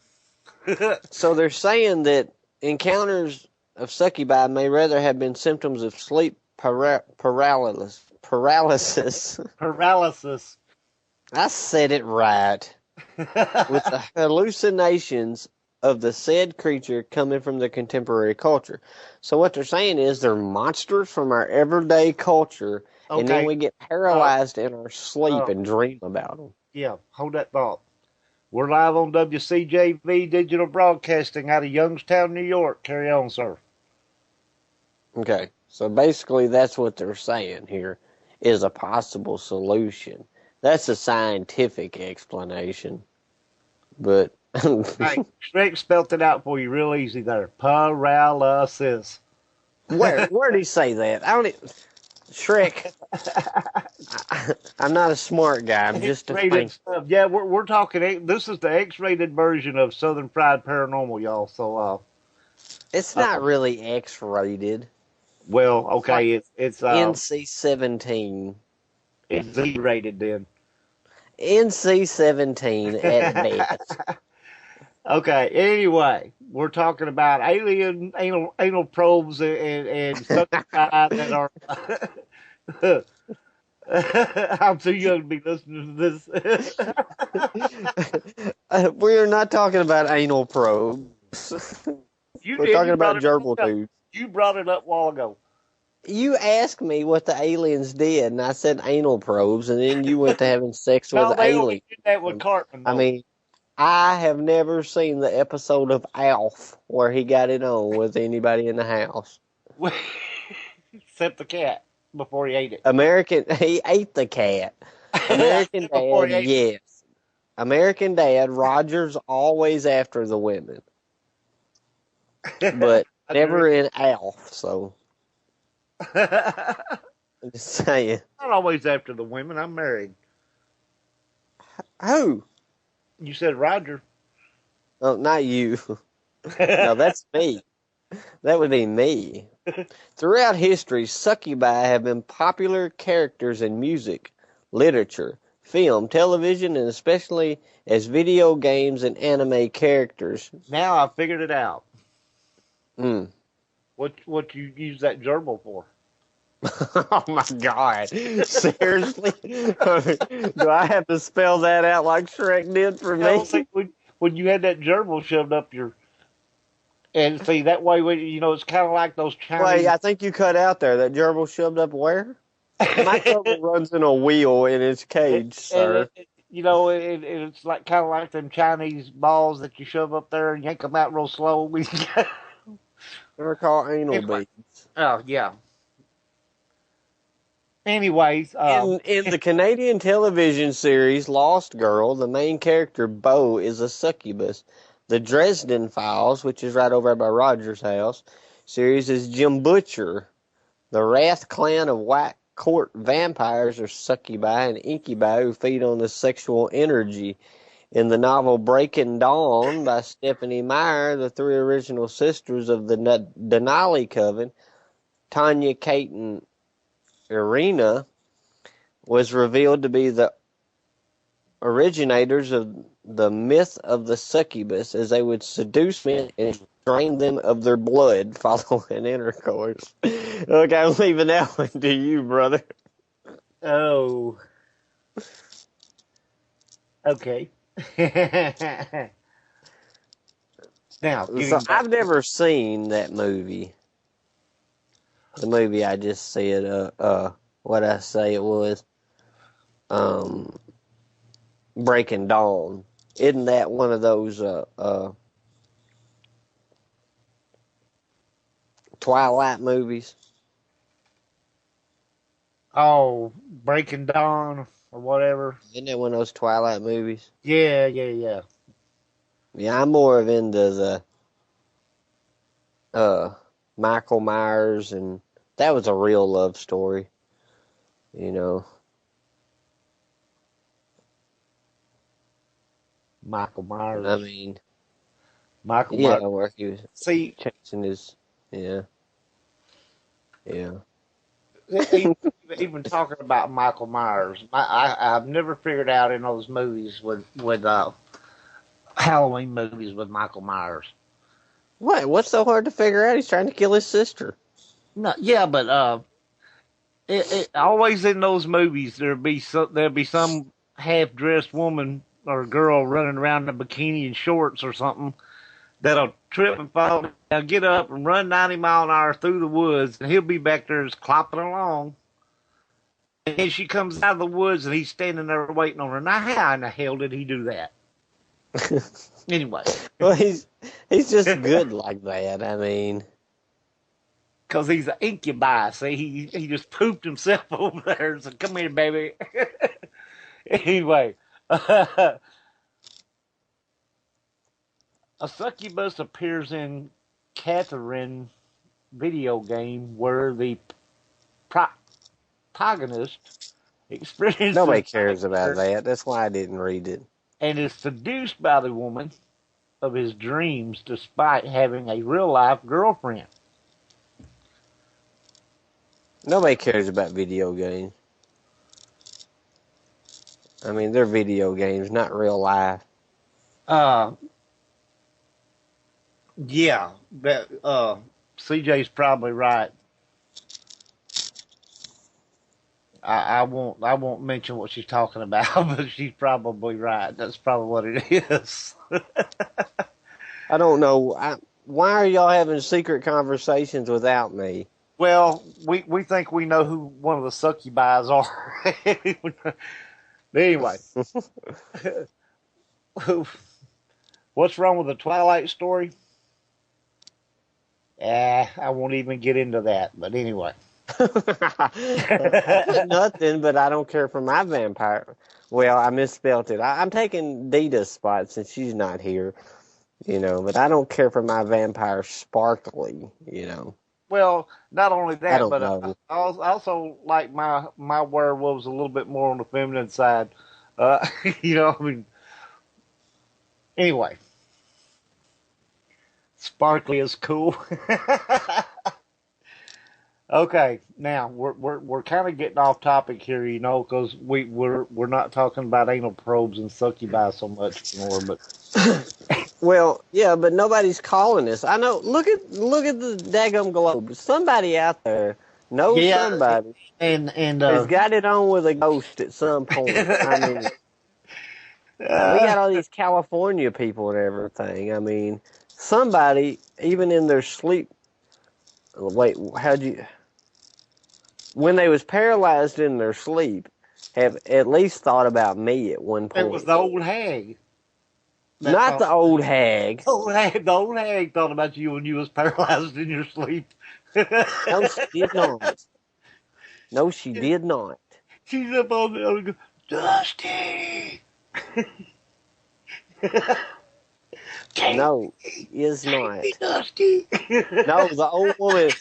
So they're saying that encounters of succubi may rather have been symptoms of sleep paralysis. Paralysis. I said it right. With the hallucinations of the said creature coming from the contemporary culture. So what they're saying is they're monsters from our everyday culture, and then we get paralyzed in our sleep and dream about them. Yeah, hold that thought. We're live on WCJV Digital Broadcasting out of Youngstown, New York. Carry on, sir. Okay, so basically that's what they're saying here is a possible solution. That's a scientific explanation. But hey, Shrek spelt it out for you real easy there. Paralysis. Where'd he say that? I don't. Shrek. I'm not a smart guy. I'm just a fan. Yeah, we're talking. This is the X-rated version of Southern Fried Paranormal, y'all. So it's not really X-rated. Well, okay, it's NC-17. It's Z-rated then. NC-17 at best. Okay. Anyway, we're talking about alien anal probes and Southern Fried that are. I'm too young to be listening to this. We're not talking about anal probes. We're talking about gerbil tubes. You brought it up a while ago. You asked me what the aliens did, and I said anal probes, and then you went to having sex with aliens. They only did that with Cartman. I mean, I have never seen the episode of Alf where he got it on with anybody in the house. Except the cat before he ate it. He ate the cat. American Dad, yes. American Dad, Roger's always after the women. But never in Alf, so. I'm just saying. Not always after the women. I'm married. Who? You said Roger. Oh, not you. No, that's me. That would be me. Throughout history, succubi have been popular characters in music, literature, film, television, and especially as video games and anime characters. Now I figured it out. Hmm. What you use that gerbil for? Oh my God! Seriously? Do I have to spell that out like Shrek did for me? When you had that gerbil shoved up your, and see that way, it's kind of like those Chinese. Wait, I think you cut out there. That gerbil shoved up where? My gerbil runs in a wheel in its cage, sir. It's like kind of like them Chinese balls that you shove up there and yank them out real slow. They're called anal beads. Oh, yeah. Anyways. In the Canadian television series Lost Girl, the main character, Beau, is a succubus. The Dresden Files, which is right over by Roger's house, series is Jim Butcher. The Wrath Clan of White Court vampires are succubi and incubi who feed on the sexual energy. In the novel Breaking Dawn by Stephanie Meyer, the three original sisters of the Denali Coven, Tanya, Kate, and Irina, was revealed to be the originators of the myth of the succubus, as they would seduce men and drain them of their blood following intercourse. Okay, I'm leaving that one to you, brother. Oh. Okay. Now, So I've never seen that movie. The movie I just said, what I say it was, Breaking Dawn. Isn't that one of those, Twilight movies? Oh, Breaking Dawn or whatever. Isn't that one of those Twilight movies? Yeah. Yeah, I'm more of into the Michael Myers, and that was a real love story, you know. Michael Myers. I mean, Michael yeah, Myers. where he was chasing his, yeah. Even talking about Michael Myers, I've never figured out in those movies with Halloween movies with Michael Myers. What? What's so hard to figure out? He's trying to kill his sister. No, yeah, but it always in those movies there'll be some half-dressed woman or girl running around in a bikini and shorts or something that'll trip and fall. They'll get up and run 90 mile an hour through the woods, and he'll be back there just clopping along. And then she comes out of the woods, and he's standing there waiting on her. Now, how in the hell did he do that? Anyway. Well, he's just good like that. I mean, because he's an incubi. See, he just pooped himself over there and said, "Come here, baby." Anyway, a succubus appears in Catherine video game where the protagonist experiences. nobody cares about that. That's why I didn't read it. And is seduced by the woman of his dreams despite having a real life girlfriend. Nobody cares about video games. I mean, they're video games, not real life. Yeah, that CJ's probably right. I won't mention what she's talking about, but she's probably right. That's probably what it is. I don't know. Why are y'all having secret conversations without me? Well, we think we know who one of the succubis are. Anyway, what's wrong with the Twilight story? I won't even get into that. But anyway. Nothing, but I don't care for my vampire. Well, I misspelled it. I'm taking Dita's spot since she's not here, but I don't care for my vampire sparkly, Well, not only that, but know. I also like my werewolves a little bit more on the feminine side. I mean, anyway, sparkly is cool. Okay, now we're kind of getting off topic here, because we're not talking about anal probes and succubi so much anymore. But well, yeah, but nobody's calling us. I know. Look at the daggum globe. Somebody out there knows somebody, and has got it on with a ghost at some point. I mean, we got all these California people and everything. I mean, somebody even in their sleep. Wait, when they was paralyzed in their sleep, have at least thought about me at one point. It was the old hag. Not the old hag. The old hag thought about you when you was paralyzed in your sleep. No, she did not. No, she did not. She's up on the other go, Dusty! No, is not. Dusty. No, the old woman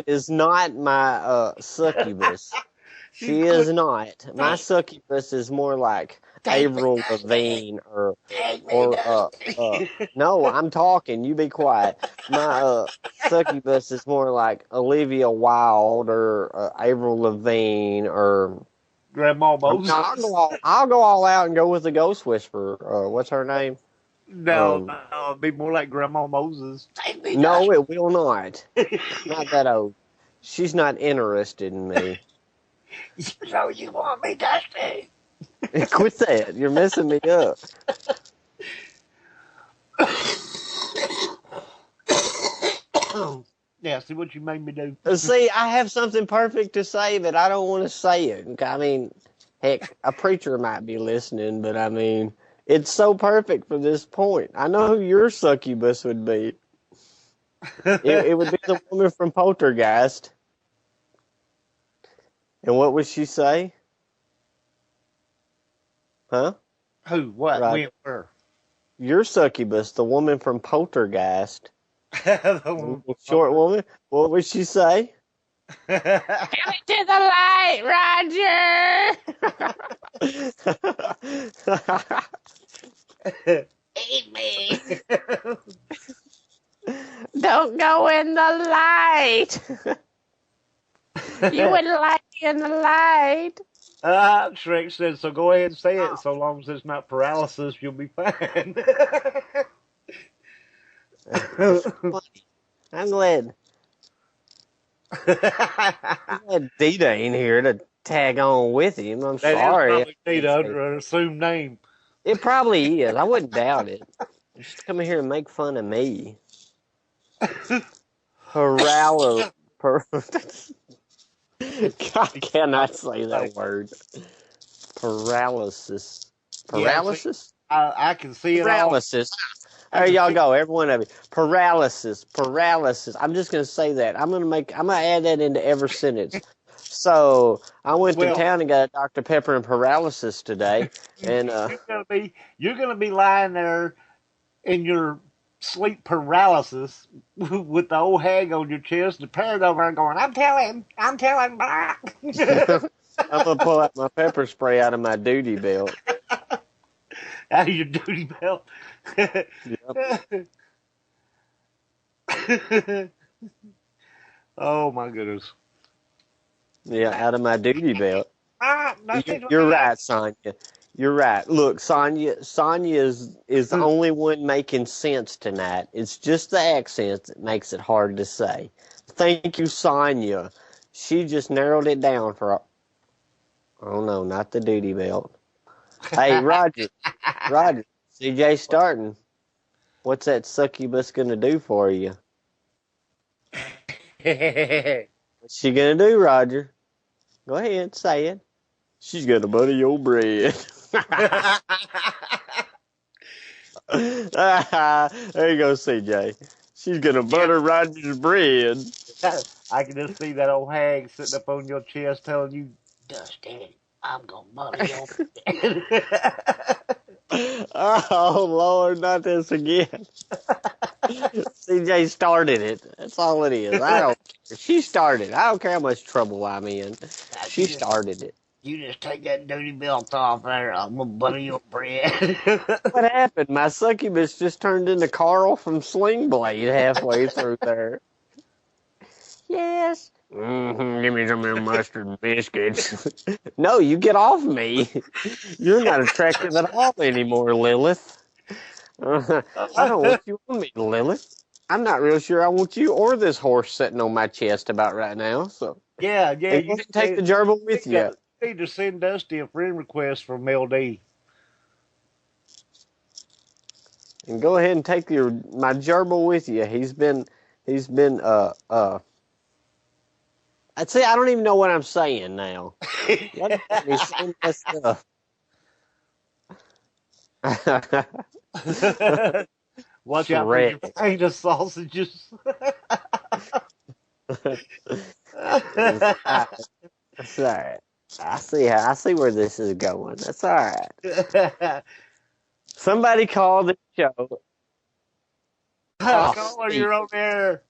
is not my succubus. She is not. My succubus is more like Avril Lavigne or no, I'm talking, you be quiet. My succubus is more like Olivia Wilde or Avril Lavigne or Grandma Moses. I'll go all out and go with the Ghost Whisperer. What's her name? No, it'd be more like Grandma Moses. No, it will not. Not that old. She's not interested in me. So you want me, Dusty? Quit that. You're messing me up. Yeah, see what you made me do. See, I have something perfect to say, but I don't want to say it. I mean, heck, a preacher might be listening, but I mean, it's so perfect for this point. I know who your succubus would be. It would be the woman from Poltergeist. And what would she say? Huh? Who? What? Right. When? Where? Your succubus, the woman from Poltergeist. The Short woman. What would she say? Come To the light, Roger! Eat me! Don't go in the light! You wouldn't like in the light. Shrek said, so go ahead and say it. So long as it's not paralysis, you'll be fine. I'm glad Dita ain't here to tag on with him. I'm sorry. That is probably Dita under an assumed name. It probably is. I wouldn't doubt it. Just come in here and make fun of me. Paralysis. God, I cannot say that word. Paralysis. Paralysis? Yeah, I can see it paralysis. There y'all go, every one of you. Paralysis. Paralysis. I'm just gonna say that. I'm gonna add that into every sentence. So I went to town and got a Dr. Pepper and paralysis today, and you're gonna be lying there in your sleep paralysis with the old hag on your chest, the parrot over there going, I'm telling, Black. I'm gonna pull out my pepper spray out of my duty belt. Out of your duty belt. Yep. Oh my goodness. Yeah, out of my duty belt. You're right, Sonya. You're right. Look, Sonya is the only one making sense tonight. It's just the accent that makes it hard to say. Thank you, Sonya. She just narrowed it down for. Oh no, not the duty belt. Hey, Roger, CJ starting. What's that succubus gonna do for you? What's she gonna do, Roger? Go ahead, say it. She's gonna butter your bread. There you go, CJ. She's gonna butter Roger's bread. I can just see that old hag sitting up on your chest telling you, Dusty, I'm gonna butter your bread. Oh, Lord, not this again. CJ started it. That's all it is. I don't care. She started it. I don't care how much trouble I'm in. She started it. You just take that dirty belt off there. I'm going to butter your bread. What happened? My succubus just turned into Carl from Sling Blade halfway through there. Yes. Give me some of them mustard biscuits. No, you get off me. You're not attractive at all anymore, Lilith. I don't want you on me, Lilith. I'm not real sure I want you or this horse sitting on my chest about right now. So yeah. You can take the gerbil with you. You need to send Dusty a friend request from LD. And go ahead and take my gerbil with you. He's been I'd say I don't even know what I'm saying now. What is so messed up? Watch out for your paint of sausages. That's all right. I see where this is going. That's all right. Somebody called the show. Caller, you're on there.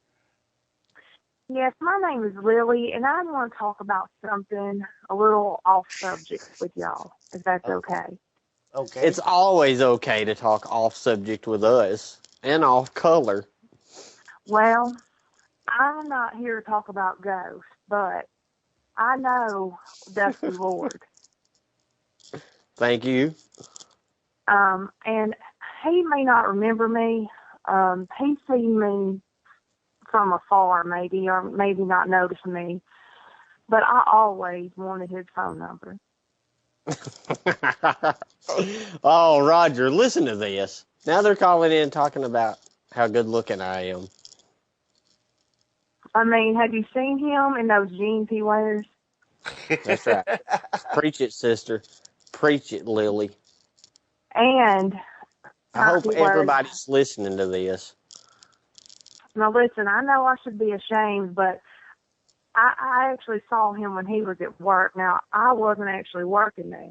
Yes, my name is Lily, and I want to talk about something a little off subject with y'all, if that's okay. Okay. It's always okay to talk off subject with us and off color. Well, I'm not here to talk about ghosts, but I know Dusty Lord. Thank you. And he may not remember me. He's seen me from afar, maybe, or maybe not noticed me. But I always wanted his phone number. Oh, Roger, listen to this. Now they're calling in talking about how good looking I am. I mean, have you seen him in those jeans he wears? That's right. Preach it, sister. Preach it, Lily. And I hope he wears. everybody's listening to this. Now listen, I know I should be ashamed, but I actually saw him when he was at work. Now, I wasn't actually working there.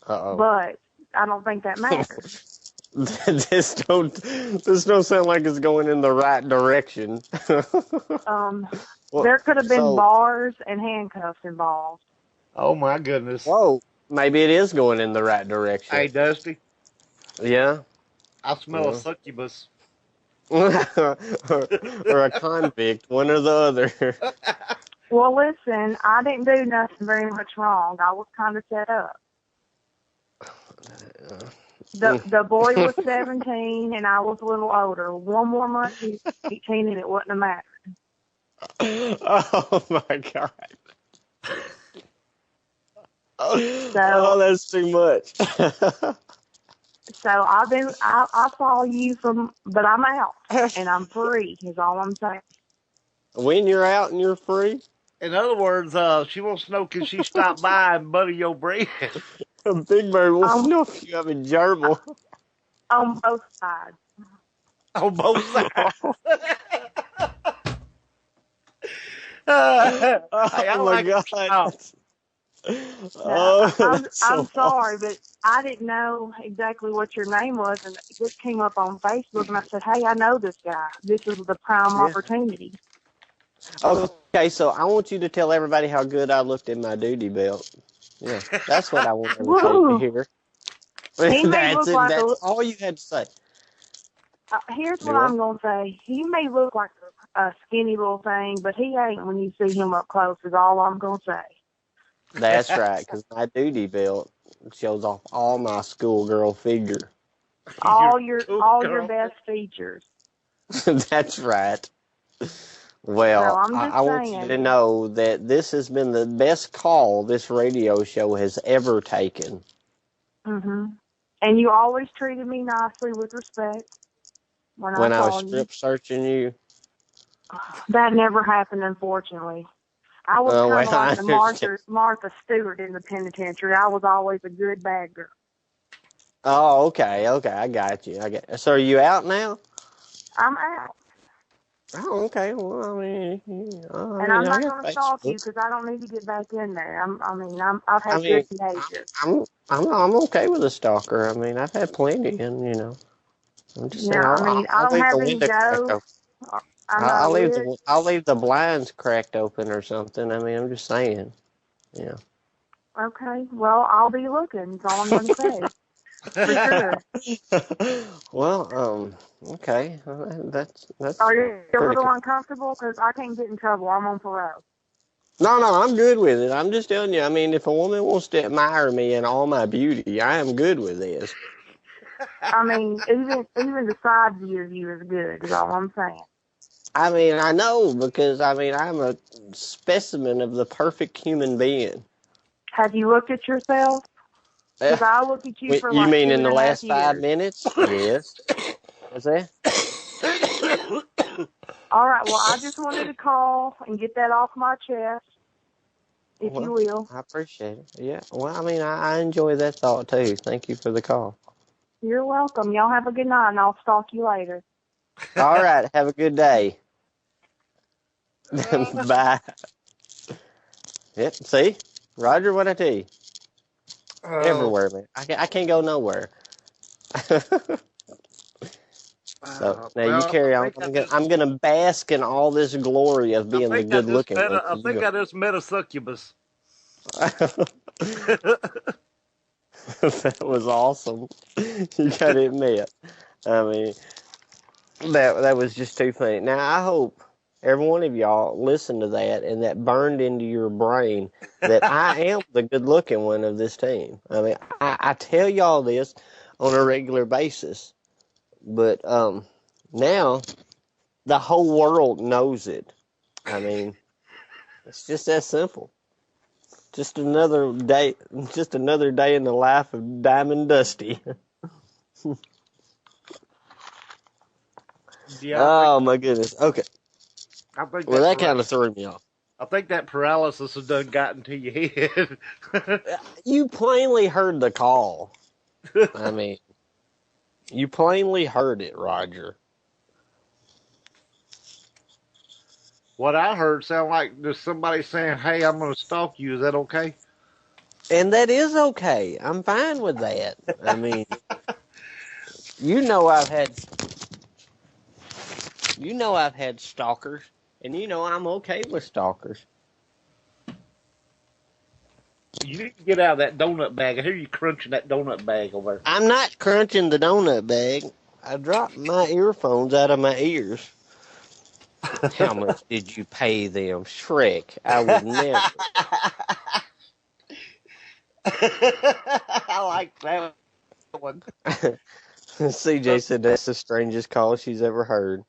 Uh-oh. But I don't think that matters. This don't sound like it's going in the right direction. Well, there could have been bars and handcuffs involved. Oh, my goodness. Whoa, maybe it is going in the right direction. Hey, Dusty. Yeah? I smell a succubus. or a convict, one or the other. Well, listen, I didn't do nothing very much wrong. I was kind of set up. The boy was 17 and I was a little older. One more month, he was 18, and it wouldn't have mattered. Oh my God. Oh, that's too much. So I saw you but I'm out and I'm free is all I'm saying. When you're out and you're free? In other words, she wants to know can she stop by and butter your bread? Big Bird wants to know if you have a gerbil. On both sides. On both sides. Oh my God. I'm sorry, but I didn't know exactly what your name was, and it just came up on Facebook, and I said, hey, I know this guy. This is the prime opportunity. Okay, so I want you to tell everybody how good I looked in my duty belt. Yeah, that's what I want everybody to hear. That's all you had to say. Here's what I'm going to say. He may look like a skinny little thing, but he ain't when you see him up close is all I'm going to say. That's right, because my duty belt shows off all my schoolgirl figure. All your best features. That's right. Well, I want you to know that this has been the best call this radio show has ever taken. Mm-hmm. And you always treated me nicely with respect when I was strip searching you. That never happened, unfortunately. I was kind of like the Martha Stewart in the penitentiary. I was always a good bad girl. Oh, okay, I got you. So are you out now? I'm out. Oh, okay. Well, I mean, and I'm not going to stalk you because I don't need to get back in there. I've had good behavior. I'm okay with a stalker. I mean, I've had plenty, and I'm just saying. I don't have any dough. I'll leave the blinds cracked open or something. I mean, I'm just saying. Yeah. Okay. Well, I'll be looking. That's all I'm going to say. For sure. Well, okay. That's. Are you a little uncomfortable? Because I can't get in trouble. I'm on parole. No, I'm good with it. I'm just telling you. I mean, if a woman wants to admire me in all my beauty, I am good with this. I mean, even the side view of you is good. Is all I'm saying. I mean, I know because I'm a specimen of the perfect human being. Have you looked at yourself? Because I look at you for you like mean in the last 5 minutes? Yes. What's that? All right. Well, I just wanted to call and get that off my chest, if you will. I appreciate it. Yeah. Well, I mean, I enjoy that thought too. Thank you for the call. You're welcome. Y'all have a good night, and I'll stalk you later. All right. Have a good day. Bye. Yep. See, Roger, what I tell you? Everywhere, man. I can't go nowhere. So now you carry on. I'm gonna bask in all this glory of being the good-looking one. I think I just met a succubus. That was awesome. You got to admit. I mean, that was just too funny. Now I hope every one of y'all listened to that, and that burned into your brain that I am the good-looking one of this team. I mean, I tell y'all this on a regular basis, but now the whole world knows it. I mean, it's just that simple. Just another day in the life of Diamond Dusty. Yeah, Oh my goodness. Okay. I think Well, that that kind of threw me off. I think that paralysis has done gotten to your head. You plainly heard the call. I mean, you plainly heard it, Roger. What I heard sounded like there's somebody saying, "Hey, I'm going to stalk you." Is that okay? And that is okay. I'm fine with that. I mean, you know I've had stalkers, and you know I'm okay with stalkers. You need to get out of that donut bag. I hear you crunching that donut bag over there. I'm not crunching the donut bag. I dropped my earphones out of my ears. How much did you pay them? Shrek, I would never. I like that one. CJ said that's the strangest call she's ever heard.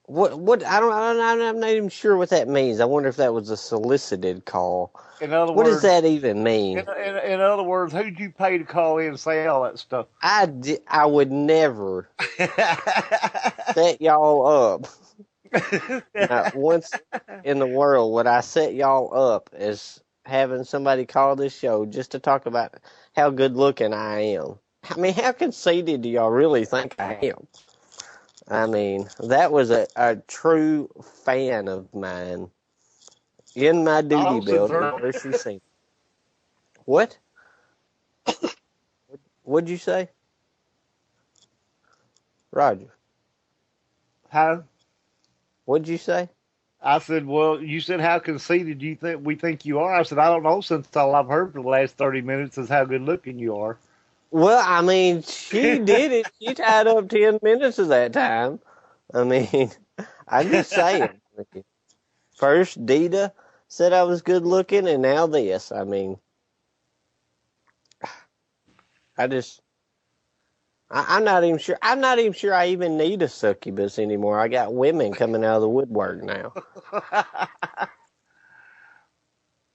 What I'm not even sure what that means. I wonder if that was a solicited call. In other What does words, that even mean? in other words, who'd you pay to call in and say all that stuff? I would never set y'all up. Not once in the world would I set y'all up as having somebody call this show just to talk about how good looking I am. I mean, how conceited do y'all really think I am? I mean, that was a true fan of mine in my duty belt where she seen. What? What'd you say? Roger. Huh? What'd you say? I said, well, you said, how conceited do you think we think you are? I said, I don't know, since all I've heard for the last 30 minutes is how good looking you are. Well, I mean, she did it. She tied up 10 minutes of that time. I mean, I'm just saying. First, Dita said I was good looking, and now this. I mean, I'm not even sure. I'm not even sure I even need a succubus anymore. I got women coming out of the woodwork now.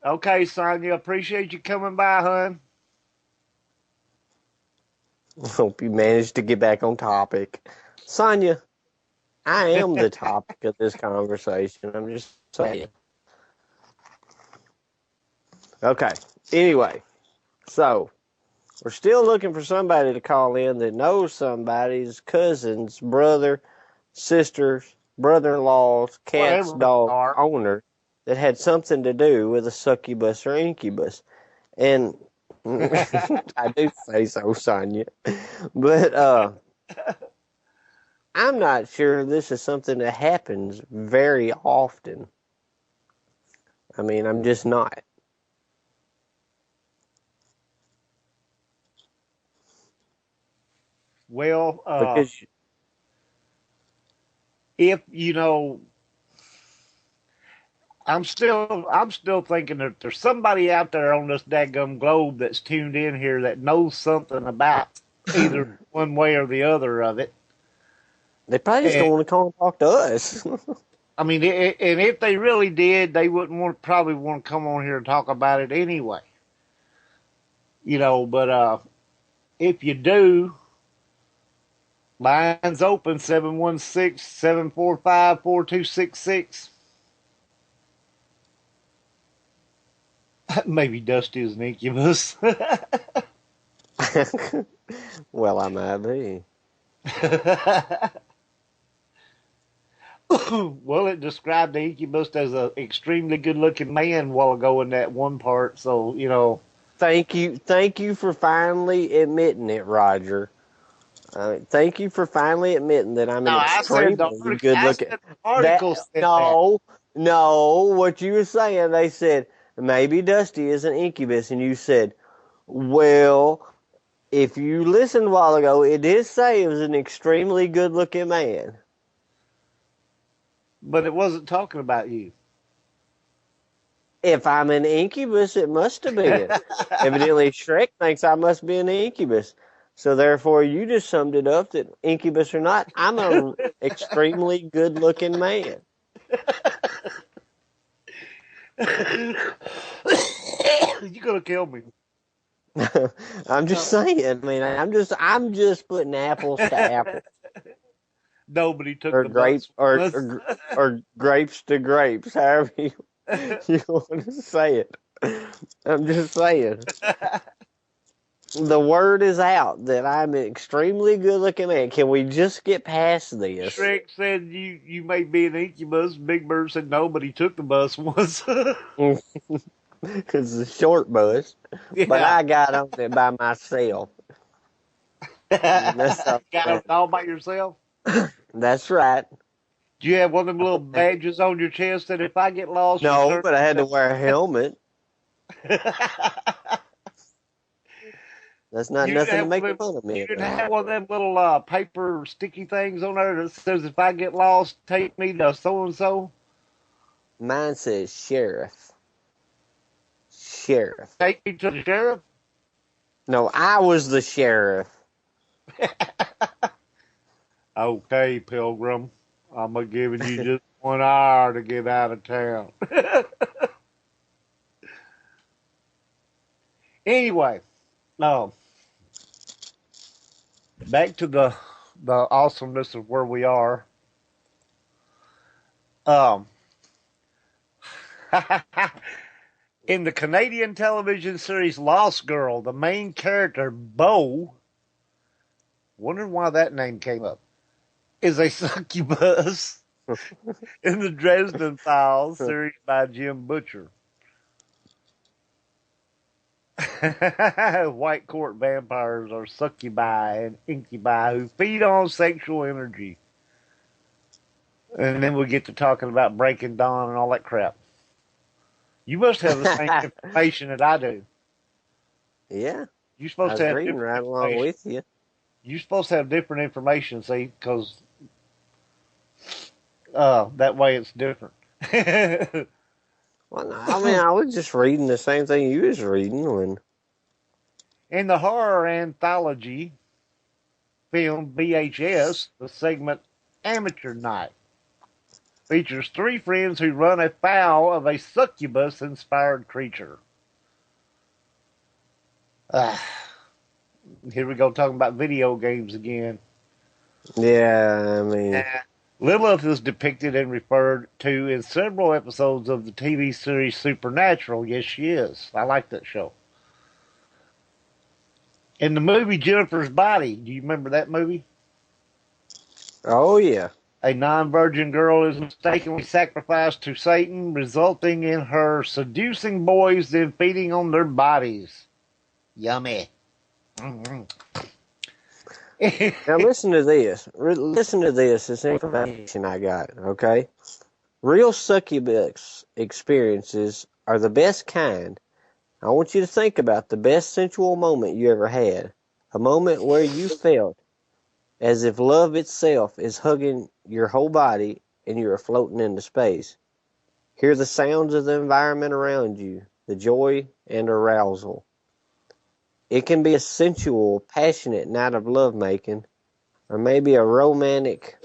Okay, Sonya, appreciate you coming by, hon. Hope you managed to get back on topic. Sonya, I am the topic of this conversation. I'm just saying. Okay. Anyway, so we're still looking for somebody to call in that knows somebody's cousin's brother, sisters, brother-in-law's, cat's dog owner that had something to do with a succubus or incubus. And I do say so, Sonya. But I'm not sure this is something that happens very often. I mean, I'm just not. Well, Because if you know, I'm still thinking that there's somebody out there on this daggum globe that's tuned in here that knows something about either one way or the other of it. They probably just don't want to call and talk to us. I mean, and if they really did, they wouldn't probably want to come on here and talk about it anyway. You know, but if you do, lines open 716-745-4266. Maybe Dusty is an incubus. Well, I might be. Well, it described the incubus as an extremely good-looking man a while ago in that one part. So, you know. Thank you for finally admitting it, Roger. Thank you for finally admitting that I'm an extremely good-looking. No, what you were saying, they said, maybe Dusty is an incubus, and you said, well, if you listened a while ago, it did say it was an extremely good-looking man. But it wasn't talking about you. If I'm an incubus, it must have been. Evidently, Shrek thinks I must be an incubus. So therefore, you just summed it up that incubus or not, I'm a extremely good-looking man. You're gonna kill me. I'm just saying. I mean, I'm just putting apples to apples, Nobody took or the bus. or grapes to grapes, however you want to say it. I'm just saying. The word is out that I'm an extremely good-looking man. Can we just get past this? Shrek said you may be an incubus. Big Bird said nobody took the bus once. It's a short bus, but I got on it by myself. That's all Got it all by yourself? That's right. Do you have one of them little badges on your chest that if I get lost, No, but I had to wear a helmet. That's not nothing to make fun of me. You didn't have one of them little paper sticky things on there that says if I get lost, take me to so and so. Mine says sheriff. Sheriff. Take me to the sheriff. No, I was the sheriff. Okay, Pilgrim. I'm gonna give you just 1 hour to get out of town. Anyway, back to the awesomeness of where we are. In the Canadian television series Lost Girl, the main character, Bo, wondering why that name came up, is a succubus in the Dresden Files series by Jim Butcher. White court vampires are succubi and incubi who feed on sexual energy. And then we get to talking about Breaking Dawn and all that crap. You must have the same information that I do. Yeah. You're supposed to have reading right along with you. You're supposed to have different information, see, because that way it's different. Well, no, I mean, I was just reading the same thing you was reading. In the horror anthology film VHS, the segment Amateur Night features 3 friends who run afoul of a succubus-inspired creature. Here we go talking about video games again. Yeah, I mean... Lilith is depicted and referred to in several episodes of the TV series Supernatural. Yes, she is. I like that show. In the movie Jennifer's Body, do you remember that movie? Oh, yeah. A non-virgin girl is mistakenly sacrificed to Satan, resulting in her seducing boys then feeding on their bodies. Yummy. Mm-hmm. Now listen to this. Listen to this. This information I got, okay? Real succubus experiences are the best kind. I want you to think about the best sensual moment you ever had. A moment where you felt as if love itself is hugging your whole body and you are floating into space. Hear the sounds of the environment around you, the joy and arousal. It can be a sensual, passionate night of lovemaking, or maybe a romantic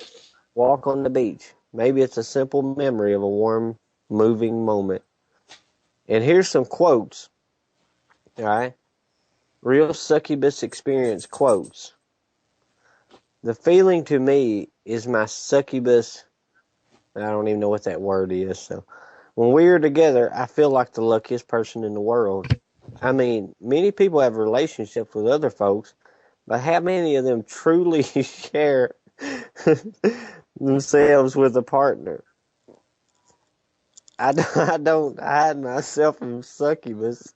walk on the beach. Maybe it's a simple memory of a warm, moving moment. And here's some quotes, all right? Real succubus experience quotes. The feeling to me is my succubus, I don't even know what that word is, so. When we are together, I feel like the luckiest person in the world. I mean, many people have relationships with other folks, but how many of them truly share themselves with a partner? I had myself in succubus.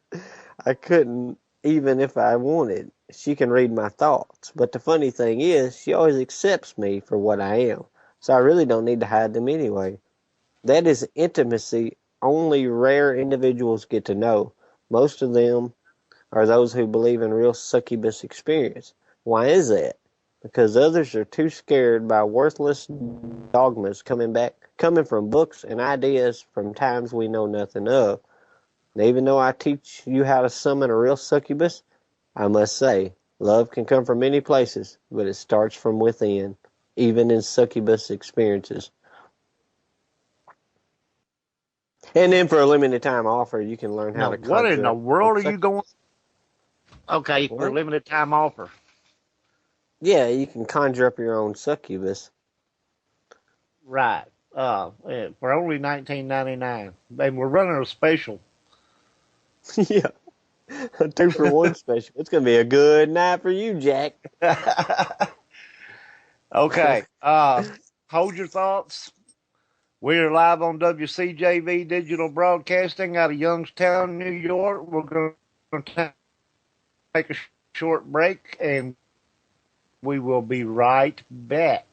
I couldn't, even if I wanted. She can read my thoughts. But the funny thing is, she always accepts me for what I am. So I really don't need to hide them anyway. That is intimacy only rare individuals get to know. Most of them are those who believe in real succubus experience. Why is that? because others are too scared by worthless dogmas coming from books and ideas from times we know nothing of. And even though I teach you how to summon a real succubus, I must say, love can come from many places, but it starts from within, even in succubus experiences. And then for a limited time offer, you can learn how No, to what in conjure the up your own world are you going? succubus. Okay, for a What? limited time offer. Yeah, you can conjure up your own succubus. Right. For only $19.99. And we're running a special. Yeah, a 2-for-1 special. It's going to be a good night for you, Jack. Okay. Hold your thoughts. We're live on WCJV Digital Broadcasting out of Youngstown, New York. We're going to take a short break and we will be right back.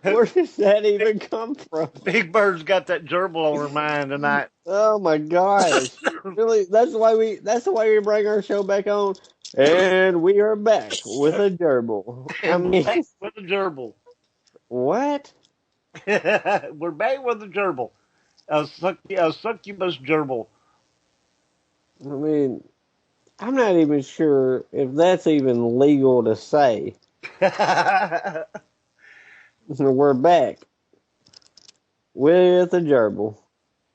Where did that even come from? Big Bird's got that gerbil on her mind tonight. Oh my gosh. Really, that's why we bring our show back on. And we are back with a gerbil. I And mean, back with a gerbil. what? We're back with the gerbil. A succubus gerbil. I mean, I'm not even sure if that's even legal to say. We're back with a gerbil.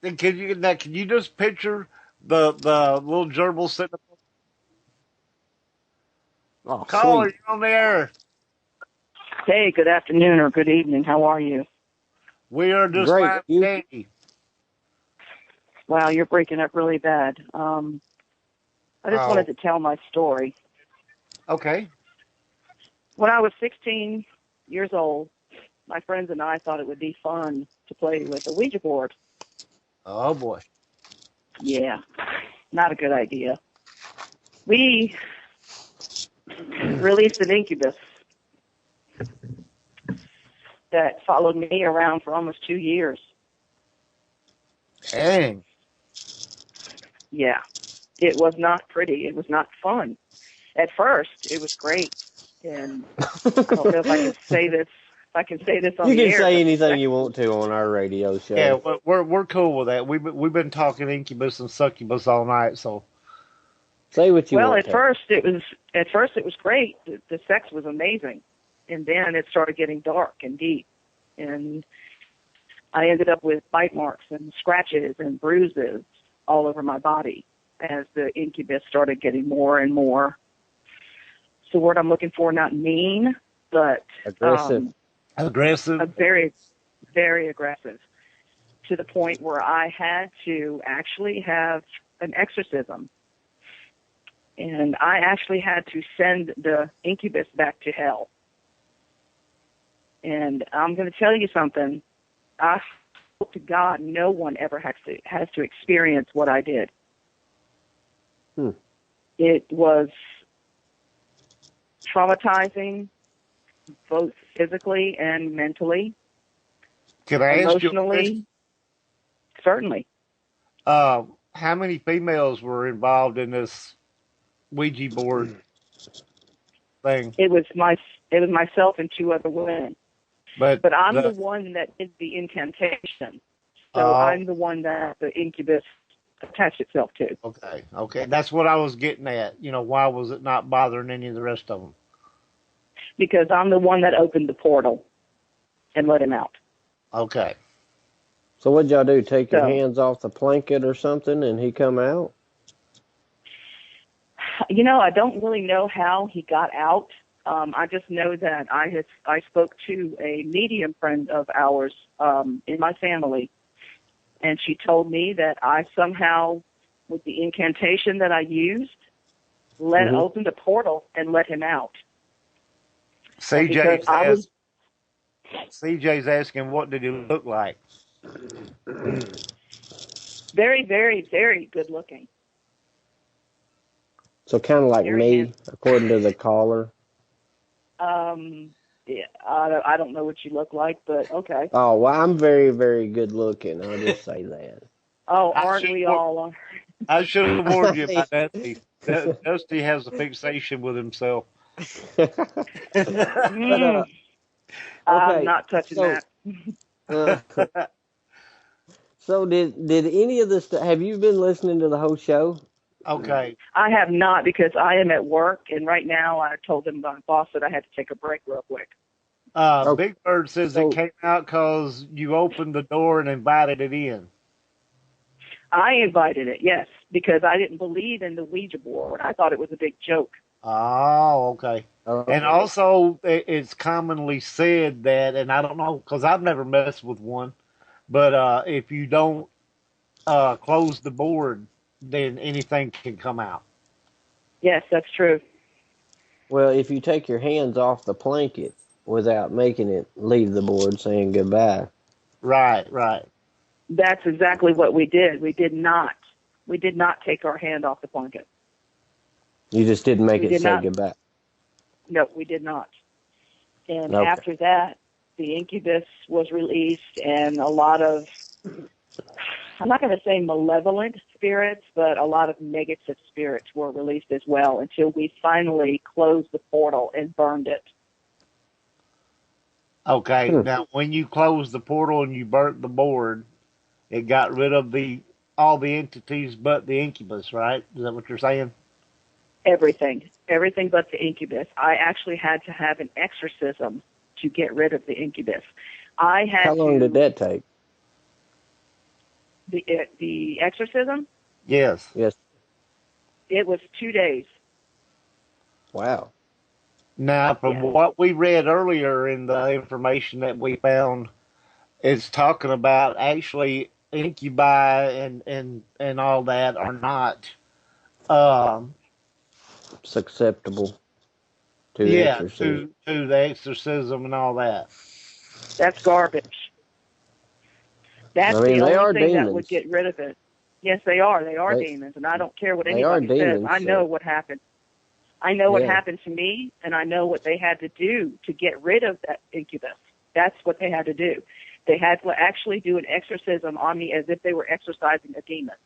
Can you just picture the little gerbil sitting up? Oh, Caller, sweet. you on the air? Hey, good afternoon or good evening. How are you? We are just Great. fine, You? dandy. Wow, you're breaking up really bad. I just wanted to tell my story. Okay. When I was 16 years old, my friends and I thought it would be fun to play with a Ouija board. Oh boy. Yeah, not a good idea. We released an incubus that followed me around for almost 2 years. Dang. Yeah, it was not pretty. It was not fun. At first, it was great, and I don't know if I can say this. If I can say this on You the can air. say anything you want to on our radio show. Yeah, we're cool with that. We've been talking incubus and succubus all night, so. Say what you Well, want at first it was great. The sex was amazing, and then it started getting dark and deep, and I ended up with bite marks and scratches and bruises all over my body as the incubus started getting more and more. It's the word I'm looking for, not mean, but Aggressive. Aggressive. very, very aggressive, to the point where I had to actually have an exorcism. And I actually had to send the incubus back to hell. And I'm going to tell you something. I hope to God no one ever has to experience what I did. It was traumatizing, both physically and mentally. Can I ask you? Emotionally, certainly. How many females were involved in this Ouija board thing? It was myself and 2 other women. But I'm the one that did the incantation. So I'm the one that the incubus attached itself to. Okay. That's what I was getting at. Why was it not bothering any of the rest of them? Because I'm the one that opened the portal and let him out. Okay. So what'd y'all do? Take your hands off the blanket or something, and he come out? I don't really know how he got out. I just know that I spoke to a medium friend of ours in my family, and she told me that I somehow, with the incantation that I used, opened a portal and let him out. CJ's asking, what did he look like? Very, very, very good looking. So kind of like Very me, handsome. according to the caller. Yeah, I don't know what you look like, but okay. Oh, well, I'm very, very good looking. I'll just say that. Oh, aren't we all? I should have warned you about Dusty. Dusty has a fixation with himself. I'm not touching that. So did any of this? Have you been listening to the whole show? Okay. I have not, because I am at work, and right now I told my boss that I had to take a break real quick. Big Bird says it came out because you opened the door and invited it in. I invited it, yes, because I didn't believe in the Ouija board. I thought it was a big joke. Oh, okay. And also, it's commonly said that, and I don't know, because I've never messed with one, but if you don't close the board, then anything can come out. Yes, that's true. Well, if you take your hands off the blanket without making it leave the board saying goodbye. Right. That's exactly what we did. We did not take our hand off the blanket. You just didn't make it say goodbye. No, we did not. And after that, the incubus was released, and a lot of, I'm not going to say malevolent spirits, but a lot of negative spirits were released as well, until we finally closed the portal and burned it. Okay, now when you closed the portal and you burnt the board, it got rid of the all the entities but the incubus, right? Is that what you're saying? Everything but the incubus. I actually had to have an exorcism to get rid of the incubus. How long did that take? The exorcism? Yes. Yes. It was 2 days. Wow. Now, from what we read earlier in the information that we found, it's talking about actually incubi and all that are not, um, Susceptible to yeah, exorcism. to the exorcism and all that. That's garbage. That's the they only are thing demons. that would get rid of it. Yes, they are. They are demons, and I don't care what anybody says. I know what happened. I know what happened to me, and I know what they had to do to get rid of that incubus. That's what they had to do. They had to actually do an exorcism on me as if they were exorcising a demon.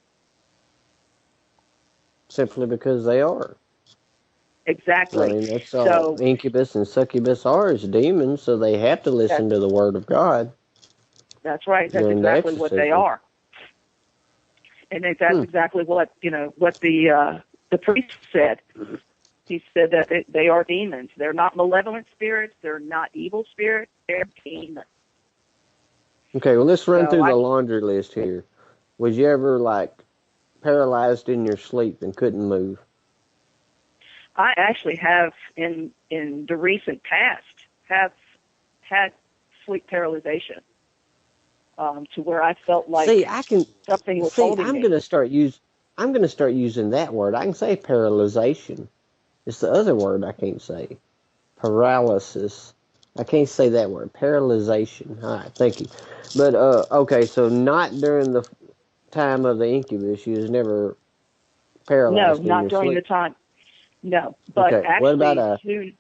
Simply because they are. Exactly. I mean, that's all. Incubus and succubus are is demons, so they have to listen to the word of God. That's right. That's exactly what they are. And that's exactly what the priest said. He said that they are demons. They're not malevolent spirits. They're not evil spirits. They're demons. Okay, well, let's run through the laundry list here. Was you ever, paralyzed in your sleep and couldn't move? I actually have, in the recent past, have had sleep paralyzation to where I felt like something was holding me. I'm going to start using that word. I can say paralyzation. It's the other word I can't say. Paralysis. I can't say that word. Paralyzation. All right, thank you. But, okay, so not during the time of the incubus. You was never paralyzed in your sleep. No, not during the time. No, but actually, what about soon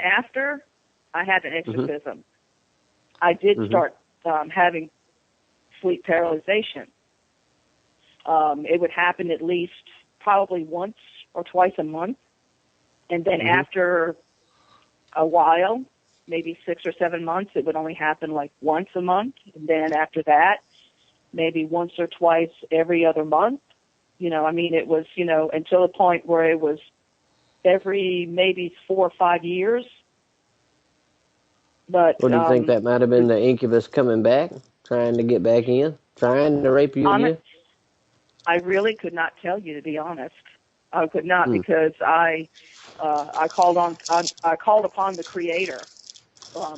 after, I had an exorcism. I did start having sleep paralyzation. It would happen at least probably once or twice a month. And then after a while, maybe 6 or 7 months, it would only happen like once a month. And then after that, maybe once or twice every other month. It was, until the point where it was every maybe 4 or 5 years. But what do you think that might have been the incubus coming back, trying to get back in, trying to rape you again? I really could not tell you, to be honest. I could not because I called upon the Creator,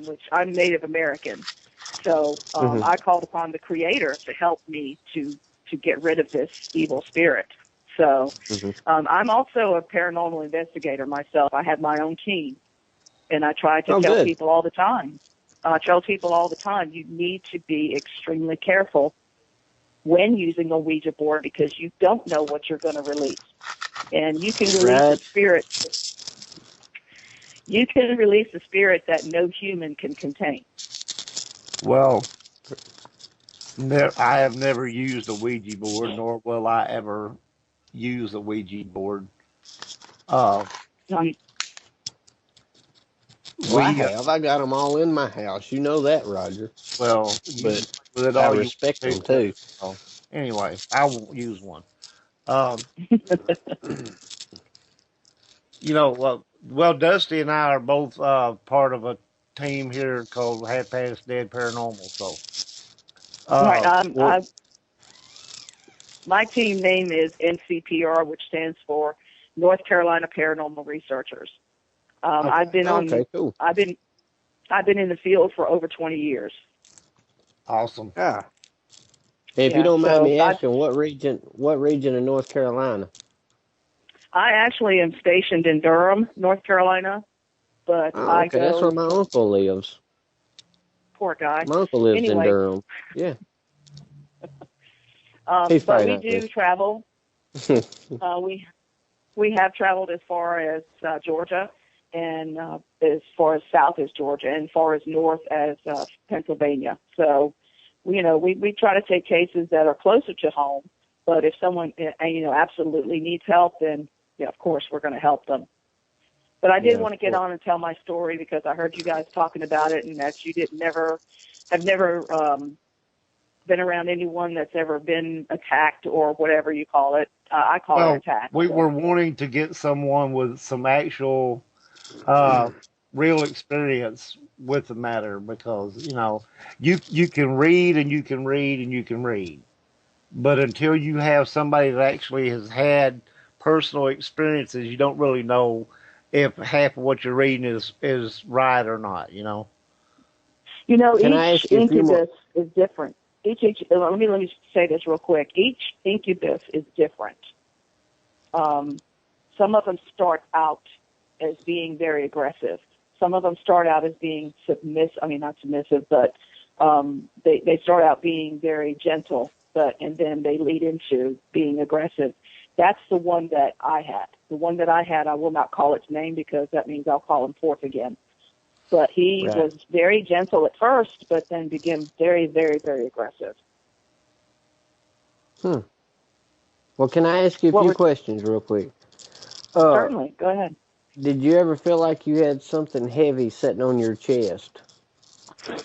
which I'm Native American. So I called upon the Creator to help me to get rid of this evil spirit. So I'm also a paranormal investigator myself. I have my own team, and I try to tell people all the time. You need to be extremely careful when using a Ouija board because you don't know what you're going to release. And you can release a spirit. You can release a spirit that no human can contain. Well, I have never used a Ouija board, nor will I ever use a Ouija board. I have. I got them all in my house. You know that, Roger. Well, but I respect them too. So, anyway, I won't use one. Well, Dusty and I are both part of a team here called Half Past Dead Paranormal. So, right. My team name is NCPR, which stands for North Carolina Paranormal Researchers. I've been cool. I've been in the field for over 20 years. Awesome. Yeah. If you don't mind me asking, what region of North Carolina? I actually am stationed in Durham, North Carolina, but that's where my uncle lives. Poor guy. My uncle lives in Durham. Yeah. But we do travel. We have traveled as far as Georgia, and as far as south as Georgia, and as far as north as Pennsylvania. So, we try to take cases that are closer to home. But if someone, absolutely needs help, then of course we're going to help them. But I did want to get on and tell my story because I heard you guys talking about it, and that you have never been around anyone that's ever been attacked or whatever you call it. I call it attack. We were wanting to get someone with some actual real experience with the matter because, you can read and you can read and you can read. But until you have somebody that actually has had personal experiences, you don't really know if half of what you're reading is right or not, Each incubus is different. Let me say this real quick. Each incubus is different. Some of them start out as being very aggressive. Some of them start out as being not submissive, but they start out being very gentle, and then they lead into being aggressive. That's the one that I had. The one that I had, I will not call its name because that means I'll call him forth again. But he was very gentle at first, but then became very, very, very aggressive. Well, can I ask you a few questions real quick? Certainly. Go ahead. Did you ever feel like you had something heavy sitting on your chest?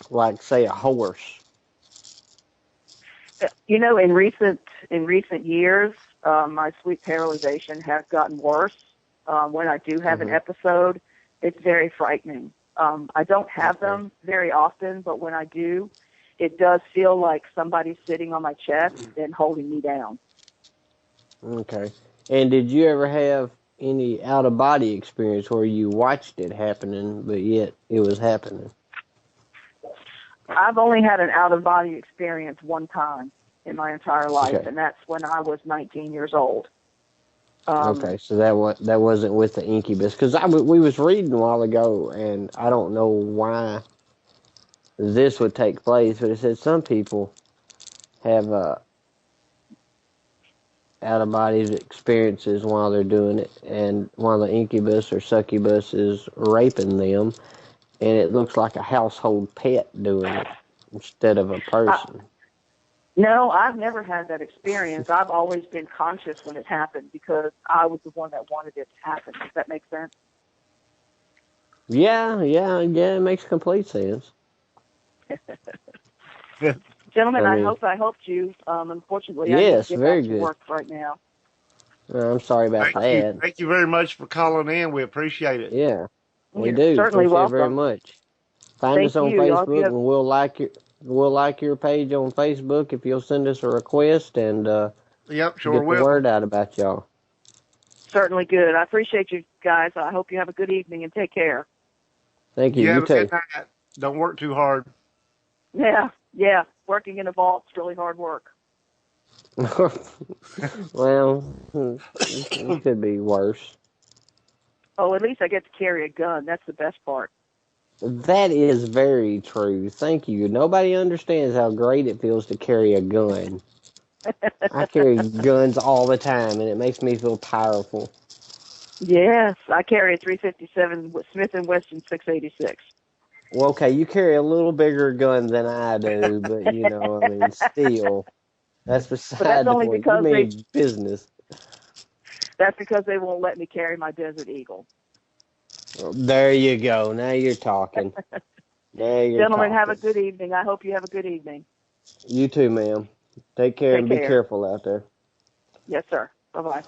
Like, say, a horse? In recent years, my sleep paralyzation has gotten worse. When I do have an episode, it's very frightening. I don't have them very often, but when I do, it does feel like somebody's sitting on my chest and holding me down. Okay. And did you ever have any out-of-body experience where you watched it happening, but yet it was happening? I've only had an out-of-body experience one time in my entire life, and that's when I was 19 years old. Okay, so that wasn't with the Incubus, because we was reading a while ago, and I don't know why this would take place, but it said some people have out-of-body experiences while they're doing it, and while the Incubus or Succubus is raping them, and it looks like a household pet doing it instead of a person. No, I've never had that experience. I've always been conscious when it happened because I was the one that wanted it to happen. Does that make sense? Yeah, it makes complete sense. Gentlemen, I hope I helped you. Unfortunately, I yes, need to get very back to good. work right now. I'm sorry about that. Thank you very much for calling in. We appreciate it. Yeah, we You're do. Certainly appreciate welcome. it very much. Find us on Facebook, and we'll like your page on Facebook if you'll send us a request, and yep, sure get will. the word out about y'all. Certainly good. I appreciate you guys. I hope you have a good evening and take care. Thank you. You too. Good night. Don't work too hard. Yeah. Working in a vault's really hard work. Well, it could be worse. Oh, at least I get to carry a gun. That's the best part. That is very true. Thank you. Nobody understands how great it feels to carry a gun. I carry guns all the time, and it makes me feel powerful. Yes, I carry a .357 Smith & Wesson 686. Well, okay, you carry a little bigger gun than I do, but, still, that's beside the point. You mean business. That's because they won't let me carry my Desert Eagle. Well, there you go. Now you're talking. Gentlemen, have a good evening. I hope you have a good evening. You too, ma'am. Take care and be careful out there. Yes, sir. Bye-bye.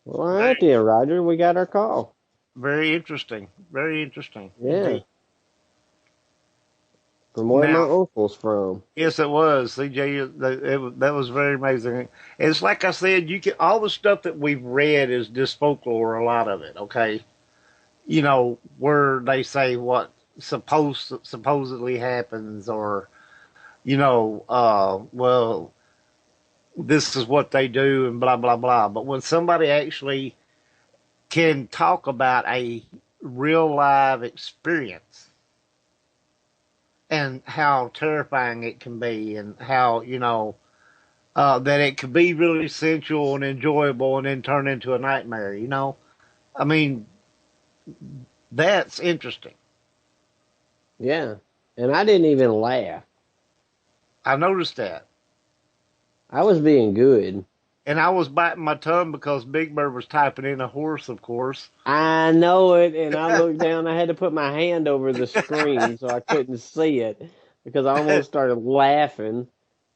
Well, all right then, Roger. We got our call. Very interesting. Very interesting. Yeah. Indeed. From where my uncle's from. Yes, it was. CJ, that was very amazing. It's like I said, all the stuff that we've read is just folklore, a lot of it, okay? Where they say what supposedly happens, or, well, this is what they do and blah, blah, blah. But when somebody actually can talk about a real live experience and how terrifying it can be, and how, that it could be really sensual and enjoyable and then turn into a nightmare, I mean, that's interesting. Yeah. And I didn't even laugh. I noticed that. I was being good. And I was biting my tongue because Big Bird was typing in a horse, of course. I know it, and I looked down. I had to put my hand over the screen so I couldn't see it because I almost started laughing.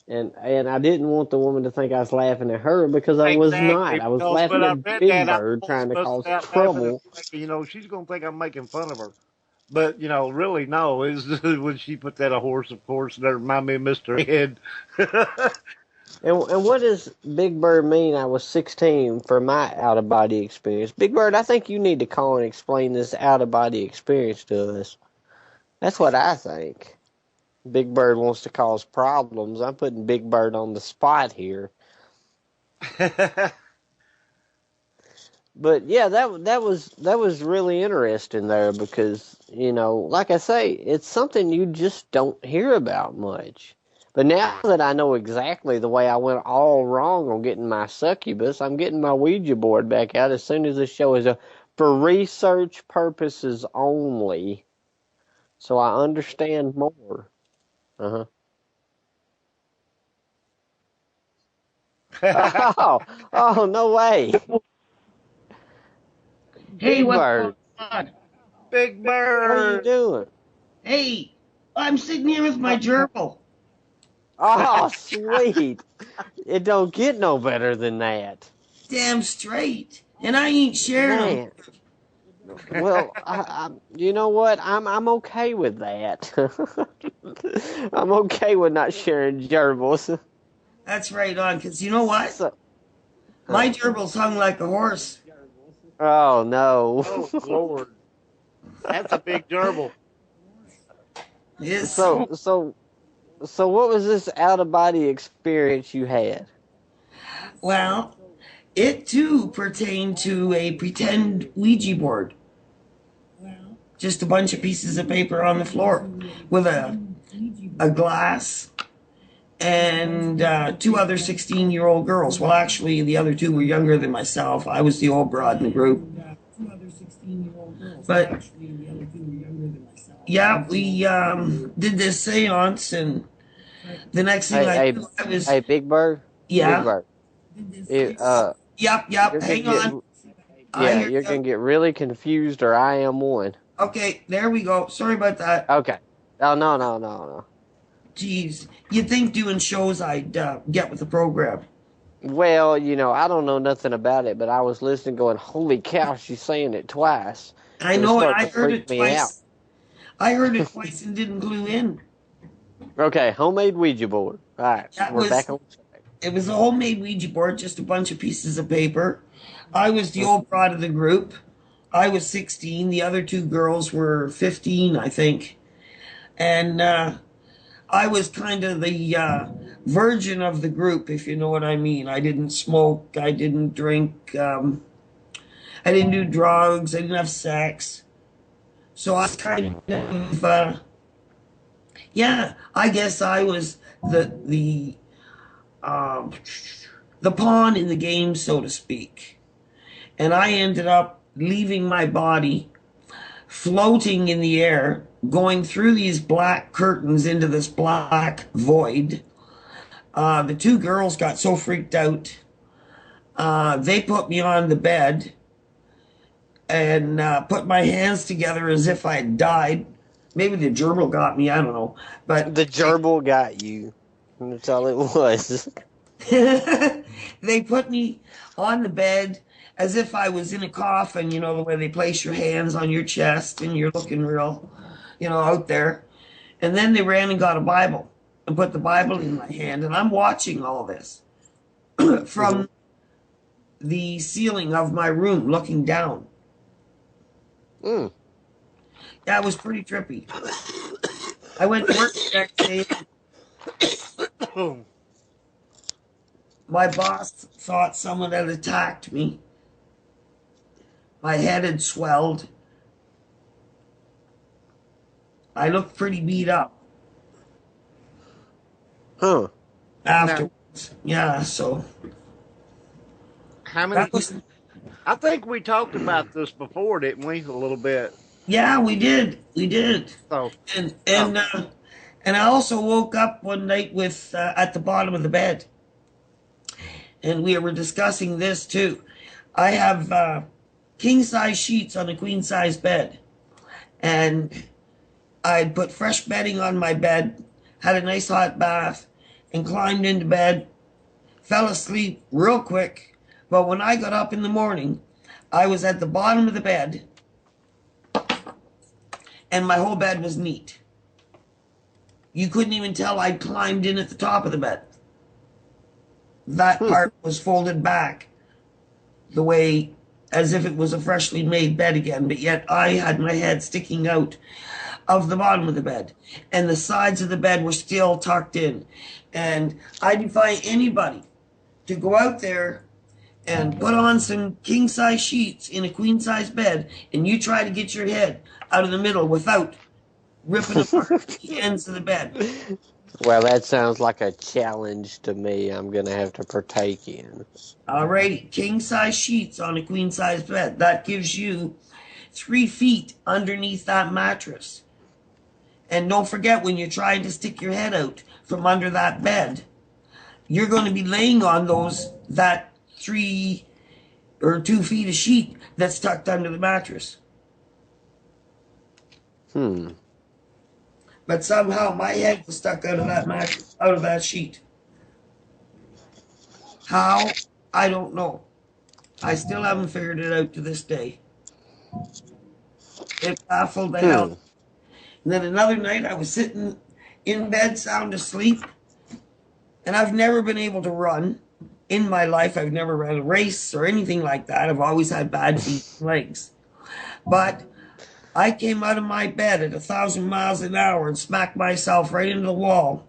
And I didn't want the woman to think I was laughing at her because I was Exactly, not. I was because when laughing I at read Big that, I Bird trying almost to busted cause out laughing and trouble. thinking, she's going to think I'm making fun of her. But, really, no. Is when she put that a horse, of course, that reminded me of Mr. Ed. And what does Big Bird mean? I was 16 for my out of body experience. Big Bird, I think you need to call and explain this out of body experience to us. That's what I think. Big Bird wants to cause problems. I'm putting Big Bird on the spot here. But yeah, that was really interesting there because, like I say, it's something you just don't hear about much. But now that I know exactly the way I went all wrong on getting my succubus, I'm getting my Ouija board back out as soon as the show is up for research purposes only. So I understand more. Uh-huh. Oh, no way. Hey, Big what's Bird, going on? Big how are you Bird. doing? Hey, I'm sitting here with my gerbil. Oh, sweet. It don't get no better than that. Damn straight. And I ain't sharing them. Man. Well, you know what? I'm okay with that. I'm okay with not sharing gerbils. That's right on, because you know what? So, My gerbil's hung like a horse. oh no. Oh, Lord. That's a big gerbil. Yes. So what was this out of body experience you had? Well, it too pertained to a pretend Ouija board. Just a bunch of pieces of paper on the floor with a glass and two other 16-year-old girls. Well, actually, the other two were younger than myself. I was the old broad in the group. But yeah, we did this seance, and the next thing I knew, I was Hey, Big Bird. yeah, Big Bird. yep. You're Hang gonna on. you're gonna get really confused, or I am one. Okay, there we go. Sorry about that. Okay. Oh no. Jeez, you'd think doing shows I'd get with the program. Well, I don't know nothing about it, but I was listening, going, "Holy cow, she's saying it twice." I It was know it. starting I to heard freak it me twice. I heard it twice and didn't clue in. out. Okay, homemade Ouija board. All right, we're back on track. It was a homemade Ouija board, just a bunch of pieces of paper. I was the old broad of the group. I was 16. The other two girls were 15, I think. And I was kind of the virgin of the group, if you know what I mean. I didn't smoke. I didn't drink. I didn't do drugs. I didn't have sex. So I was kind of, yeah, I guess I was the pawn in the game, so to speak. And I ended up leaving my body, floating in the air, going through these black curtains into this black void. The two girls got so freaked out, they put me on the bed and put my hands together as if I had died. Maybe the gerbil got me, I don't know. But The gerbil got you. That's all it was. they put me on the bed as if I was in a coffin, the way they place your hands on your chest and you're looking real, out there. And then they ran and got a Bible and put the Bible in my hand. And I'm watching all this from the ceiling of my room looking down. Mm. That was pretty trippy. I went to work the next day. My boss thought someone had attacked me. My head had swelled. I looked pretty beat up. Huh. Afterwards. Yeah, so. How many? That was, I think we talked about this before, didn't we? A little bit. yeah, we did. We did. So, And I also woke up one night with at the bottom of the bed. and we were discussing this too. I have king-size sheets on a queen-size bed, and I'd put fresh bedding on my bed, had a nice hot bath, and climbed into bed, fell asleep real quick. But when I got up in the morning, I was at the bottom of the bed, and my whole bed was neat. You couldn't even tell I'd climbed in at the top of the bed. That part was folded back the way as if it was a freshly made bed again, but yet I had my head sticking out of the bottom of the bed, and the sides of the bed were still tucked in. And I defy anybody to go out there and put on some king-size sheets in a queen-size bed, and you try to get your head out of the middle without ripping apart the ends of the bed. Well, that sounds like a challenge to me I'm going to have to partake in. Alrighty, king-size sheets on a queen-size bed. That gives you 3 feet underneath that mattress. And don't forget, when you're trying to stick your head out from under that bed, you're going to be laying on that 3 or 2 feet of sheet that's tucked under the mattress. But somehow my head was stuck out of that mattress, out of that sheet. How? I don't know. I still haven't figured it out to this day. It baffled the hell. And then another night I was sitting in bed sound asleep, and I've never been able to run in my life. I've never ran a race or anything like that. I've always had bad feet and legs. But I came out of my bed at 1,000 miles an hour and smacked myself right into the wall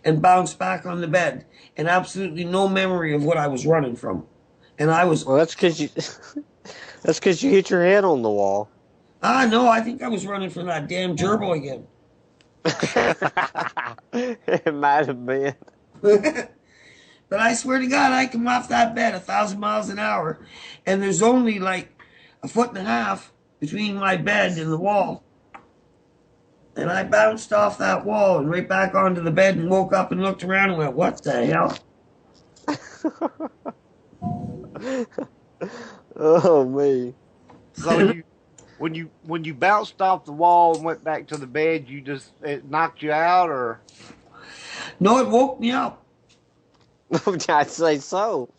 and bounced back on the bed, and absolutely no memory of what I was running from. And I was... Well, that's because you hit your head on the wall. No, I think I was running from that damn gerbil again. It might have been. But I swear to God, I come off that bed 1,000 miles an hour, and there's only like 1.5 feet between my bed and the wall. And I bounced off that wall and right back onto the bed and woke up and looked around and went, what the hell? Oh, me. So when you bounced off the wall and went back to the bed, it knocked you out, or? No, it woke me up. I'd say so.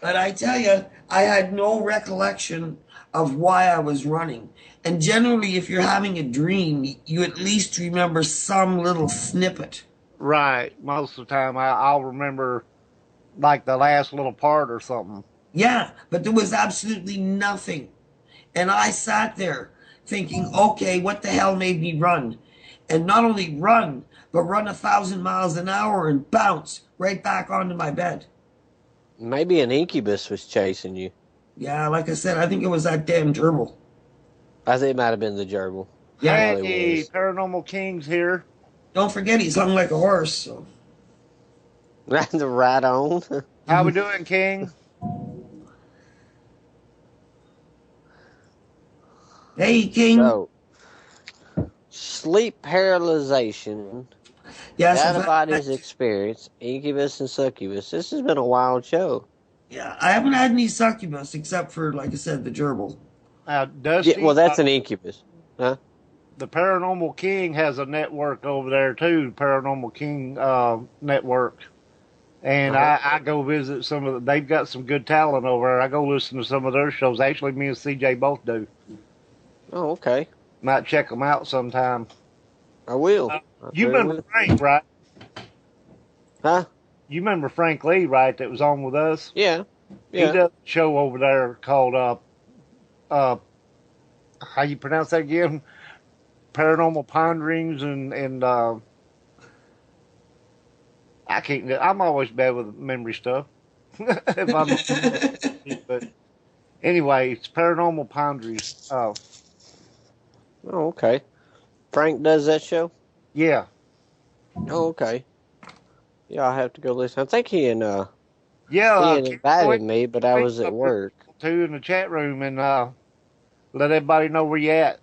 But I tell you, I had no recollection of why I was running. And generally, if you're having a dream, you at least remember some little snippet. Right. Most of the time, I'll remember like the last little part or something. Yeah, but there was absolutely nothing. And I sat there thinking, okay, what the hell made me run? And not only run, but run 1,000 miles an hour and bounce right back onto my bed. Maybe an incubus was chasing you. Yeah, like I said, I think it was that damn gerbil. I think it might have been the gerbil. Yeah. Hey, Paranormal King's here. Don't forget, he's hung like a horse. So. Right on. How we doing, King? Hey, King. So, sleep paralyzation, out-of-body's experience, Incubus and Succubus. This has been a wild show. Yeah, I haven't had any succubus except for, like I said, the gerbil. Dusty, Yeah, well, that's an incubus. Huh? The Paranormal King has a network over there, too, Paranormal King Network. And I go visit some of they've got some good talent over there. I go listen to some of their shows. Actually, me and CJ both do. Oh, okay. Might check them out sometime. I will. You remember Frank, right? Huh? You remember Frank Lee, right, that was on with us? Yeah. He does a show over there called, how you pronounce that again? Paranormal Ponderings and I can't, I'm always bad with memory stuff. But anyway, it's Paranormal Ponderings. Oh, okay. Frank does that show? Yeah. Oh, okay. Yeah, I'll have to go listen. I think he invited me, but I was at work. Too in the chat room and let everybody know where you at.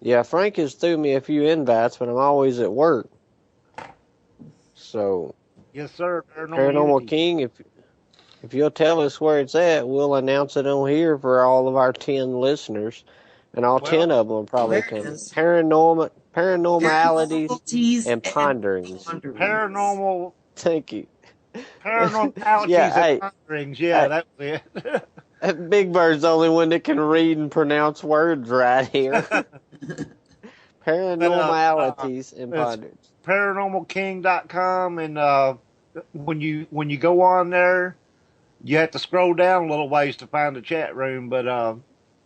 Yeah, Frank has threw me a few invites, but I'm always at work. So, Yes, sir. Paranormal Unity. King, if you'll tell us where it's at, we'll announce it on here for all of our 10 listeners, and all 10 of them will probably There it come. is. Paranormalities Paranormalities and ponderings. ponderings. Paranormal Thank you. Paranormalities Yeah, and hey, ponderings. Yeah, that was it. Big Bird's the only one that can read and pronounce words right here. Paranormalities and it's ponderings. paranormalking.com, and when you go on there, you have to scroll down a little ways to find the chat room, but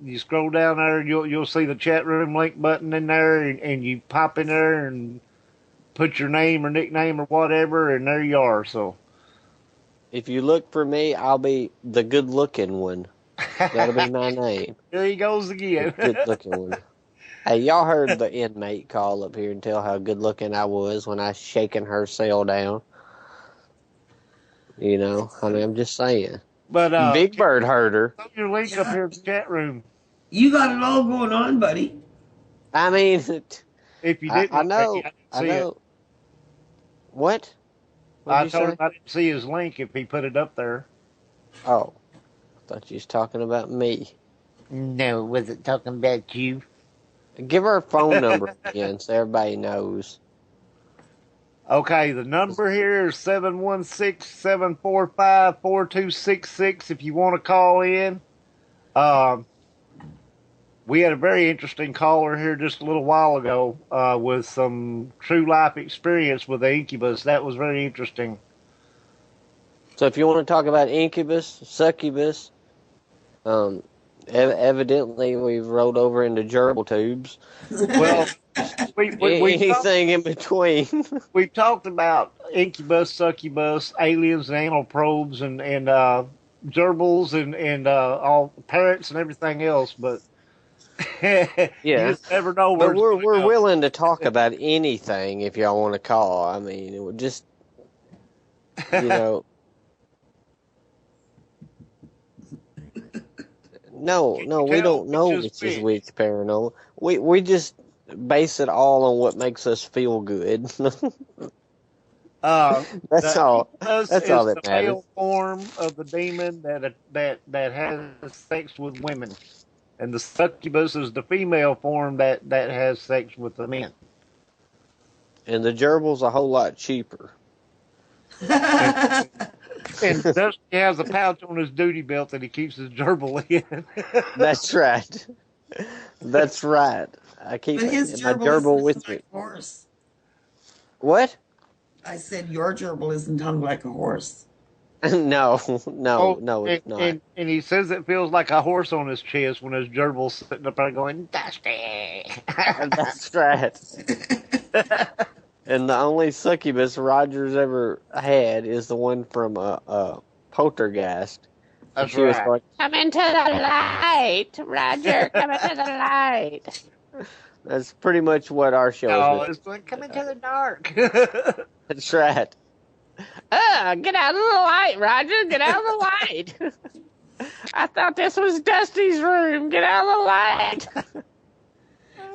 you scroll down there, you'll see the chat room link button in there, and you pop in there and put your name or nickname or whatever, and there you are. So If you look for me, I'll be the good-looking one. That'll be my name. there he goes The again. good-looking one. Hey, y'all heard the inmate call up here and tell how good-looking I was when I shaking her cell down. You know, I mean, I'm just saying. But Big Bird heard her. throw your link up here in the chat room. You got it all going on, buddy. I mean, If you I didn't, know. I didn't see it. What? I What'd you told say? him I didn't see his link if he put it up there. Oh, I thought you was talking about me. No, was it talking about you? Give her a phone number again so everybody knows. Okay, the number here is 716-745-4266 if you want to call in. We had a very interesting caller here just a little while ago with some true life experience with the Incubus. That was very interesting. So if you want to talk about Incubus, Succubus, evidently we've rolled over into gerbil tubes. Well, Anything in between. we've talked about Incubus, Succubus, aliens, and anal probes, and gerbils, and all parrots and everything else, but Yeah. you just never know where But we're willing to talk about anything if y'all want to call. I mean, it would just, you know. No, we don't know which is which paranormal. We just base it all on what makes us feel good. That's all. That's all that the matters. male form of the demon that has sex with women, and the succubus is the female form that has sex with the men. And the gerbil's a whole lot cheaper. And Dusty has a pouch on his duty belt that he keeps his gerbil in. That's right. That's right. I keep But my his gerbil gerbil isn't with like me. a horse. What? I said your gerbil isn't hung like a horse. No, it's not. And he says it feels like a horse on his chest when his gerbil's sitting up there going, Dusty. That's right. And the only succubus Roger's ever had is the one from Poltergeist. That's she was right. going, come into the light, Roger, come into the light. That's pretty much what our show is. It's like, come into the dark. That's right. Get out of the light, Roger. Get out of the light. I thought this was Dusty's room. Get out of the light.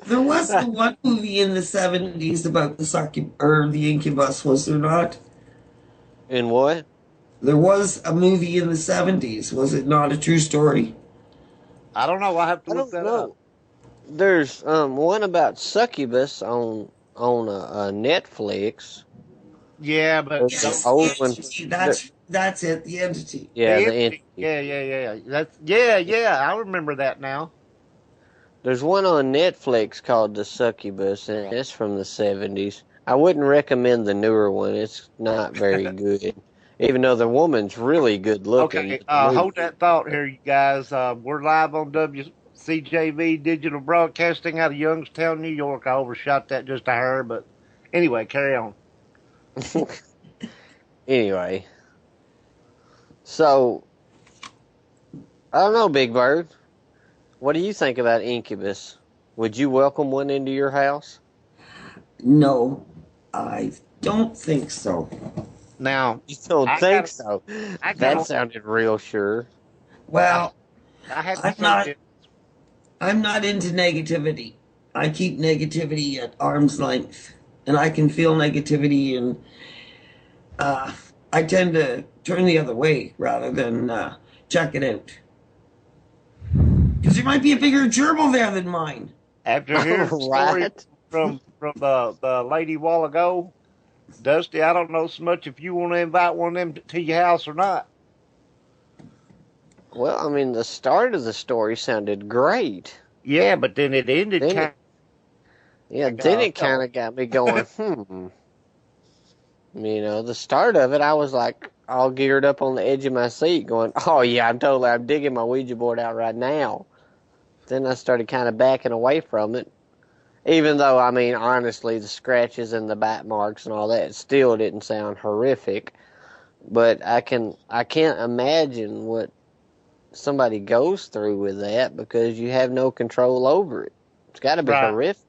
There was the one movie in the 70s about the Incubus, was there not? In what? There was a movie in the 70s. Was it not a true story? I don't know. I have to look that up. There's one about Succubus on Netflix. Yeah, but Yes, old one. That's it. The Entity. Yeah, the Entity. Yeah. I remember that now. There's one on Netflix called The Succubus, and it's from the 70s. I wouldn't recommend the newer one. It's not very good, even though the woman's really good looking. Okay, hold that thought here, you guys. We're live on WCJV Digital Broadcasting out of Youngstown, New York. I overshot that just a hair, but anyway, carry on. Anyway, so I don't know, Big Bird. What do you think about Incubus? Would you welcome one into your house? No, I don't think so. Now, You don't think so? That sounded real sure. Well, I have to I'm not into negativity. I keep negativity at arm's length, and I can feel negativity, and I tend to turn the other way rather than check it out. Because there might be a bigger gerbil there than mine. After hearing the story Right. from the lady a while ago, Dusty, I don't know so much if you want to invite one of them to your house or not. Well, I mean, the start of the story sounded great. Yeah, but then it ended Then kind it, yeah, then it kind of got me going, You know, the start of it, I was like all geared up on the edge of my seat going, oh yeah, I'm digging my Ouija board out right now. Then I started kind of backing away from it. Even though, I mean, honestly, the scratches and the bite marks and all that still didn't sound horrific. But I can't imagine what somebody goes through with that because you have no control over it. It's got to be horrific.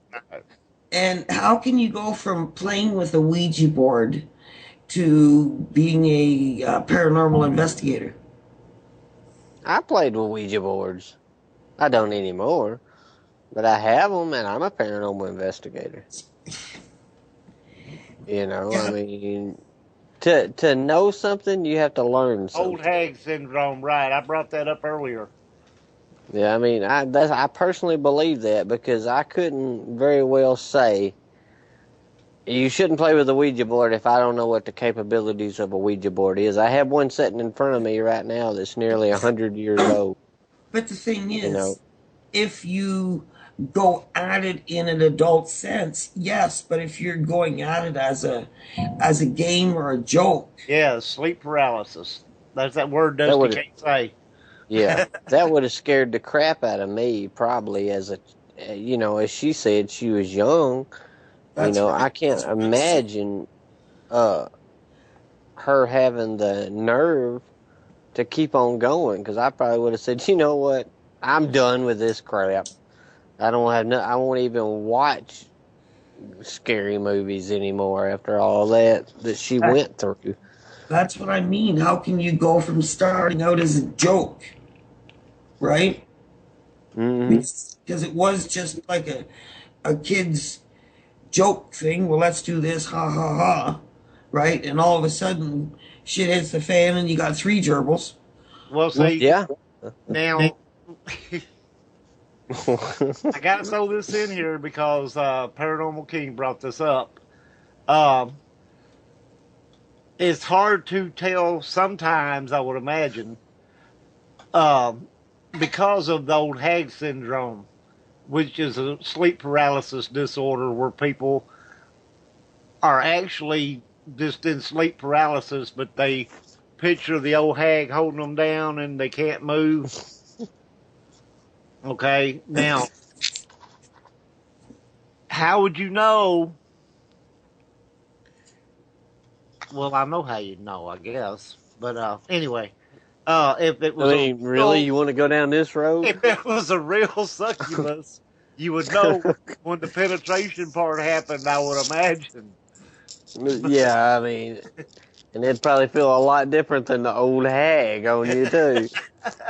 And how can you go from playing with a Ouija board to being a paranormal investigator? I played with Ouija boards. I don't anymore. But I have them, and I'm a paranormal investigator. You know, I mean, to know something, you have to learn something. old hag syndrome, right? I brought that up earlier. Yeah, I mean, I personally believe that because I couldn't very well say you shouldn't play with a Ouija board if I don't know what the capabilities of a Ouija board is. I have one sitting in front of me right now that's nearly 100 years old. But the thing is, You know, if you go at it in an adult sense, yes, but if you're going at it as a game or a joke. Yeah, sleep paralysis. That's that word Dusty can't say. Yeah, that would have scared the crap out of me probably as as she said, she was young. That's right. I can't imagine her having the nerve to keep on going because I probably would have said, you know what, I'm done with this crap. I won't even watch scary movies anymore after all that she went through. That's what I mean. How can you go from starting out as a joke, right? Mm-hmm. Because it was just like a kid's joke thing. Well, let's do this, ha ha ha, right? And all of a sudden, shit hits the fan, and you got 3 gerbils. Well, see, Yeah. now I gotta throw this in here because Paranormal King brought this up. It's hard to tell sometimes, I would imagine, because of the old hag syndrome, which is a sleep paralysis disorder where people are actually just in sleep paralysis, but they picture the old hag holding them down and they can't move. Okay, now, how would you know? Well, I know how you know, I guess. But anyway, if it was really, you want to go down this road? If it was a real succubus, you would know when the penetration part happened, I would imagine. Yeah, I mean, and it'd probably feel a lot different than the old hag on you, too.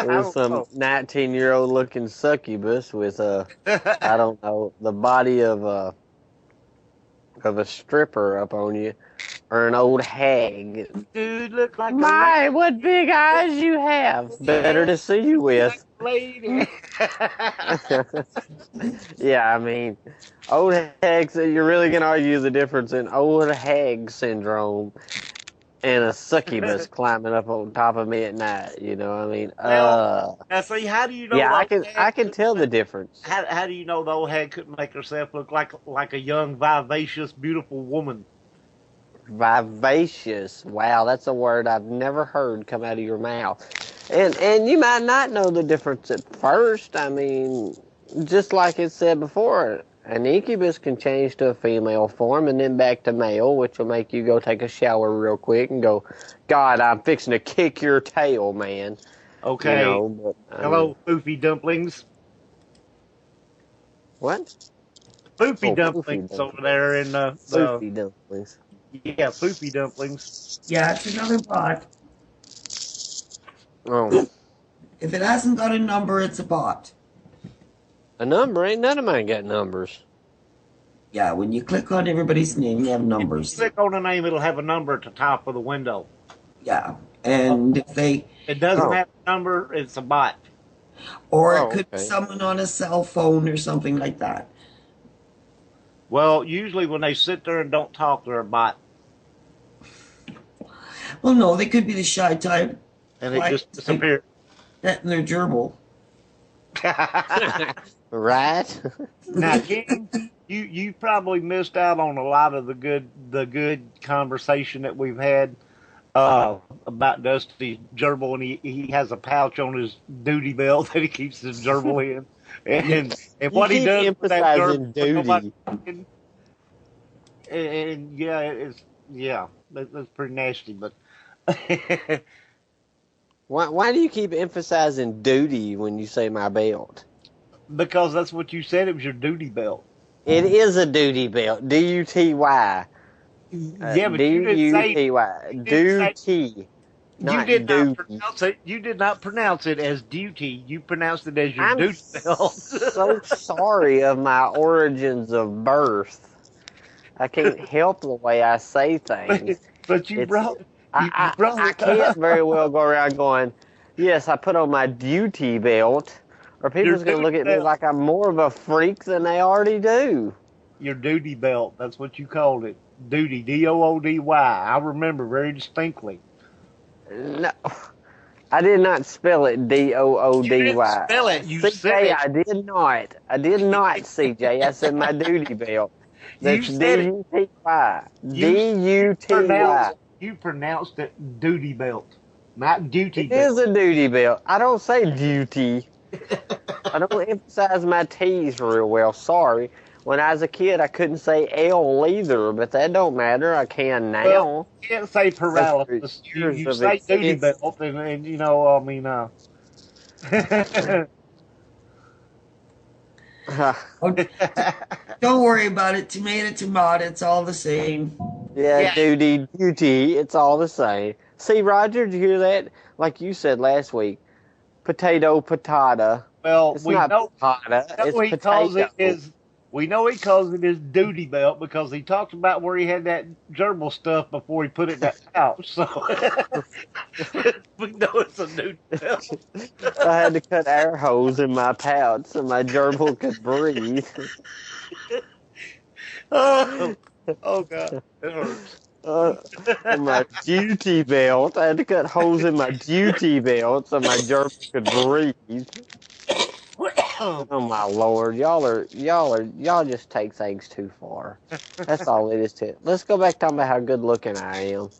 There's some 19-year-old looking succubus with I don't know, the body of a stripper up on you, or an old hag. Dude, look like My, what big eyes you have! Better to see you with. Lady. Yeah, I mean, old hags. You're really gonna argue the difference in old hag syndrome and a succubus climbing up on top of me at night. You know, I mean, now, see, how do you know? Yeah, I can tell the difference. How do you know the old hag couldn't make herself look like a young, vivacious, beautiful woman? Vivacious. Wow, that's a word I've never heard come out of your mouth. And you might not know the difference at first. I mean, just like it said before, an incubus can change to a female form and then back to male, which will make you go take a shower real quick and go, God, I'm fixing to kick your tail, man. Okay. You know, but, hello, Foofy dumplings. What? Foofy dumplings over there in the Foofy dumplings. Yeah, Foofy dumplings. Yeah, it's another bot. Oh. If it hasn't got a number, it's a bot. A number? Ain't none of mine got numbers. Yeah, when you click on everybody's name, you have numbers. Click on the name, it'll have a number at the top of the window. Yeah, and if they, It doesn't have a number, it's a bot. or it could be Okay. someone on a cell phone or something like that. Well, usually when they sit there and don't talk, they're a bot. Well, no, they could be the shy type. And it just disappeared. That and their gerbil. Right? Now, King, you probably missed out on a lot of the good conversation that we've had about Dusty gerbil, and he has a pouch on his duty belt that he keeps his gerbil in, and what he does with that emphasizing gerbil, duty. and yeah, that's pretty nasty, but. Why do you keep emphasizing duty when you say my belt? Because that's what you said. It was your duty belt. It is a duty belt. D-U-T-Y. Yeah, but you didn't say D-U-T-Y. Duty. You did not pronounce it. You did not pronounce it as duty. You pronounced it as your duty belt. So sorry of my origins of birth. I can't help the way I say things. But you brought. I can't very well go around going, yes, I put on my duty belt, or people's going to look at me like I'm more of a freak than they already do. Your duty belt. That's what you called it. Duty. D-O-O-D-Y. I remember very distinctly. No, I did not spell it D-O-O-D-Y. You didn't spell it. You CJ, said it. I did not. I did not, CJ. I said my duty belt. That's D-U-T-Y. D-U-T-Y. You pronounced it duty belt, not duty belt. It is a duty belt. I don't say duty. I don't emphasize my T's real well. Sorry. When I was a kid, I couldn't say L either, but that don't matter. I can now. Well, you can't say paralysis. You say duty belt, and you know, I mean, Don't worry about it. Tomato, it's all the same. Yeah, duty, it's all the same. See, Roger, did you hear that? Like you said last week, potato, patata. Well, it's we not know patata, it's he potato. calls it his. We know he calls it his duty belt because he talked about where he had that gerbil stuff before he put it in that pouch. So we know it's a duty belt. I had to cut air holes in my pouch so my gerbil could breathe. Oh God, it hurts. My duty belt. I had to cut holes in my duty belt so my gerbil could breathe. Oh my Lord, y'all just take things too far. That's all it is to it. Let's go back talking about how good looking I am.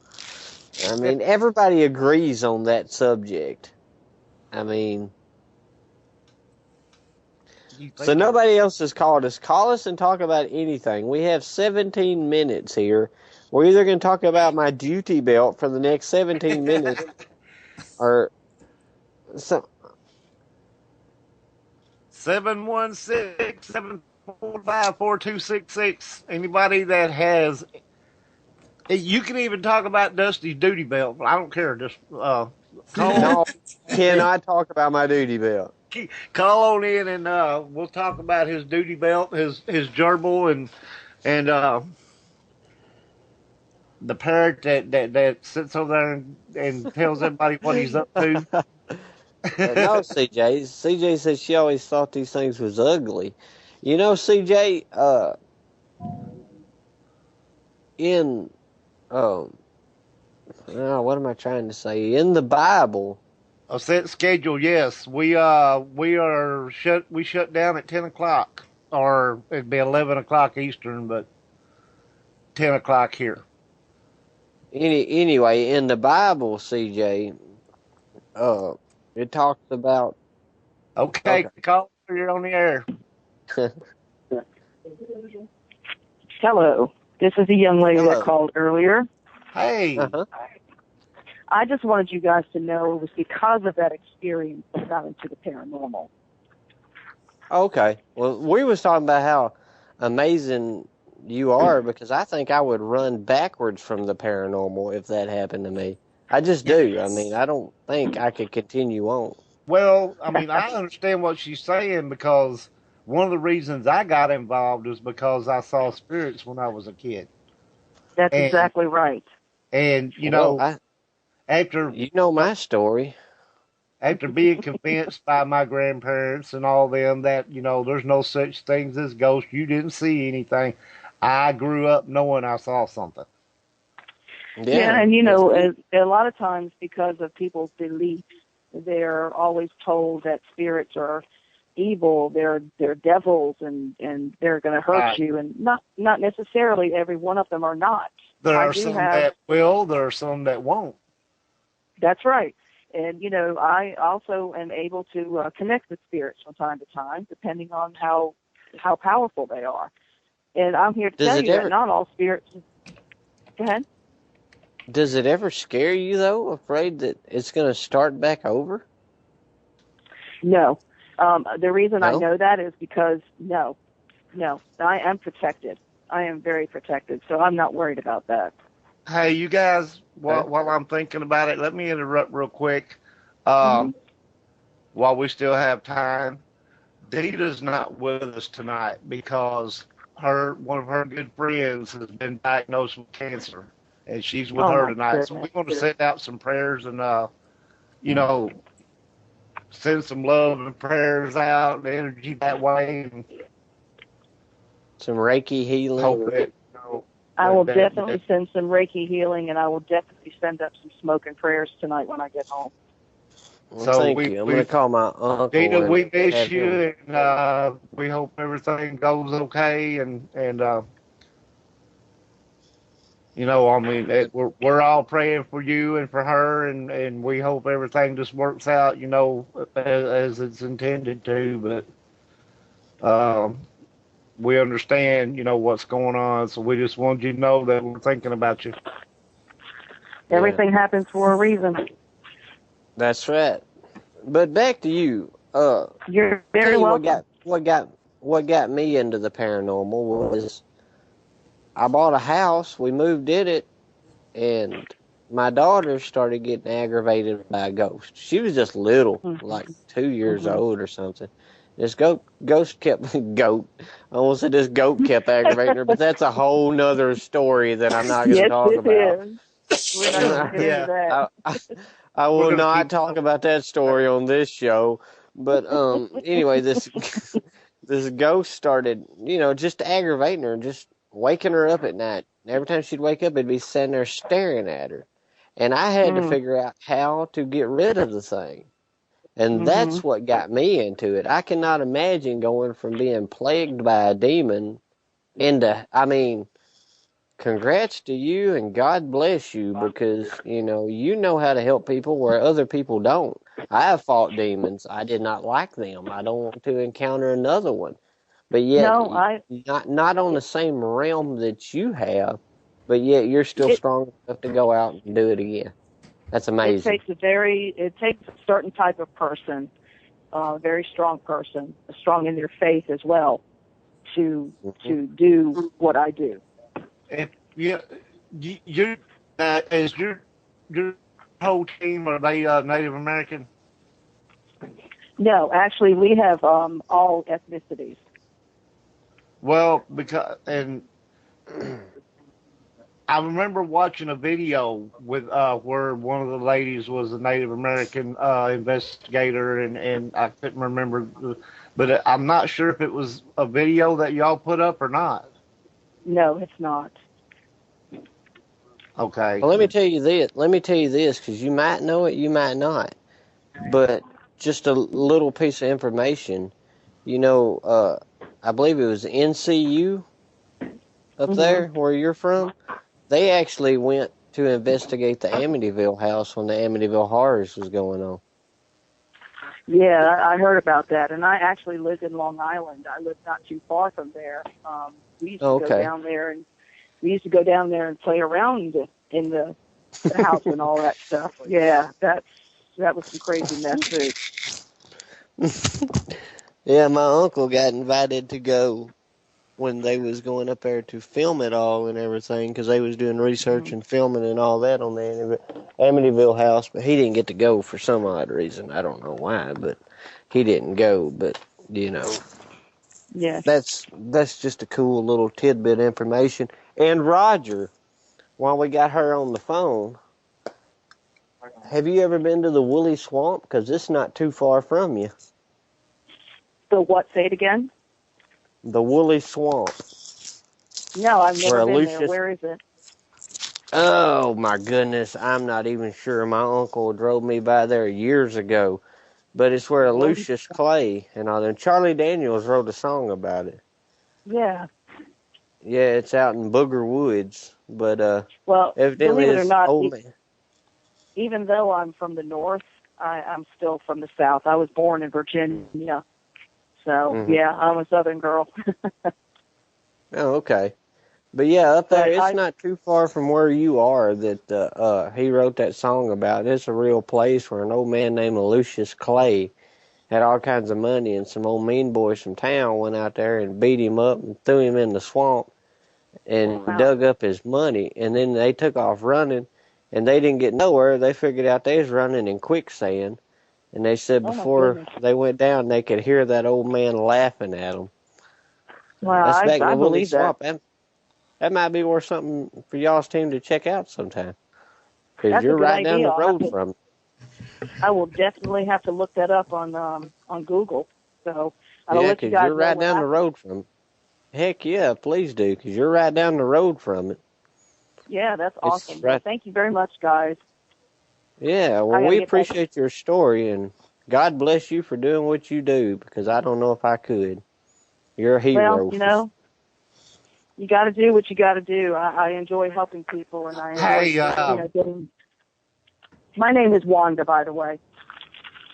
I mean, everybody agrees on that subject. I mean, so nobody else has called us. Call us and talk about anything. We have 17 minutes here. We're either going to talk about my duty belt for the next 17 minutes or some. 716-745-4266. Anybody that has, you can even talk about Dusty's duty belt. I don't care. Just call. No, cannot talk about my duty belt. Call on in and we'll talk about his duty belt, his gerbil, and the parrot that sits over there and tells everybody what he's up to. No, CJ. CJ said she always thought these things was ugly. You know, CJ, what am I trying to say? In the Bible. A set schedule, yes. We shut down at 10 o'clock, or it'd be 11 o'clock Eastern, but 10 o'clock here. Anyway, in the Bible, CJ, it talks about. Okay. Call. You're on the air. Hello. This is a young lady that called earlier. Hey. Uh-huh. I just wanted you guys to know it was because of that experience that I got into the paranormal. Okay. Well, we was talking about how amazing you are, because I think I would run backwards from the paranormal if that happened to me. I just do. I mean, I don't think I could continue on. Well, I mean, I understand what she's saying because one of the reasons I got involved is because I saw spirits when I was a kid. That's And exactly right. and Well, after you know my story. after being convinced by my grandparents and all them that, there's no such things as ghosts, you didn't see anything, I grew up knowing I saw something. Yeah, and a lot of times because of people's beliefs, they're always told that spirits are evil, they're devils, and they're going to hurt you, and not necessarily every one of them are not. There are some that will, there are some that won't. That's right. And, I also am able to connect with spirits from time to time, depending on how powerful they are. And I'm here to tell you that not all spirits... Go ahead. Does it ever scare you, though, afraid that it's going to start back over? No. The reason I know that is because, no, I am protected. I am very protected, so I'm not worried about that. Hey, you guys, while I'm thinking about it, let me interrupt real quick. While we still have time, Dita's not with us tonight because one of her good friends has been diagnosed with cancer, and she's with her tonight. So we're going to send out some prayers and, send some love and prayers out and energy that way. And some Reiki healing. I will definitely send some Reiki healing, and I will definitely send up some smoke and prayers tonight when I get home. Well, so thank you. I'm going to call my uncle. Dita, we miss you, and we hope everything goes okay. We're all praying for you and for her, and we hope everything just works out, as it's intended to. But we understand, what's going on, so we just want you to know that we're thinking about you. Everything happens for a reason. That's right. But back to you. You're very welcome. What got me into the paranormal was I bought a house, we moved in it, and my daughter started getting aggravated by a ghost. She was just little, like 2 years old or something. This ghost kept I almost said this goat kept aggravating her, but that's a whole nother story that I'm not going to talk about. We're not going to get into that. I will not talk about that story on this show. But anyway, this ghost started, just aggravating her, just waking her up at night. Every time she'd wake up, it'd be sitting there staring at her. And I had to figure out how to get rid of the thing. And that's what got me into it. I cannot imagine going from being plagued by a demon into, congrats to you and God bless you because, you know how to help people where other people don't. I have fought demons. I did not like them. I don't want to encounter another one. But yet, not on the same realm that you have, but yet you're still strong enough to go out and do it again. That's amazing. It takes a certain type of person, a very strong person, strong in their faith as well, to do what I do. Is your whole team, are they Native American? No, actually, we have all ethnicities. Well, I remember watching a video with where one of the ladies was a Native American investigator, and I couldn't remember, but I'm not sure if it was a video that y'all put up or not. No, it's not. Okay. Well, let me tell you this, because you might know it, you might not. But just a little piece of information. I believe it was NCU up there where you're from. They actually went to investigate the Amityville house when the Amityville Horrors was going on. Yeah, I heard about that, and I actually lived in Long Island. I lived not too far from there. We used to go down there, and play around in the house and all that stuff. Yeah, that was some crazy mess too. Yeah, my uncle got invited to go when they was going up there to film it all and everything, because they was doing research and filming and all that on the Amityville house, but he didn't get to go for some odd reason. I don't know why, but he didn't go, but, Yes. That's just a cool little tidbit of information. And Roger, while we got her on the phone, have you ever been to the Woolly Swamp? Because it's not too far from you. The what? Say it again. The Woolly Swamp. No, I've never Where been there. Lucius... Where is it? Oh, my goodness. I'm not even sure. My uncle drove me by there years ago. But it's where Lucius Clay and all them. Charlie Daniels wrote a song about it. Yeah. Yeah, it's out in Booger Woods. But Well, evidently believe it or it's not, old man. even though I'm from the north, I'm still from the south. I was born in Virginia, so yeah, I'm a southern girl. Oh, okay. But yeah, up there, But it's not too far from where you are that he wrote that song about. It's a real place where an old man named Lucius Clay had all kinds of money, and some old mean boys from town went out there and beat him up and threw him in the swamp and dug up his money. And then they took off running, and they didn't get nowhere. They figured out they was running in quicksand. And they said before they went down, they could hear that old man laughing at them. Wow, That's back in I the Woolly believe that. Swamp. That might be worth something for y'all's team to check out sometime. Because That's you're a good right down idea. the road from it. I will definitely have to look that up on Google. So I'll Yeah, let you because guys you're know right what down the happens. road from it. Heck yeah, please do, because you're right down the road from it. Yeah, that's awesome. Right. Well, thank you very much, guys. Yeah, well, we appreciate your story, and God bless you for doing what you do, because I don't know if I could. You're a hero. Well, you know, you got to do what you got to do. I enjoy helping people, and I enjoy getting. My name is Wanda, by the way.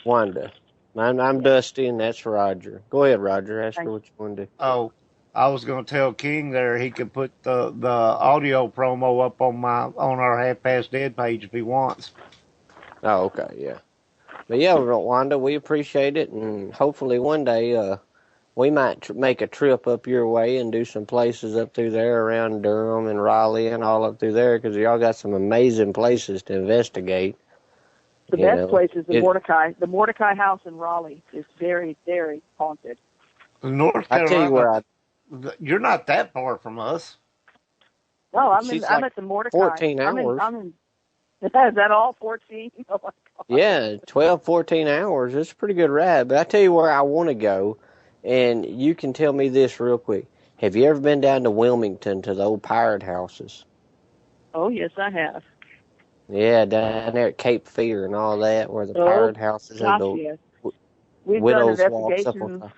Wanda. I'm Dusty, and that's Roger. Go ahead, Roger. Ask her what you want to do. Oh, I was going to tell King there he could put the audio promo up on our Half Past Dead page if he wants. Oh, okay, yeah. But yeah, Wanda, we appreciate it, and hopefully one day we might make a trip up your way and do some places up through there around Durham and Raleigh and all up through there, because y'all got some amazing places to investigate. The best place is the Mordecai. The Mordecai House in Raleigh is very, very haunted. North Carolina. I tell you where you're not that far from us. No, I'm at the Mordecai. 14 hours. Is that all? 14? Oh my God. Yeah, 12, 14 hours. It's a pretty good ride. But I tell you where I want to go, and you can tell me this real quick. Have you ever been down to Wilmington to the old pirate houses? Oh, yes, I have. Yeah, down there at Cape Fear and all that, where the pirate houses and the yes. We've widows' done walks up investigations. on top.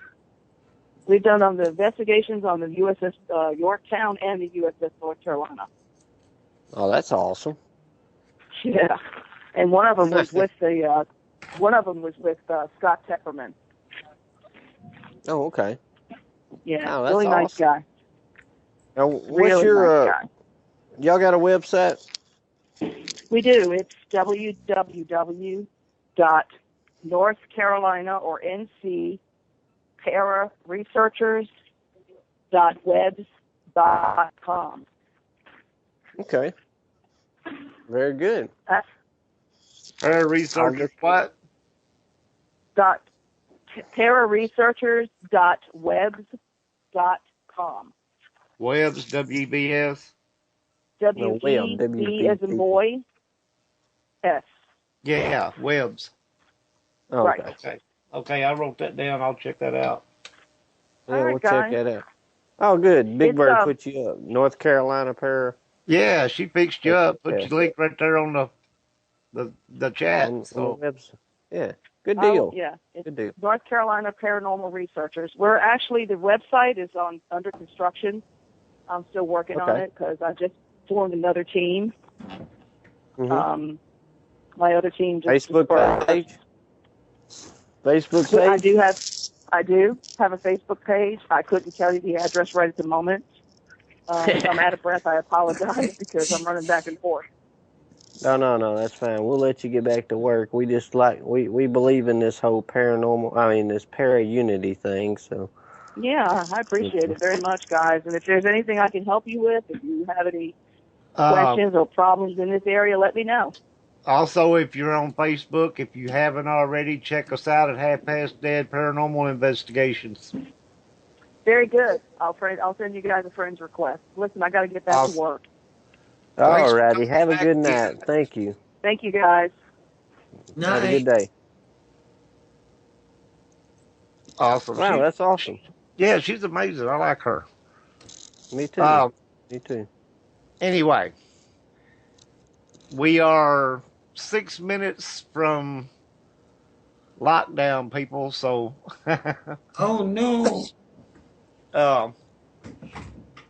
We've done the investigations on the USS Yorktown and the USS North Carolina. Oh, that's awesome. Yeah, and one of them was with Scott Tepperman. Oh, okay. Yeah, oh, that's really awesome. Nice guy. Now, what's really your nice guy. Y'all got a website? We do. It's www.northcarolina or NC pararesearchers.webs.com. Okay. Very good. Pararesearchers what? Pararesearchers.webs.com. Webs, W-B-S? W-E-B as in boy, S. Yeah, Webs. Oh, right. Okay, I wrote that down. I'll check that out. Yeah, we'll check that out. Oh, good. Big Bird put you up. North Carolina Para. Yeah, she fixed you up. Put your link right there on the chat. On the website. Yeah, good deal. Yeah, it's good deal. North Carolina Paranormal Researchers. We're actually, the website is under construction. I'm still working on it because I just formed another team. Mm-hmm. My other team just Facebook page. Facebook page. I do have a Facebook page. I couldn't tell you the address right at the moment. If I'm out of breath, I apologize because I'm running back and forth. No, that's fine. We'll let you get back to work. We just we believe in this whole this para-unity thing, so. Yeah, I appreciate it very much, guys. And if there's anything I can help you with, if you have any questions or problems in this area, let me know. Also, if you're on Facebook, if you haven't already, check us out at Half Past Dead Paranormal Investigations. Very good. I'll send you guys a friend's request. Listen, I got to get back to work. All righty. Have a good night. Thank you. Thank you, guys. Have a good day. Awesome. Wow, that's awesome. Yeah, she's amazing. I like her. Me too. Me too. Anyway, we are 6 minutes from lockdown, people. So. Oh no.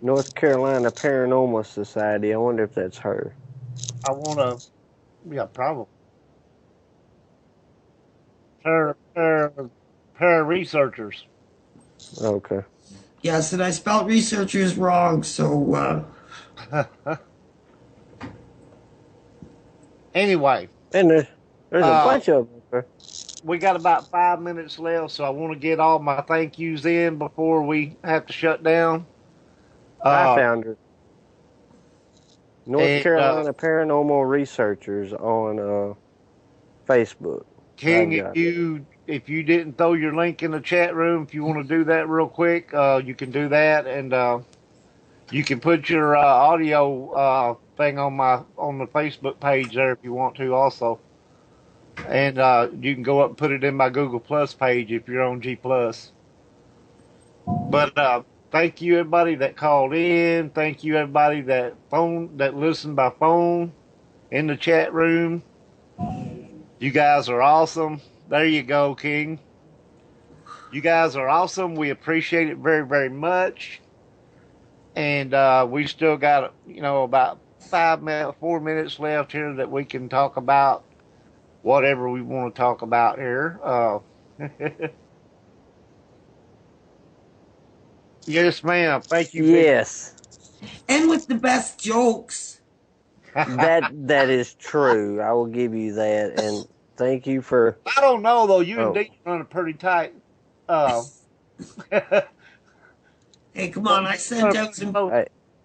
North Carolina Paranormal Society. I wonder if that's her. I want to. Yeah, probably. Para researchers. Okay. Yes, and I spelled researchers wrong, so. Anyway. And there's a bunch of them. We got about 5 minutes left, so I want to get all my thank yous in before we have to shut down. I found her. North Carolina Paranormal Researchers on Facebook. King, if you didn't throw your link in the chat room, if you want to do that real quick, you can do that, and you can put your audio thing on the Facebook page there if you want to also. And you can go up and put it in my Google Plus page if you're on G Plus. But thank you everybody that called in. Thank you everybody that listened by phone in the chat room. You guys are awesome. There you go, King. You guys are awesome. We appreciate it very, very much. And we still got about 4 minutes left here that we can talk about whatever we want to talk about here. Yes, ma'am. Thank you. Yes. And with the best jokes. That is true. I will give you that. And thank you for... I don't know, though. You and Dean run a pretty tight... Hey, come on. I sent out some...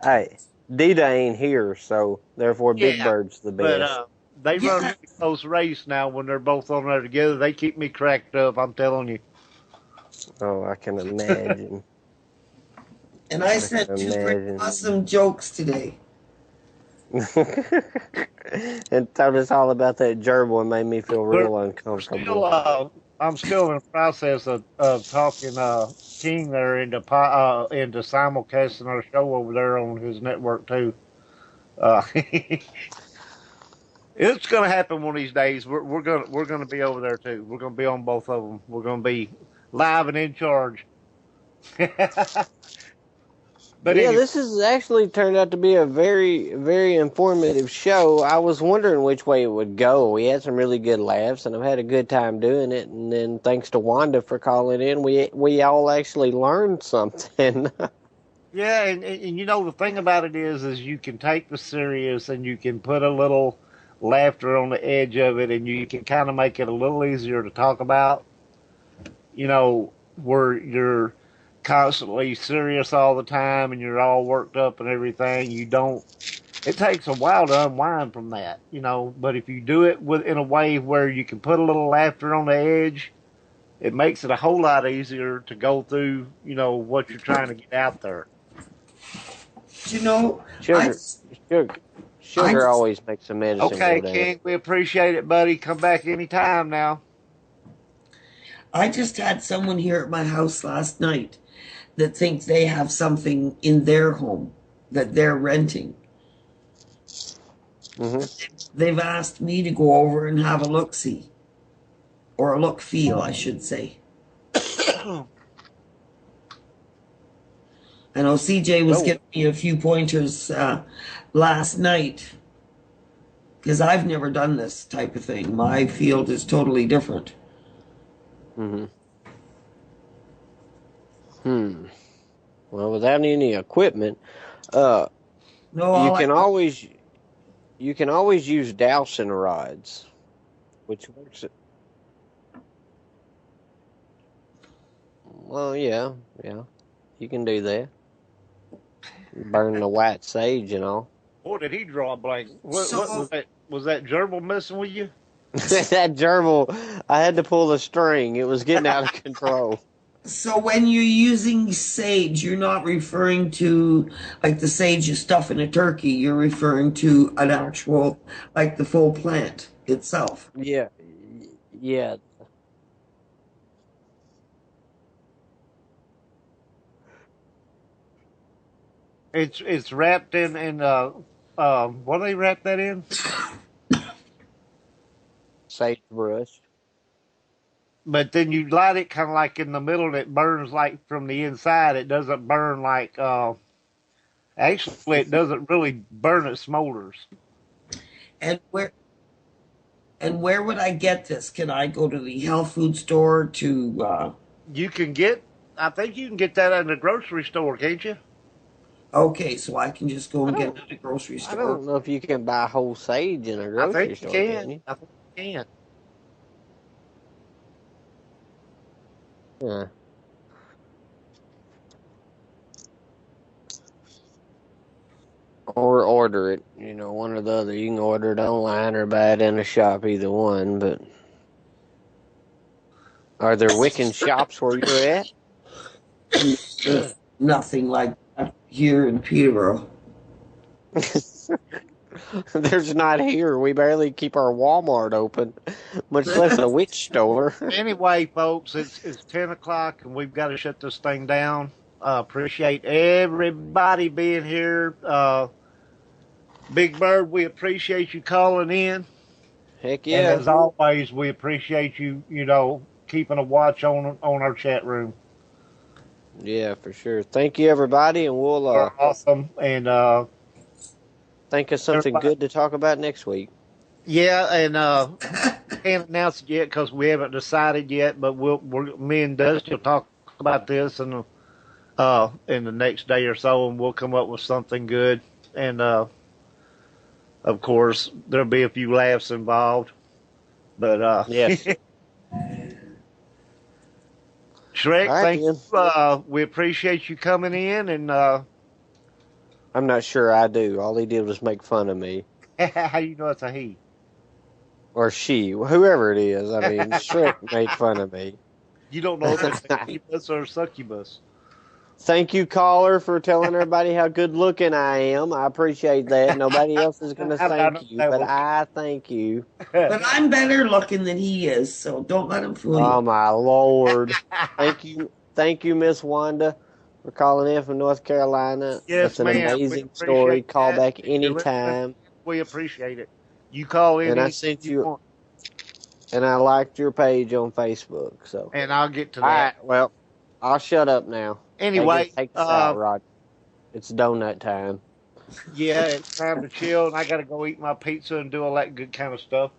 Hey, Dita ain't here, so therefore Big Bird's the best. But they run a close race now when they're both on there together. They keep me cracked up, I'm telling you. Oh, I can imagine. And I sent two pretty awesome jokes today. And told us all about that gerbil and made me feel real uncomfortable. I'm still in the process of talking King there into simulcasting our show over there on his network too. It's going to happen one of these days. We're going to be over there too. We're going to be on both of them. We're going to be live and in charge. But yeah, this has actually turned out to be a very, very informative show. I was wondering which way it would go. We had some really good laughs, and I've had a good time doing it. And then thanks to Wanda for calling in, we all actually learned something. Yeah, and the thing about it is you can take the serious and you can put a little laughter on the edge of it, and you can kind of make it a little easier to talk about. Where you're constantly serious all the time and you're all worked up and everything. It takes a while to unwind from that, but if you do it in a way where you can put a little laughter on the edge, it makes it a whole lot easier to go through, what you're trying to get out there. Sugar always makes a medicine. Okay, King, we appreciate it, buddy. Come back anytime now. I just had someone here at my house last night that thinks they have something in their home that they're renting. Mm-hmm. They've asked me to go over and have a look-see. Or a look-feel, I should say. I know CJ was giving me a few pointers last night. Because I've never done this type of thing. My field is totally different. Mm-hmm. Well, without any equipment, you can always use dowsing rods, which works. Well, yeah, you can do that. Burn the white sage and all. Boy, did he draw a blank? What was that? Was that gerbil messing with you? That gerbil, I had to pull the string. It was getting out of control. So when you're using sage, you're not referring to like the sage you stuff in a turkey. You're referring to an actual, like the full plant itself. Yeah, yeah. It's wrapped in what do they wrap that in? Sagebrush. But then you light it kind of like in the middle, and it burns like from the inside. It doesn't burn like actually it doesn't really burn. It smolders. And where would I get this? Can I go to the health food store to You can get. I think you can get that at the grocery store, can't you? okay, so I can just go I and get it don't. at the grocery I store. don't know if you can buy whole sage in a I grocery think you store, can. can you? I think you can. Yeah. Or order it, one or the other. You can order it online or buy it in a shop, either one. But are there Wiccan shops where you're at? There's nothing like that here in Peterborough. There's not here. We barely keep our Walmart open, much less a witch store. Anyway, folks, it's 10 o'clock and we've got to shut this thing down. Appreciate everybody being here. Big Bird, we appreciate you calling in. Heck And yeah. as always, we appreciate you, keeping a watch on our chat room. Yeah, for sure. Thank you, everybody, and we'll You're awesome. And think of something good to talk about next week. yeah, and can't announce it yet because we haven't decided yet. But me and Dusty will talk about this in the next day or so, and we'll come up with something good. And of course, there'll be a few laughs involved. But Yes. Shrek, All right, thank you. We appreciate you coming in, and I'm not sure I do. All he did was make fun of me. how you know it's a he? Or she, whoever it is. I mean, Shrek made fun of me. You don't know if it's a incubus or a succubus. Thank you, caller, for telling everybody how good looking I am. I appreciate that. Nobody else is going to thank you, but I thank you. But I'm better looking than he is, so don't let him fool Oh, you. my Lord. Thank you, Miss Wanda, for calling in from North Carolina. Yes, That's an ma'am. amazing story. Call back anytime. We appreciate it. You call in And I anytime sent you you, want. and I liked your page on Facebook. So, And I'll get to all that. right, well, I'll shut up now. Anyway, take us out, Roger. It's donut time. Yeah, it's time to chill, and I got to go eat my pizza and do all that good kind of stuff.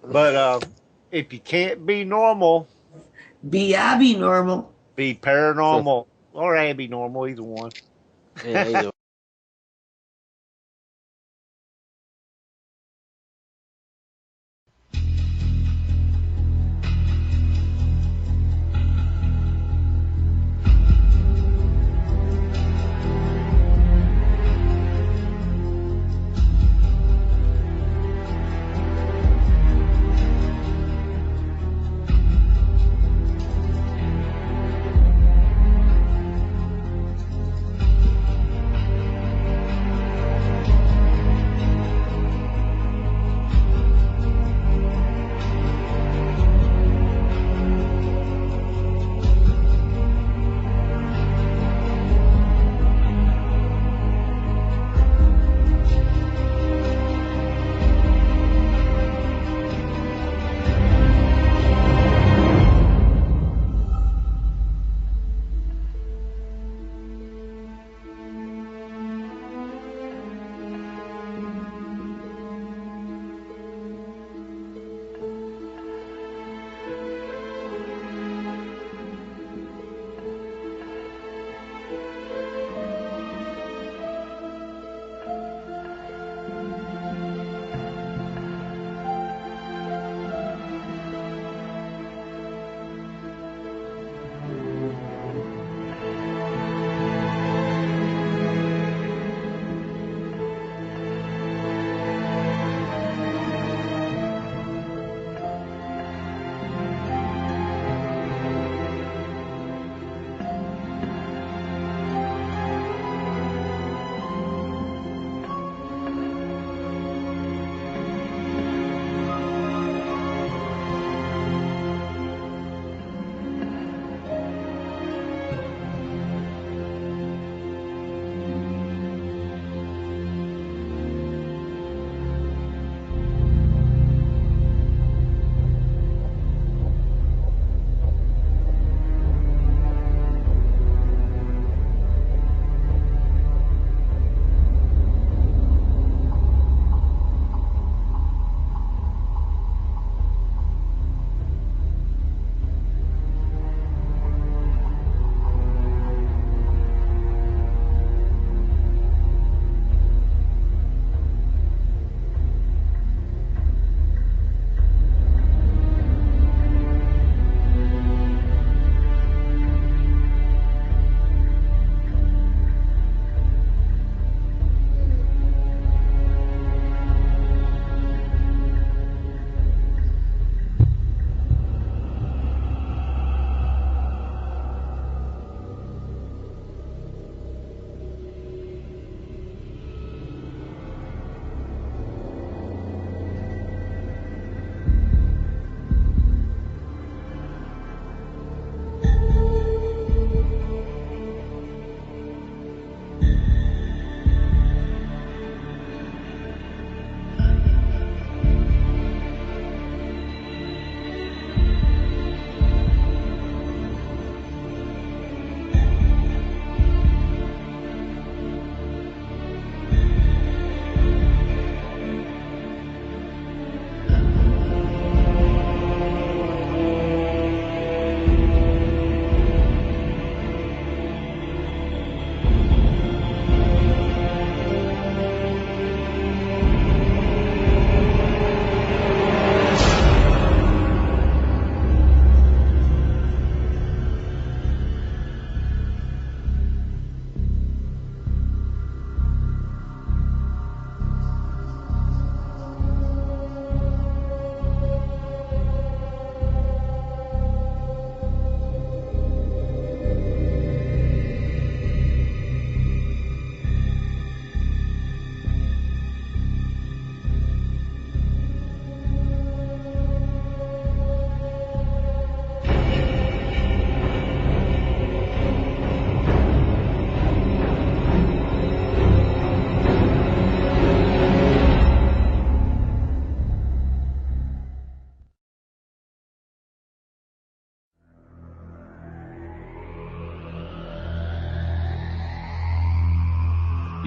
But if you can't be normal, Be Abby normal. be paranormal or Abby normal, either one. Yeah, either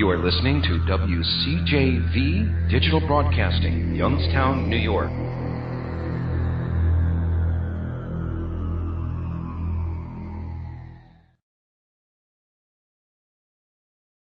You are listening to WCJV Digital Broadcasting, Youngstown, New York.